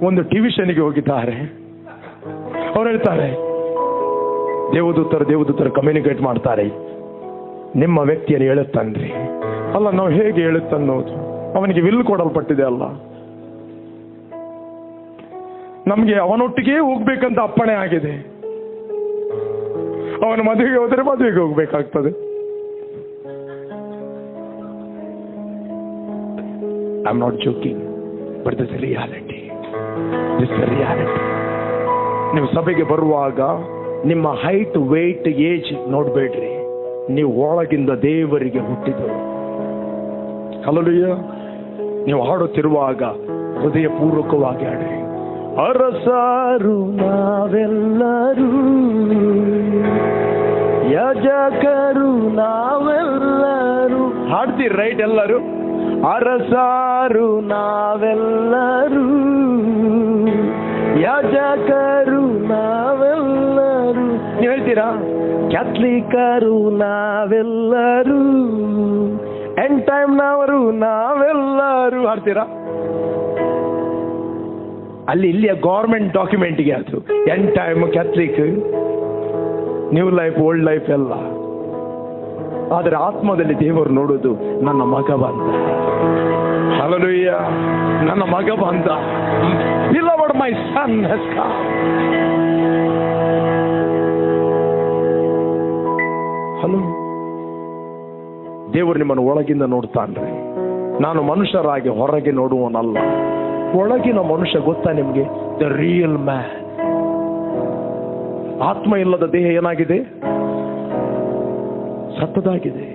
ಒಂದು ಟಿವಿ ಶೋನಿಗೆ ಹೋಗಿದ್ದಾರೆ. ಅವ್ರು ಹೇಳ್ತಾರೆ, ದೇವದೂತರು ಕಮ್ಯುನಿಕೇಟ್ ಮಾಡ್ತಾರೆ, ನಿಮ್ಮ ವ್ಯಕ್ತಿಯನ್ನು ಹೇಳುತ್ತನ್ರಿ. ಅಲ್ಲ, ನಾವು ಹೇಗೆ ಹೇಳುತ್ತನ್ನೋದು? ಅವನಿಗೆ ವಿಲ್ ಕೊಡಲ್ಪಟ್ಟಿದೆ ಅಲ್ಲ, ನಮ್ಗೆ ಅವನೊಟ್ಟಿಗೆ ಹೋಗ್ಬೇಕಂತ ಅಪ್ಪಣೆ ಆಗಿದೆ. ಅವನ ಮದುವೆಗೆ ಹೋದರೆ ಮದುವೆಗೆ ಹೋಗ್ಬೇಕಾಗ್ತದೆ. I am not joking, but this reality. ನೀವು ಸಭೆಗೆ ಬರುವಾಗ ನಿಮ್ಮ ಹೈಟ್, ವೇಟ್, ಏಜ್ ನೋಡ್ಬೇಡ್ರಿ. ನೀವು ಒಳಗಿಂದ ದೇವರಿಗೆ ಹುಟ್ಟಿದರು. ಹಲ್ಲೆಲೂಯಾ. ನೀವು ಹಾಡುತ್ತಿರುವಾಗ ಹೃದಯ ಪೂರ್ವಕವಾಗಿ ಹಾಡ್ರಿ. ಅರಸರು ನಾವೆಲ್ಲರೂ, ಯಾಜಕರು ನಾವೆಲ್ಲರೂ. ಹಾಡ್ತೀರಿ ರೈಟ್ ಎಲ್ಲರೂ? ಅರಸರು ನಾವೆಲ್ಲರೂ, ಯಾಜಕರು ನಾವೆಲ್ಲರೂ. ನೀವು ಹೇಳ್ತೀರಾ? ಕ್ಯಾಥಲಿಕರು ನಾವೆಲ್ಲರೂ, ಎಂಡ್ ಟೈಮ್ನವರು ನಾವೆಲ್ಲರೂ. ಹಾಡ್ತೀರಾ? ಅಲ್ಲಿ ಇಲ್ಲಿಯ ಗೌರ್ಮೆಂಟ್ ಡಾಕ್ಯುಮೆಂಟ್ಗೆ ಅದು end time, Catholic, new life, old life ಎಲ್ಲ. ಆದರೆ ಆತ್ಮದಲ್ಲಿ ದೇವರು ನೋಡೋದು ನನ್ನ ಮಗ ಬಂದ. ಹಲ್ಲೆಲೂಯಾ, ನನ್ನ ಮಗ ಬಂದ. Beloved, my son has come. Hello, ದೇವರು ನಿಮ್ಮನ್ನು ಒಳಗಿಂದ ನೋಡ್ತಾನ್ರಿ. ನಾನು ಮನುಷ್ಯರಾಗಿ ಹೊರಗೆ ನೋಡುವನಲ್ಲ, ಒಳಗಿನ ಮನುಷ್ಯ. ಗೊತ್ತಾ ನಿಮ್ಗೆ? The real man. ಆತ್ಮ ಇಲ್ಲದ ದೇಹ ಏನಾಗಿದೆ? ಸತ್ತದಾಗಿದೆ.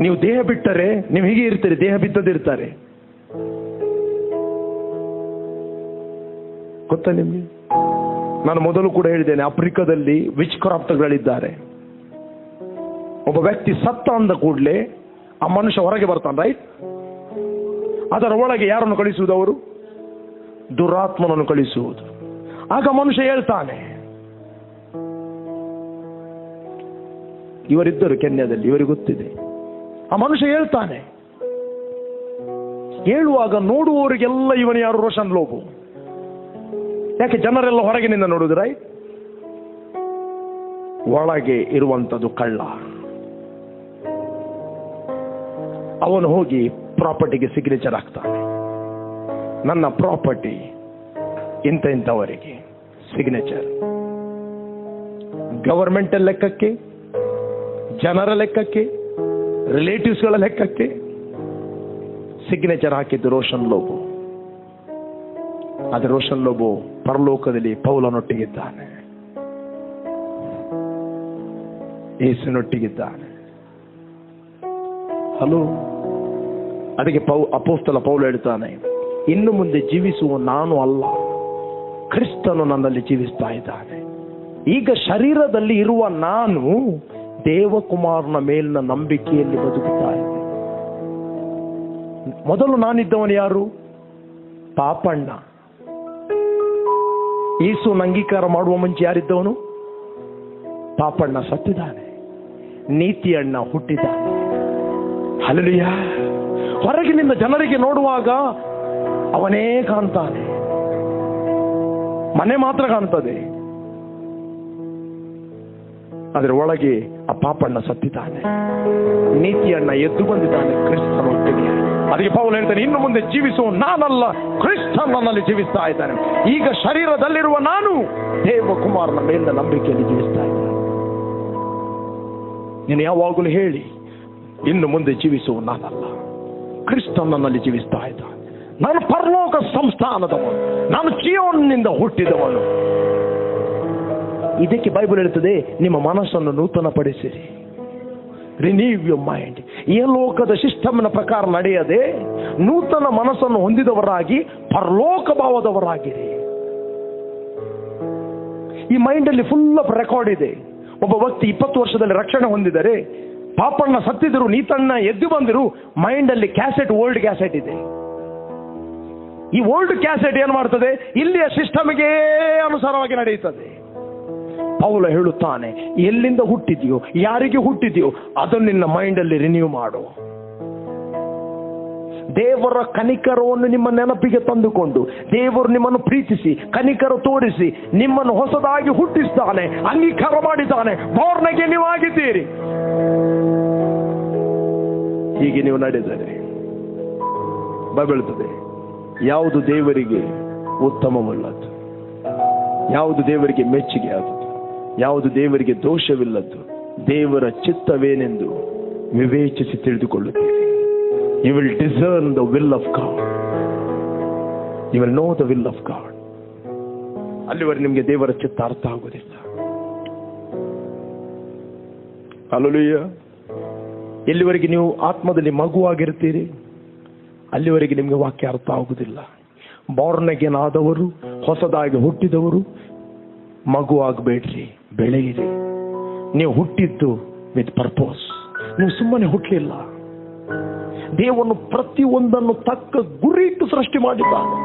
ನೀವು ದೇಹ ಬಿಟ್ಟರೆ ನೀವು ಹೀಗೆ ಇರ್ತೀರಿ, ದೇಹ ಬಿದ್ದದಿರ್ತಾರೆ. ಗೊತ್ತಾ ನಿಮ್ಗೆ? ನಾನು ಮೊದಲು ಕೂಡ ಹೇಳಿದ್ದೇನೆ, ಆಫ್ರಿಕಾದಲ್ಲಿ ವಿಚ್ ಕ್ರಾಫ್ಟ್ಗಳಿದ್ದಾರೆ. ಒಬ್ಬ ವ್ಯಕ್ತಿ ಸತ್ತ ಅಂದ ಕೂಡಲೇ ಆ ಮನುಷ್ಯ ಹೊರಗೆ ಬರ್ತಾನೆ, ರೈಟ್? ಅದರ ಒಳಗೆ ಯಾರನ್ನು ಕಳಿಸುವುದು? ಅವರು ದುರಾತ್ಮನನ್ನು ಕಳಿಸುವುದು. ಆಗ ಮನುಷ್ಯ ಹೇಳ್ತಾನೆ, ಇವರಿದ್ದರು ಕೆನ್ಯಾದಲ್ಲಿ, ಇವರಿಗೆ ಗೊತ್ತಿದೆ. ಆ ಮನುಷ್ಯ ಹೇಳ್ತಾನೆ. ಹೇಳುವಾಗ ನೋಡುವವರಿಗೆಲ್ಲ ಇವನು ಯಾರು? ರೋಷನ್ ಲೋಬು. ಯಾಕೆ? ಜನರೆಲ್ಲ ಹೊರಗಿನಿಂದ ನೋಡುದು, ರೈಟ್? ಒಳಗೆ ಇರುವಂತದ್ದು ಕಳ್ಳ. ಅವನು ಹೋಗಿ ಪ್ರಾಪರ್ಟಿಗೆ ಸಿಗ್ನೇಚರ್ ಹಾಕ್ತಾನೆ. ನನ್ನ ಪ್ರಾಪರ್ಟಿ ಇಂಥವರಿಗೆ ಸಿಗ್ನೇಚರ್. ಗವರ್ಮೆಂಟ್ ಲೆಕ್ಕಕ್ಕೆ, ಜನರ ಲೆಕ್ಕಕ್ಕೆ, ರಿಲೇಟಿವ್ಸ್ಗಳ ಲೆಕ್ಕಕ್ಕೆ ಸಿಗ್ನೇಚರ್ ಹಾಕಿದ್ದು ರೋಷನ್ ಲೋಬು. ಆದರೆ ರೋಷನ್ ಲೋಬು ಪರಲೋಕದಲ್ಲಿ ಪೌಲನೊಟ್ಟಿಗಿದ್ದಾನೆ, ಯೇಸುನೊಟ್ಟಿಗಿದ್ದಾನೆ. ಹಲೋ, ಅದಕ್ಕೆ ಅಪೊಸ್ತಲ ಪೌಲ ಹೇಳ್ತಾನೆ, ಇನ್ನು ಮುಂದೆ ಜೀವಿಸುವ ನಾನು ಅಲ್ಲ, ಕ್ರಿಸ್ತನು ನನ್ನಲ್ಲಿ ಜೀವಿಸ್ತಾ ಇದ್ದಾನೆ. ಈಗ ಶರೀರದಲ್ಲಿ ಇರುವ ನಾನು ದೇವಕುಮಾರನ ಮೇಲಿನ ನಂಬಿಕೆಯಲ್ಲಿ ಬದುಕುತ್ತಾ ಇದ್ದೆ. ಮೊದಲು ನಾನಿದ್ದವನು ಯಾರು? ಪಾಪಣ್ಣ. ಯೇಸುವನ್ನು ಅಂಗೀಕಾರ ಮಾಡುವ ಮುಂಚೆ ಯಾರಿದ್ದವನು? ಪಾಪಣ್ಣ. ಸತ್ತಿದ್ದಾನೆ. ನೀತಿ ಅಣ್ಣ ಹುಟ್ಟಿದ್ದಾನೆ. ಹಲ್ಲೆಲೂಯಾ. ಹೊರಗಿನಿಂದ ಜನರಿಗೆ ನೋಡುವಾಗ ಅವನೇ ಕಾಣ್ತಾನೆ, ಮನೆ ಮಾತ್ರ ಕಾಣ್ತದೆ. ಅದರ ಒಳಗೆ ಆ ಪಾಪಣ್ಣ ಸತ್ತಿದ್ದಾನೆ, ನೀತಿ ಅಣ್ಣ ಎದ್ದು ಬಂದಿದ್ದಾನೆ ಕ್ರಿಸ್ತನೊಟ್ಟಿಗೆ. ಅದಕ್ಕೆ ಪೌಲ ಹೇಳ್ತಾನೆ, ಇನ್ನು ಮುಂದೆ ಜೀವಿಸುವ ನಾನಲ್ಲ, ಕ್ರಿಸ್ತ ನನ್ನಲ್ಲಿ ಜೀವಿಸ್ತಾ ಇದ್ದಾನೆ. ಈಗ ಶರೀರದಲ್ಲಿರುವ ನಾನು ದೇವಕುಮಾರನ ಮೇಲಿನ ನಂಬಿಕೆಯಲ್ಲಿ ಜೀವಿಸ್ತಾ ಇದ್ದಾನೆ. ನೀನು ಯಾವಾಗಲೂ ಹೇಳಿ, ಇನ್ನು ಮುಂದೆ ಜೀವಿಸುವ ನಾನಲ್ಲ, ಕ್ರಿಸ್ತ ನನ್ನಲ್ಲಿ ಜೀವಿಸ್ತಾ ಇದ್ದಾನೆ. ನಾನು ಪರಲೋಕ ಸಂಸ್ಥಾನದವನು, ನಾನು ಚೀಯೋನಿನಿಂದ ಹುಟ್ಟಿದವನು. ಇದಕ್ಕೆ ಬೈಬಲ್ ಹೇಳ್ತದೆ, ನಿಮ್ಮ ಮನಸ್ಸನ್ನು ನೂತನಪಡಿಸಿರಿ. Renew your mind. ಈ ಲೋಕದ ಸಿಸ್ಟಮ್ನ ಪ್ರಕಾರ ನಡೆಯದೆ ನೂತನ ಮನಸ್ಸನ್ನು ಹೊಂದಿದವರಾಗಿ ಪರಲೋಕ ಭಾವದವರಾಗಿರಿ. ಈ ಮೈಂಡ್ ಅಲ್ಲಿ ಫುಲ್ ಆಫ್ ರೆಕಾರ್ಡ್ ಇದೆ. ಒಬ್ಬ ವ್ಯಕ್ತಿ 20 ವರ್ಷದಲ್ಲಿ ರಕ್ಷಣೆ ಹೊಂದಿದರೆ, ಪಾಪಣ್ಣ ಸತ್ತಿದ್ರು, ನೀತಣ್ಣ ಎದ್ದು ಬಂದಿರು, ಮೈಂಡ್ ಅಲ್ಲಿ ಕ್ಯಾಸೆಟ್, ಓಲ್ಡ್ ಕ್ಯಾಸೆಟ್ ಇದೆ. ಈ ಓಲ್ಡ್ ಕ್ಯಾಸೆಟ್ ಏನ್ ಮಾಡ್ತದೆ? ಇಲ್ಲಿಯ ಸಿಸ್ಟಮ್ಗೆ ಅನುಸಾರವಾಗಿ ನಡೆಯುತ್ತದೆ. ಪೌಲ ಹೇಳುತ್ತಾನೆ, ಎಲ್ಲಿಂದ ಹುಟ್ಟಿದ್ಯೋ, ಯಾರಿಗೆ ಹುಟ್ಟಿದ್ಯೋ ಅದನ್ನು ನಿನ್ನ ಮೈಂಡ್ ಅಲ್ಲಿ ರಿನ್ಯೂ ಮಾಡು. ದೇವರ ಕನಿಕರವನ್ನು ನಿಮ್ಮ ನೆನಪಿಗೆ ತಂದುಕೊಂಡು, ದೇವರು ನಿಮ್ಮನ್ನು ಪ್ರೀತಿಸಿ ಕನಿಕರ ತೋರಿಸಿ ನಿಮ್ಮನ್ನು ಹೊಸದಾಗಿ ಹುಟ್ಟಿಸ್ತಾನೆ, ಅಂಗೀಕಾರ ಮಾಡಿದ್ದಾನೆ. ಬೋರ್ನಗೆ ನೀವು ಆಗಿದ್ದೀರಿ. ಹೀಗೆ ನೀವು ನಡೆದರೆ ಬಬೆಳುತ್ತದೆ. ಯಾವುದು ದೇವರಿಗೆ ಉತ್ತಮವಲ್ಲದ್ದು, ಯಾವುದು ದೇವರಿಗೆ ಮೆಚ್ಚುಗೆ ಆದದ್ದು, ಯಾವುದು ದೇವರಿಗೆ ದೋಷವಿಲ್ಲದ್ದು, ದೇವರ ಚಿತ್ತವೇನೆಂದು ವಿವೇಚಿಸಿ ತಿಳಿದುಕೊಳ್ಳುತ್ತೀರಿ. You will discern the will of God. You will know the will of God. ಅಲ್ಲಿವರೆಗೆ ನಿಮಗೆ ದೇವರ ಚಿತ್ತ ಅರ್ಥ ಆಗುವುದಿಲ್ಲ. ಹಲ್ಲೆಲೂಯಾ. ಎಲ್ಲಿವರೆಗೆ ನೀವು ಆತ್ಮದಲ್ಲಿ ಮಗುವಾಗಿರ್ತೀರಿ, ಅಲ್ಲಿವರೆಗೆ ನಿಮಗೆ ವಾಕ್ಯ ಅರ್ಥ ಆಗುವುದಿಲ್ಲ. ಬಾರ್ನ್ ಅಗೇನ್ ಆದವರು, ಹೊಸದಾಗಿ ಹುಟ್ಟಿದವರು, ಮಗು ಆಗಬೇಡ್ರಿ, ಬೆಳೆಯಿರಿ. ನೀವು ಹುಟ್ಟಿದ್ದು ವಿತ್ ಪರ್ಪೋಸ್. ನೀವು ಸುಮ್ಮನೆ ಹುಟ್ಟಲಿಲ್ಲ. ದೇವನು ಪ್ರತಿಯೊಂದನ್ನು ತಕ್ಕ ಗುರಿ ಇಟ್ಟು ಸೃಷ್ಟಿ ಮಾಡಿದ್ದಾನೆ.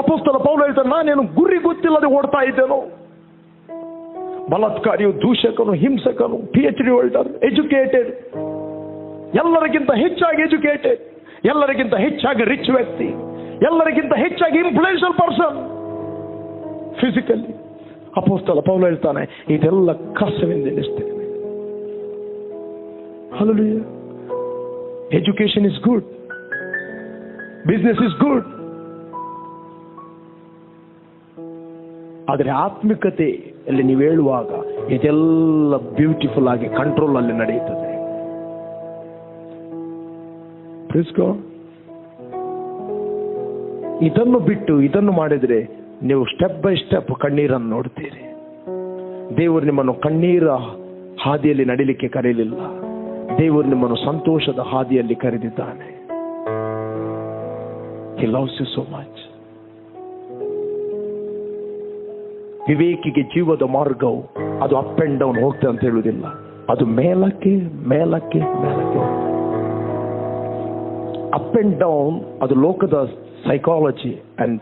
ಅಪೊಸ್ತಲ ಪೌಲ ಹೇಳ್ತಾನೆ, ನಾನೇನು ಗುರಿ ಗೊತ್ತಿಲ್ಲದೆ ಓಡ್ತಾ ಇದ್ದೇನೋ. ಬಲಾತ್ಕಾರಿಯು, ದೂಷಕನು, ಹಿಂಸಕನು, PhD ಹೋಲ್ಡರ್, ಎಜುಕೇಟೆಡ್, ಎಲ್ಲರಿಗಿಂತ ಹೆಚ್ಚಾಗಿ ಎಜುಕೇಟೆಡ್, ಎಲ್ಲರಿಗಿಂತ ಹೆಚ್ಚಾಗಿ ರಿಚ್ ವ್ಯಕ್ತಿ, ಎಲ್ಲರಿಗಿಂತ ಹೆಚ್ಚಾಗಿ ಇನ್ಫ್ಲೂಯೆನ್ಷಿಯಲ್ ಪರ್ಸನ್ ಫಿಸಿಕಲಿ. ಅಪೊಸ್ತಲ ಪೌಲ ಹೇಳ್ತಾನೆ, ಇದೆಲ್ಲ ಕಸವೆಂದು ಎಣಿಸ್ತೇನೆ. Hallelujah. Education is good, business is good. ಆದರೆ ಆತ್ಮಿಕತೆಯಲ್ಲಿ ನೀವು ಹೇಳುವಾಗ ಇದೆಲ್ಲ ಬ್ಯೂಟಿಫುಲ್ ಆಗಿ ಕಂಟ್ರೋಲ್ ಅಲ್ಲಿ ನಡೆಯುತ್ತದೆ. ಇದನ್ನು ಬಿಟ್ಟು ಇದನ್ನು ಮಾಡಿದ್ರೆ ನೀವು ಸ್ಟೆಪ್ ಬೈ ಸ್ಟೆಪ್ ಕಣ್ಣೀರನ್ನು ನೋಡ್ತೀರಿ. ದೇವರು ನಿಮ್ಮನ್ನು ಕಣ್ಣೀರ ಹಾದಿಯಲ್ಲಿ ನಡಿಲಿಕ್ಕೆ ಕರೆಯಲಿಲ್ಲ. ದೇವರು ನಿಮ್ಮನ್ನು ಸಂತೋಷದ ಹಾದಿಯಲ್ಲಿ ಕರೆದಿದ್ದಾನೆ. He loves you so much. ವಿವೇಕಿಗೆ ಜೀವದ ಮಾರ್ಗವು ಅದು ಅಪ್ ಅಂಡ್ ಡೌನ್ ಹೋಗ್ತದೆ ಅಂತ ಹೇಳುವುದಿಲ್ಲ, ಅದು ಮೇಲಕ್ಕೆ ಮೇಲಕ್ಕೆ ಮೇಲಕ್ಕೆ ಹೋಗ್ತದೆ. ಅಪ್ ಅಂಡ್ ಡೌನ್ ಅದು ಲೋಕದ psychology and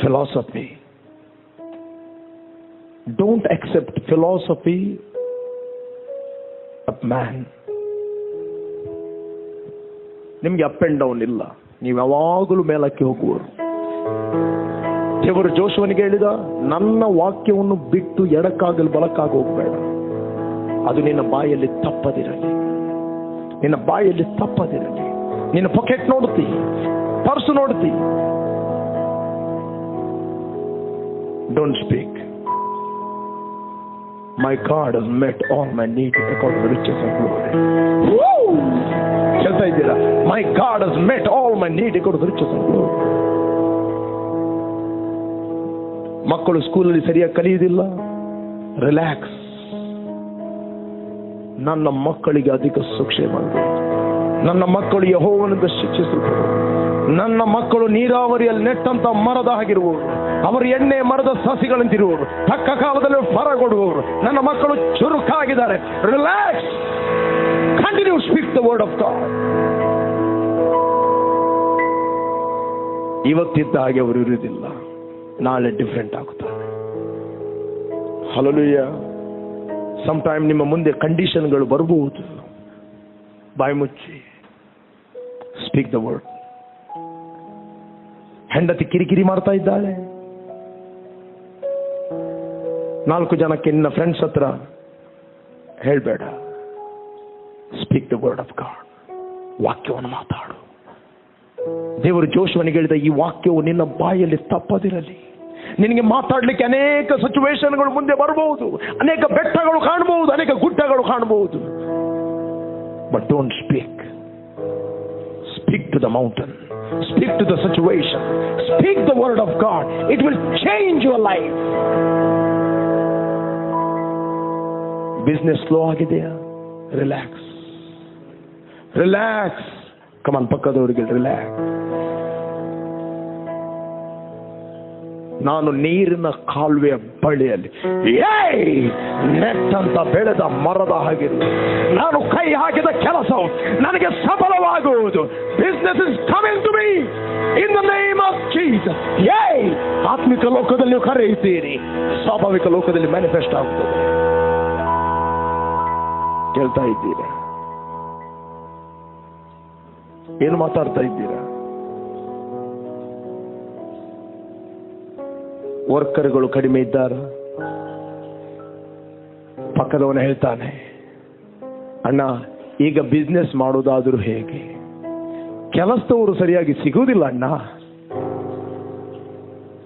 philosophy. Don't accept philosophy of man. ನಿಮ್ಗೆ ಅಪ್ ಅಂಡ್ ಡೌನ್ ಇಲ್ಲ, ನೀವು ಯಾವಾಗಲೂ ಮೇಲಕ್ಕೆ ಹೋಗುವರು. ದೇವರು ಜೋಶುವನಿಗೆ ಹೇಳಿದ, ನನ್ನ ವಾಕ್ಯವನ್ನು ಬಿಟ್ಟು ಎಡಕ್ಕಾಗಲು ಬಲಕ್ಕಾಗಿ ಹೋಗಬೇಡ, ಅದು ನಿನ್ನ ಬಾಯಲ್ಲಿ ತಪ್ಪದಿರಲಿ, ನಿನ್ನ ಬಾಯಲ್ಲಿ ತಪ್ಪದಿರಲಿ. ನಿನ್ನ ಪಾಕೆಟ್ ನೋಡ್ತಿ, ಪರ್ಸ್ ನೋಡ್ತಿ, don't speak. My God has met all my needs according to the riches of glory. ಹೇಳ್ತಾ ಇದ್ದೀರಾ? My God has met all my needs according to the riches of glory. ಮಕ್ಕಳು ಸ್ಕೂಲಲ್ಲಿ ಸರಿಯಾಗಿ ಕಲಿಯುವುದಿಲ್ಲ, ರಿಲ್ಯಾಕ್ಸ್. ನನ್ನ ಮಕ್ಕಳಿಗೆ ಅಧಿಕ ಸುಕ್ಷೇಮ, ನನ್ನ ಮಕ್ಕಳು ಯೆಹೋವನಿಂದ ಶಿಕ್ಷಿಸಲ್ಪಡುವರು. ನನ್ನ ಮಕ್ಕಳು ನೀರಾವರಿಯಲ್ಲಿ ನೆಟ್ಟಂತ ಮರದ ಆಗಿರುವರು, ಅವರು ಎಣ್ಣೆ ಮರದ ಸಸಿಗಳಂತಿರುವರು, ತಕ್ಕ ಕಾಲದಲ್ಲಿ ಫಲ ಕೊಡುವವರು. ನನ್ನ ಮಕ್ಕಳು ಚುರುಕಾಗಿದ್ದಾರೆ. Relax, continue speak the word of God. ಇವತ್ತಿದ್ದ ಹಾಗೆ ಅವರು ಇರುವುದಿಲ್ಲ, ನಾಳೆ ಡಿಫರೆಂಟ್ ಆಗುತ್ತಾರೆ. ಹಲ್ಲೆಲೂಯಾ. ಸಮ್ ಟೈಮ್ ನಿಮ್ಮ ಮುಂದೆ ಕಂಡೀಷನ್ಗಳು ಬರಬಹುದು, ಬಾಯಿ ಮುಚ್ಚಿ ಸ್ಪೀಕ್ ದ ವರ್ಡ್. ಹೆಂಡತಿ ಕಿರಿಕಿರಿ ಮಾಡ್ತಾ ಇದ್ದಾಳೆ, 4 ಜನಕ್ಕೆ ನಿನ್ನ ಫ್ರೆಂಡ್ಸ್ ಹತ್ರ ಹೇಳ್ಬೇಡ. Speak the word of god. ವಾಕ್ಯವನ್ನು ಮಾತಾಡು. ದೇವರು ಜೋಶುವನಿಗೆ ಹೇಳಿದ, ಈ ವಾಕ್ಯವು ನಿನ್ನ ಬಾಯಲ್ಲಿ ತಪ್ಪದಿರಲಿ. ನಿನಗೆ ಮಾತಾಡ್ಲಿಕ್ಕೆ ಅನೇಕ ಸಿಚುವೇಶನ್ಗಳು ಮುಂದೆ ಬರಬಹುದು, ಅನೇಕ ಬೆಟ್ಟಗಳು ಕಾಣಬಹುದು, ಅನೇಕ ಗುಡ್ಡಗಳು ಕಾಣಬಹುದು. But don't speak. Speak to the mountain. Speak to the situation. Speak the word of God. It will change your life. Business slow ಆಗಿದೆಯಾ? Relax. Relax. Come on, ಪಕ್ಕದವರಿಗೆ relax. ನಾನು ನೀರಿನ ಕಾಲುವೆಯ ಬಳಿಯಲ್ಲಿ ನೆಟ್ಟಂತ ಬೆಳೆದ ಮರದ ಹಾಗಿರುವುದು. ನಾನು ಕೈ ಹಾಕಿದ ಕೆಲಸವು ನನಗೆ ಸಫಲವಾಗುವುದು. Business is coming to me in the name of Jesus. ಆತ್ಮಿಕ ಲೋಕದಲ್ಲಿ ನೀವು ಕರೆಯುತ್ತೀರಿ, ಸ್ವಾಭಾವಿಕ ಲೋಕದಲ್ಲಿ ಮ್ಯಾನಿಫೆಸ್ಟ್ ಆಗುತ್ತದೆ. ಕೇಳ್ತಾ ಇದ್ದೀರಾ? ಏನು ಮಾತಾಡ್ತಾ ಇದ್ದೀರಾ? ವರ್ಕರ್ಗಳು ಕಡಿಮೆ ಇದ್ದಾರೆ. ಪಕ್ಕದವನು ಹೇಳ್ತಾನೆ, ಅಣ್ಣ ಈಗ ಬಿಸ್ನೆಸ್ ಮಾಡೋದಾದ್ರೂ ಹೇಗೆ? ಕೆಲಸದವರು ಸರಿಯಾಗಿ ಸಿಗುವುದಿಲ್ಲ ಅಣ್ಣ.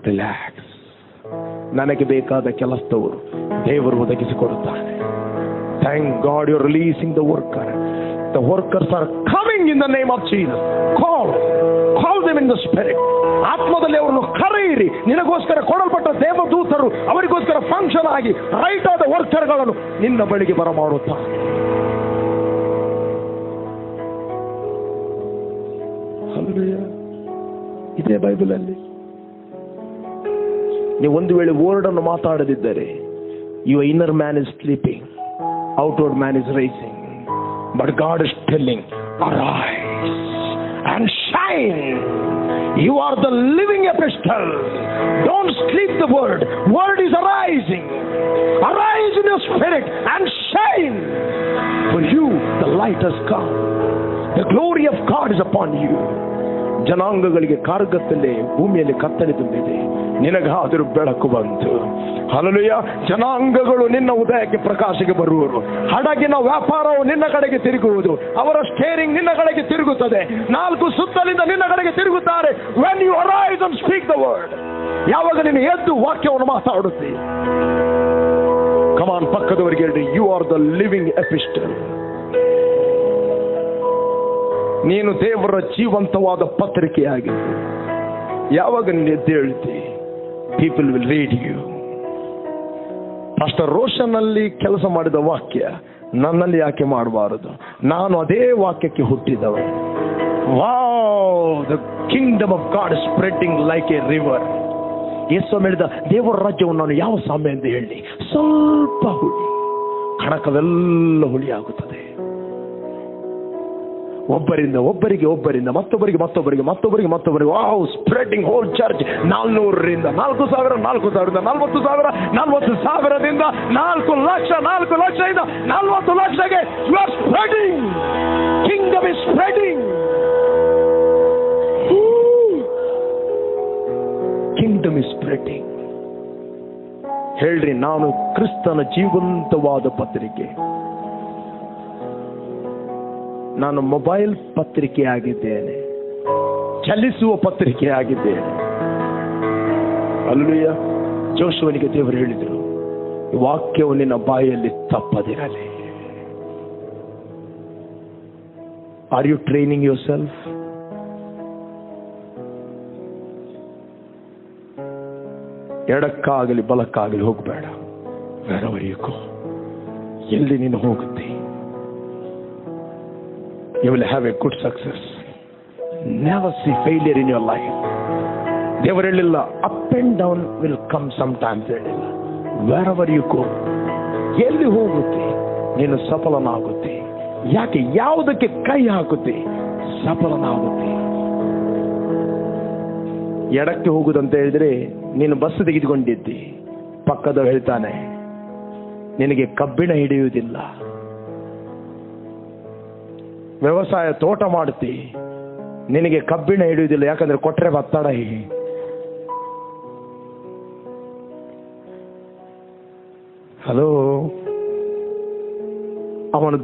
ರಿಲ್ಯಾಕ್ಸ್. ನನಗೆ ಬೇಕಾದ ಕೆಲಸದವರು ದೇವರು ಒದಗಿಸಿಕೊಡುತ್ತಾನೆ. Thank God you are releasing the worker. The workers are coming in the name of Jesus. Call them in the spirit. ಆತ್ಮದಲ್ಲಿ ಅವರನ್ನು ಕರೆಯಿರಿ. ನಿನಗೋಸ್ಕರ ಕೊಡಲ್ಪಟ್ಟ ದೇವದೂತರು ಅವರಿಗೋಸ್ಕರ ಫಂಕ್ಷನ್ ಆಗಿ ರೈಟ್ ಆದ ವರ್ಕರ್ಗಳನ್ನು ನಿನ್ನ ಬಳಿಗೆ ಬರಮಾಡುತ್ತಾರೆ. Hallelujah. ಇದೇ ಬೈಬಲಲ್ಲಿ. ನೀವು ಒಂದು ವೇಳೆ ವರ್ಡ್ ಅನ್ನು ಮಾತಾಡದಿದ್ದರೆ, your inner man is sleeping, outward man is rising. But God is telling, arise and shine. You are the living epistle. Don't sleep the word. Word is arising. Arise in your spirit and shine. For you the light has come. The glory of God is upon you. ಜನಾಂಗಗಳಿಗೆ ಕಾರ್ಗತ್ತಲೆ ಭೂಮಿಯಲ್ಲಿ ಕತ್ತಲೆ ತುಂಬಿದೆ, ನಿನಗಾದರೂ ಬೆಳಕು ಬಂತು. Hallelujah. ಜನಾಂಗಗಳು ನಿನ್ನ ಉದಯಕ್ಕೆ ಪ್ರಕಾಶಕ್ಕೆ ಬರುವರು. ಹಡಗಿನ ವ್ಯಾಪಾರವು ನಿನ್ನ ಕಡೆಗೆ ತಿರುಗುವುದು. ಅವರ ಸ್ಟೇರಿಂಗ್ ನಿನ್ನ ಕಡೆಗೆ ತಿರುಗುತ್ತದೆ. 4 ಸುತ್ತಲಿಂದ ನಿನ್ನ ಕಡೆಗೆ ತಿರುಗುತ್ತಾರೆ. when you arise and speak the word. ಯಾವಾಗ ನೀನು ಎದ್ದು ವಾಕ್ಯವನ್ನು ಮಾತಾಡುತ್ತಿ. ಕಮಾನ್, ಪಕ್ಕದವರಿಗೆ ಹೇಳಿ, you are the living epistle. ನೀನು ದೇವರ ಜೀವಂತವಾದ ಪತ್ರಿಕೆಯಾಗಿದ್ದು ಯಾವಾಗ ನೀನು ಎದ್ದು ಹೇಳ್ತಿ, people will read you. Pastor Roshan ಅಲ್ಲಿ ಕೆಲಸ ಮಾಡಿದ ವಾಕ್ಯ ನನ್ನಲ್ಲಿ ಯಾಕೆ ಮಾಡಬಾರದು? ನಾನು ಅದೇ ವಾಕ್ಯಕ್ಕೆ ಹುಟ್ಟಿದವ. Wow, the kingdom of God spreading like a river. ಯೇಸು ಹೇಳಿದ, ದೇವರ ರಾಜ್ಯವನ್ನು ನಾನು ಯಾವ ಸಾಮ್ಯ ಎಂದು ಹೇಳಿ, ಸ್ವಲ್ಪ ಹುಳಿ ಕಣಕವೆಲ್ಲ ಹುಳಿ ಆಗುತ್ತದೆ. ಒಬ್ಬರಿಂದ ಒಬ್ಬರಿಗೆ, ಒಬ್ಬರಿಂದ ಮತ್ತೊಬ್ಬರಿಗೆ, ಮತ್ತೊಬ್ಬರಿಗೆ, ಮತ್ತೊಬ್ಬರಿಗೆ, ಮತ್ತೊಬ್ಬರಿಗೆ. Wow, spreading whole church. 400ರಿಂದ 4,000, 4,000ದಿಂದ 40,000, 40,000ದಿಂದ 4 ಲಕ್ಷ, 4 ಲಕ್ಷದಿಂದ 40 ಲಕ್ಷಗೆ. You are spreading. Kingdom is spreading. Kingdom is spreading. ಹೇಳ್ರಿ, ನಾನು ಕ್ರಿಸ್ತನ ಜೀವಂತವಾದ ಪತ್ರಿಕೆ. ನಾನು ಮೊಬೈಲ್ ಪತ್ರಿಕೆ ಆಗಿದ್ದೇನೆ, ಚಲಿಸುವ ಪತ್ರಿಕೆ ಆಗಿದ್ದೇನೆ. ಹಲ್ಲೆಲೂಯಾ. ಜೋಶುವನಿಗೆ ದೇವರು ಹೇಳಿದರು, ವಾಕ್ಯವು ನಿನ್ನ ಬಾಯಲ್ಲಿ ತಪ್ಪದಿರಲಿ. Are you training yourself? ಎಡಕ್ಕಾಗಲಿ ಬಲಕ್ಕಾಗಲಿ ಹೋಗಬೇಡ. ವೇರೆವರ್ ಯು ಗೋ, ಎಲ್ಲಿ ನೀನು ಹೋಗುತ್ತೆ, you will have a good success. Never see failure in your life. ದೇವರು ಹೇಳಿಲ್ಲ, up and down will come sometimes ಹೇಳಿಲ್ಲ. ವೇರೆವರ್ ಯು ಗೋ, ಎಲ್ಲಿ ಹೋಗುತ್ತೆ ನೀನು ಸಫಲನಾಗುತ್ತೆ. ಯಾಕೆ? ಯಾವುದಕ್ಕೆ ಕೈ ಹಾಕುತ್ತೆ, ಸಫಲನಾಗುತ್ತೆ. ಎಡಕ್ಕೆ ಹೋಗುದಂತ ಹೇಳಿದ್ರೆ ನೀನು ಬಸ್ ತೆಗೆದುಕೊಂಡಿದ್ದಿ, ಪಕ್ಕದವ ಹೇಳ್ತಾನೆ ನಿನಗೆ ಕಬ್ಬಿಣ ಹಿಡಿಯುವುದಿಲ್ಲ. ವ್ಯವಸಾಯ ತೋಟ ಮಾಡುತ್ತಿ, ನಿನಗೆ ಕಬ್ಬಿಣ ಹಿಡಿಯುವುದಿಲ್ಲ, ಯಾಕಂದ್ರೆ ಕೊಟ್ರೆ ಬತ್ತಡ. ಹಲೋ, ಅವನು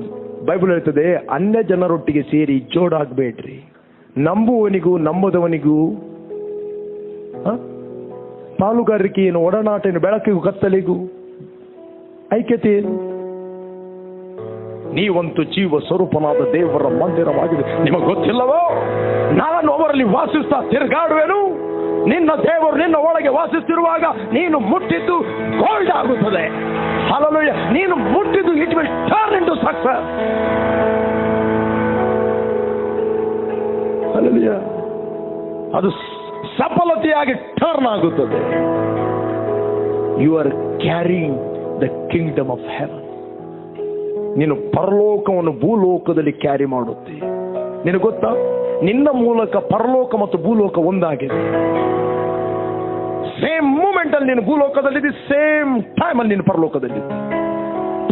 ಬೈಬಲ್ ಹೇಳ್ತದೆ, ಅನ್ಯ ಜನರೊಟ್ಟಿಗೆ ಸೇರಿ ಜೋಡಾಗಬೇಡ್ರಿ. ನಂಬುವವನಿಗೂ ನಂಬದವನಿಗೂ ಪಾಲುಗಾರಿಕೆಯನ್ನು, ಒಡನಾಟವನ್ನು, ಬೆಳಕಿಗೂ ಕತ್ತಲಿಗೂ ಐಕ್ಯತೆ. ನೀವಂತೂ ಜೀವ ಸ್ವರೂಪನಾದ ದೇವರ ಮಂದಿರವಾಗಿದೆ. ನಿಮಗೆ ಗೊತ್ತಿಲ್ಲವೋ? ನಾನು ಅವರಲ್ಲಿ ವಾಸಿಸ್ತಾ ತಿರುಗಾಡುವೆನು. ನಿನ್ನ ದೇವರು ನಿನ್ನ ಒಳಗೆ ವಾಸಿಸ್ತಿರುವಾಗ ನೀನು ಮುಟ್ಟಿದ್ದು ಗೋಲ್ಡ್ ಆಗುತ್ತದೆ. ಹಲ್ಲೆಲೂಯಾ. ನೀನು ಮುಟ್ಟಿದ್ದು it will turn into success. Hallelujah. ಅದು ಸಫಲತೆಯಾಗಿ ಟರ್ನ್ ಆಗುತ್ತದೆ. You are carrying the kingdom of heaven. ನೀನು ಪರಲೋಕವನ್ನು ಭೂಲೋಕದಲ್ಲಿ ಕ್ಯಾರಿ ಮಾಡುತ್ತೆ. ನಿನಗೆ ಗೊತ್ತಾ, ನಿನ್ನ ಮೂಲಕ ಪರಲೋಕ ಮತ್ತು ಭೂಲೋಕ ಒಂದಾಗಿದೆ. ಸೇಮ್ ಮೂಮೆಂಟ್ ಅಲ್ಲಿ ನೀನು ಭೂಲೋಕದಲ್ಲಿದ್ದಿ, ಸೇಮ್ ಟೈಮ್ ಅಲ್ಲಿ ನೀನು ಪರಲೋಕದಲ್ಲಿ.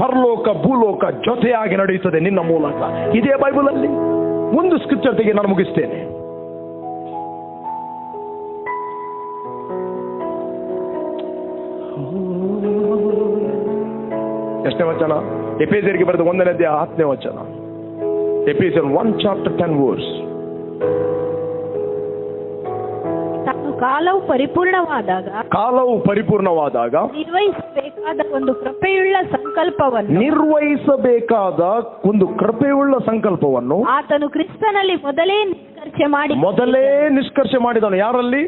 ಪರಲೋಕ ಭೂಲೋಕ ಜೊತೆಯಾಗಿ ನಡೆಯುತ್ತದೆ ನಿನ್ನ ಮೂಲಕ. ಇದೇ ಬೈಬಲ್ ಅಲ್ಲಿ ಒಂದು ಸ್ಕ್ರಿಪ್ಚರ್ ತೆಗೆ ನಾನು ಮುಗಿಸ್ತೇನೆ. ಎಷ್ಟನೇ ವಚನ? ಎಫೆಸರಿಗೆ ಬರೆದ 1ನೇ ಅಧ್ಯಾಯ 10ನೇ ವಚನ. ಎಫೆಸರ್ 1 chapter 10 verse. ಕಾಲವು ಪರಿಪೂರ್ಣವಾದಾಗ ನಿರ್ವಹಿಸಬೇಕಾದ ಒಂದು ಕೃಪೆಯುಳ್ಳ ಸಂಕಲ್ಪವನ್ನು ಆತನು ಕ್ರಿಸ್ತನಲ್ಲಿ ಮೊದಲೇ ನಿಷ್ಕರ್ಷೆ ಮಾಡಿದನು. ಯಾರಲ್ಲಿ?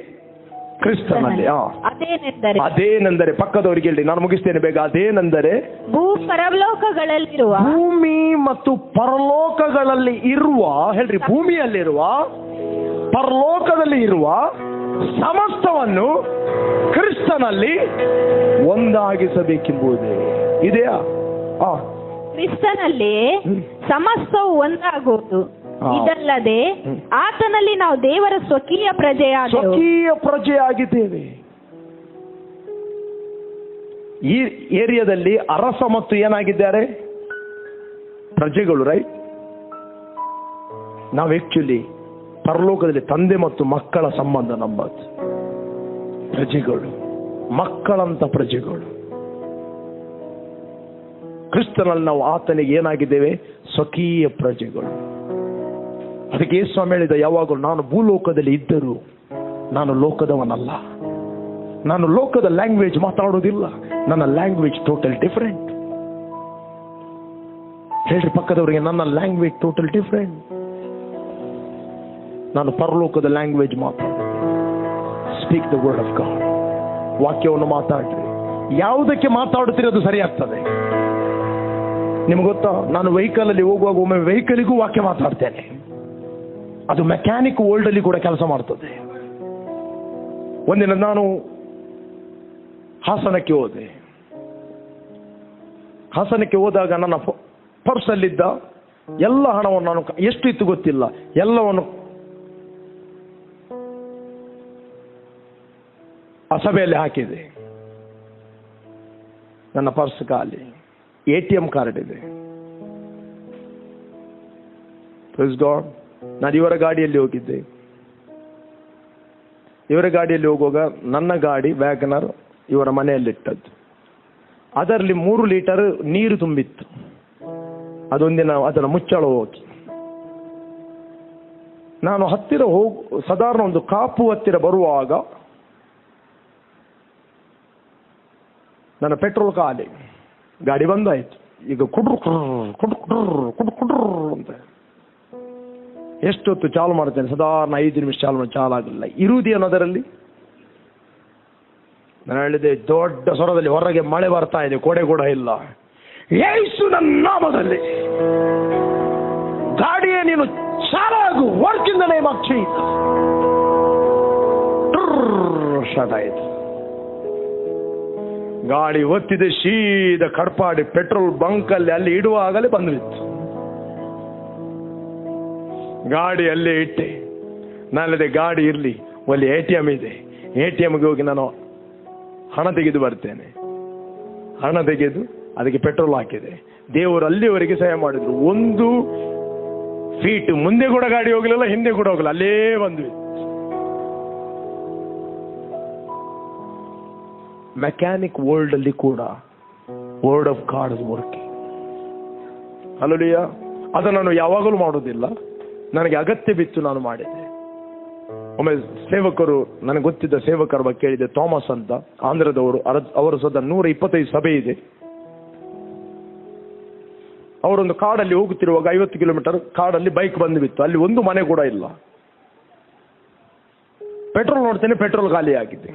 ಕ್ರಿಸ್ತನಲ್ಲಿ. ಅದೇನೆಂದರೆ, ಪಕ್ಕದವರಿಗೆ ಹೇಳಿ, ನಾನು ಮುಗಿಸ್ತೇನೆ ಬೇಗ. ಅದೇನೆಂದರೆ, ಭೂಮಿ ಮತ್ತು ಪರಲೋಕಗಳಲ್ಲಿ ಇರುವ, ಹೇಳ್ರಿ, ಭೂಮಿಯಲ್ಲಿರುವ, ಪರಲೋಕದಲ್ಲಿ ಇರುವ ಸಮಸ್ತವನ್ನು ಕ್ರಿಸ್ತನಲ್ಲಿ ಒಂದಾಗಿಸಬೇಕೆಂಬುದೇ ಇದೆಯಾ? ಕ್ರಿಸ್ತನಲ್ಲಿ ಸಮಸ್ತವು ಒಂದಾಗುವುದು. ಇದಲ್ಲದೆ ಆತನಲ್ಲಿ ನಾವು ದೇವರ ಸ್ವಕೀಯ ಪ್ರಜೆಯಾಗಿದ್ದೇವೆ. ಈ ಏರಿಯಾದಲ್ಲಿ ಅರಸ ಮತ್ತು ಏನಾಗಿದ್ದಾರೆ? ಪ್ರಜೆಗಳು, ರೈಟ್? ನಾವು ಆಕ್ಚುಲಿ ಪರಲೋಕದಲ್ಲಿ ತಂದೆ ಮತ್ತು ಮಕ್ಕಳ ಸಂಬಂಧ ನಂಬದು. ಪ್ರಜೆಗಳು, ಮಕ್ಕಳಂತ ಪ್ರಜೆಗಳು. ಕ್ರಿಸ್ತನಲ್ಲಿ ನಾವು ಆತನಿಗೆ ಏನಾಗಿದ್ದೇವೆ? ಸ್ವಕೀಯ ಪ್ರಜೆಗಳು. ಅದಕ್ಕೆ ಸ್ವಾಮಿ ಹೇಳಿದ, ಯಾವಾಗಲೂ ನಾನು ಭೂಲೋಕದಲ್ಲಿ ಇದ್ದರೂ ನಾನು ಲೋಕದವನಲ್ಲ. ನಾನು ಲೋಕದ ಲ್ಯಾಂಗ್ವೇಜ್ ಮಾತಾಡೋದಿಲ್ಲ. ನನ್ನ ಲ್ಯಾಂಗ್ವೇಜ್ ಟೋಟಲ್ ಡಿಫರೆಂಟ್. ಹೇಳ್ರಿ ಪಕ್ಕದವರಿಗೆ, ನನ್ನ ಲ್ಯಾಂಗ್ವೇಜ್ ಟೋಟಲ್ ಡಿಫರೆಂಟ್. ನಾನು ಪರಲೋಕದ ಲ್ಯಾಂಗ್ವೇಜ್ ಮಾತಾಡ. Speak the word of god. ವಾಕ್ಯವನ್ನು ಮಾತಾಡ್ರಿ. ಯಾವುದಕ್ಕೆ ಮಾತಾಡುತ್ತೀರಿ ಅದು ಸರಿ ಆಗ್ತದೆ. ನಿಮ್ಗೆ ಗೊತ್ತಾ, ನಾನು ವೆಹಿಕಲ್ ಅಲ್ಲಿ ಹೋಗುವಾಗ ಒಮ್ಮೆ ವೆಹಿಕಲ್ಗೂ ವಾಕ್ಯ ಮಾತಾಡ್ತೇನೆ. ಅದು ಮೆಕ್ಯಾನಿಕ್ ವರ್ಲ್ಡ್ ಅಲ್ಲಿ ಕೂಡ ಕೆಲಸ ಮಾಡ್ತದೆ. ಒಂದಿನ ನಾನು ಹಾಸನಕ್ಕೆ ಹೋದೆ. ಹಾಸನಕ್ಕೆ ಹೋದಾಗ ನನ್ನ ಪರ್ಸಲ್ಲಿದ್ದ ಎಲ್ಲ ಹಣವನ್ನು, ನಾನು ಎಷ್ಟು ಇತ್ತು ಗೊತ್ತಿಲ್ಲ, ಎಲ್ಲವನ್ನು ಆ ಸಭೆಯಲ್ಲಿ ಹಾಕಿದೆ. ನನ್ನ ಪರ್ಸ್ ಖಾಲಿ. ATM ಕಾರ್ಡ್ ಇದೆ. Praise God. ನಾನು ಇವರ ಗಾಡಿಯಲ್ಲಿ ಹೋಗಿದ್ದೆ. ಇವರ ಗಾಡಿಯಲ್ಲಿ ಹೋಗುವಾಗ ನನ್ನ ಗಾಡಿ ವ್ಯಾಗನರ್ ಇವರ ಮನೆಯಲ್ಲಿಟ್ಟದ್ದು. ಅದರಲ್ಲಿ 3 ಲೀಟರ್ ನೀರು ತುಂಬಿತ್ತು. ಅದೊಂದಿನ ಅದರ ಮುಚ್ಚಳ ಹೋಗಿ ನಾನು ಹತ್ತಿರ ಸಾಧಾರಣ ಒಂದು ಕಾಪು ಹತ್ತಿರ ಬರುವಾಗ ನನ್ನ ಪೆಟ್ರೋಲ್ ಖಾಲಿ. ಗಾಡಿ ಬಂದಾಯ್ತು. ಈಗ ಕುಡ್ರು ಅಂತ ಎಷ್ಟೊತ್ತು ಚಾಲು ಮಾಡ್ತೇನೆ, ಸಾಧಾರಣ 5 ನಿಮಿಷ ಚಾಲು ಆಗಲಿಲ್ಲ. ಇರುವುದೇನು ಅದರಲ್ಲಿ? ನಾನು ಹೇಳಿದೆ ದೊಡ್ಡ ಸ್ವರದಲ್ಲಿ, ಹೊರಗೆ ಮಳೆ ಬರ್ತಾ ಇದೆ, ಕೊಡೆ ಕೂಡ ಇಲ್ಲ. ಯೇಸು ನನ್ನ ನಾಮದಲ್ಲಿ ಗಾಡಿಯೇ ನೀನು ಚಾಲಾಗು, work in the name of Jesus. Start ಆಯಿತು. ಗಾಡಿ ಒತ್ತಿದೆ, ಸೀದಾ ಕಡ್ಪಾಡಿ ಪೆಟ್ರೋಲ್ ಬಂಕ್ ಅಲ್ಲಿ ಇಡುವಾಗಲೇ ಬಂದ್ಬಿತ್ತು. ಗಾಡಿ ಅಲ್ಲೇ ಇಟ್ಟೆ. ನಾನದೇ ಗಾಡಿ ಇರ್ಲಿ, ಅಲ್ಲಿ ATM ಇದೆ, ATMಗೆ ಹೋಗಿ ನಾನು ಹಣ ತೆಗೆದು ಬರ್ತೇನೆ. ಹಣ ತೆಗೆದು ಅದಕ್ಕೆ ಪೆಟ್ರೋಲ್ ಹಾಕಿದೆ. ದೇವರು ಅಲ್ಲಿವರೆಗೆ ಸಹಾಯ ಮಾಡಿದ್ರು. 1 ಫೀಟ್ ಮುಂದೆ ಕೂಡ ಗಾಡಿ ಹೋಗ್ಲಿಲ್ಲ, ಹಿಂದೆ ಕೂಡ ಹೋಗಲಿಲ್ಲ, ಅಲ್ಲೇ ಬಂದ್ವಿ. ಮೆಕ್ಯಾನಿಕ್ ವರ್ಲ್ಡ್ ಅಲ್ಲಿ ಕೂಡ word of god is working. Hallelujah. ಅದನ್ನು ನಾನು ಯಾವಾಗಲೂ ಮಾಡೋದಿಲ್ಲ, ನನಗೆ ಅಗತ್ಯ ಬಿತ್ತು ನಾನು ಮಾಡಿದೆ. ಒಮ್ಮೆ ಸೇವಕರು, ನನಗೆ ಗೊತ್ತಿದ್ದ ಸೇವಕರ ಬಗ್ಗೆ ಕೇಳಿದೆ. ಥಾಮಸ್ ಅಂತ, ಆಂಧ್ರದವರು. ಅವರು ಸದಾ 125 ಸಭೆ ಇದೆ. ಅವರೊಂದು ಕಾಡಲ್ಲಿ ಹೋಗುತ್ತಿರುವಾಗ 50 ಕಿಲೋಮೀಟರ್ ಕಾಡಲ್ಲಿ ಬೈಕ್ ಬಂದು ಬಿತ್ತು. ಅಲ್ಲಿ ಒಂದು ಮನೆ ಕೂಡ ಇಲ್ಲ. ಪೆಟ್ರೋಲ್ ನೋಡ್ತೇನೆ, ಪೆಟ್ರೋಲ್ ಖಾಲಿ ಆಗಿದೆ.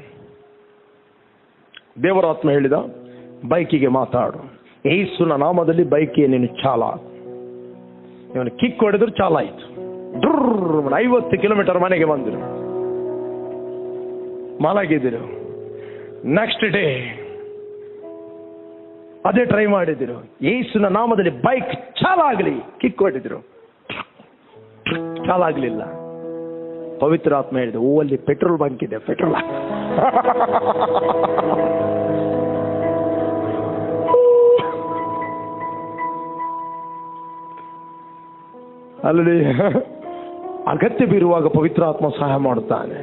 ದೇವರ ಆತ್ಮ ಹೇಳಿದ, ಬೈಕಿಗೆ ಮಾತಾಡು, ಯೇಸುನ ನಾಮದಲ್ಲಿ ಬೈಕಿಗೆ ನೀನು ಚಾಲ. ಇವನು ಕಿಕ್ ಹೊಡೆದ್ರು ಚಾಲಾಯಿತು. 50 ಕಿಲೋಮೀಟರ್ ಮನೆಗೆ ಬಂದರು. ಮಲಗಿದ್ರು. ನೆಕ್ಸ್ಟ್ ಡೇ ಅದೇ ಟ್ರೈ ಮಾಡಿದ್ರು. ಯೇಸುನ ನಾಮದಲ್ಲಿ ಬೈಕ್ ಚಾಲಾಗಲಿ, ಕಿಕ್ ಹೊಡೆದ್ರು, ಚಾಲಾಗ್ಲಿಲ್ಲ. ಪವಿತ್ರ ಆತ್ಮ ಹೇಳಿದೆ, ಓ ಅಲ್ಲಿ ಪೆಟ್ರೋಲ್ ಬಂಕ್ ಇದೆ, ಪೆಟ್ರೋಲ್. ಅಲ್ಲಿ ಅಗತ್ಯವಿರುವಾಗ ಪವಿತ್ರ ಆತ್ಮ ಸಹಾಯ ಮಾಡುತ್ತಾನೆ.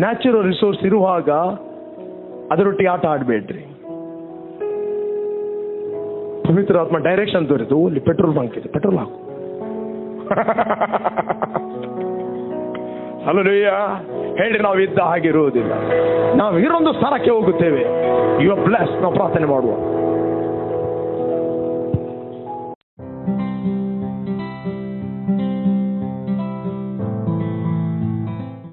ನ್ಯಾಚುರಲ್ ರಿಸೋರ್ಸ್ ಇರುವಾಗ ಅದರೊಟ್ಟಿಗೆ ಆಟ ಆಡಬೇಡ್ರಿ. ಪವಿತ್ರ ಆತ್ಮ ಡೈರೆಕ್ಷನ್ ತೋರಿತು, ಅಲ್ಲಿ ಪೆಟ್ರೋಲ್ ಬಂಕ್ ಇದೆ, ಪೆಟ್ರೋಲ್ ಹಾಕು. ಹಲ್ಲೆಲೂಯಾ. ಹೇಳಿ, ನಾವು ಇದ್ದ ಹಾಗೆ ಇರುವುದಿಲ್ಲ. ನಾವು ಇರೊಂದು ಸ್ಥಳಕ್ಕೆ ಹೋಗುತ್ತೇವೆ. You are blessed. ನಾವು ಪ್ರಾರ್ಥನೆ ಮಾಡುವ.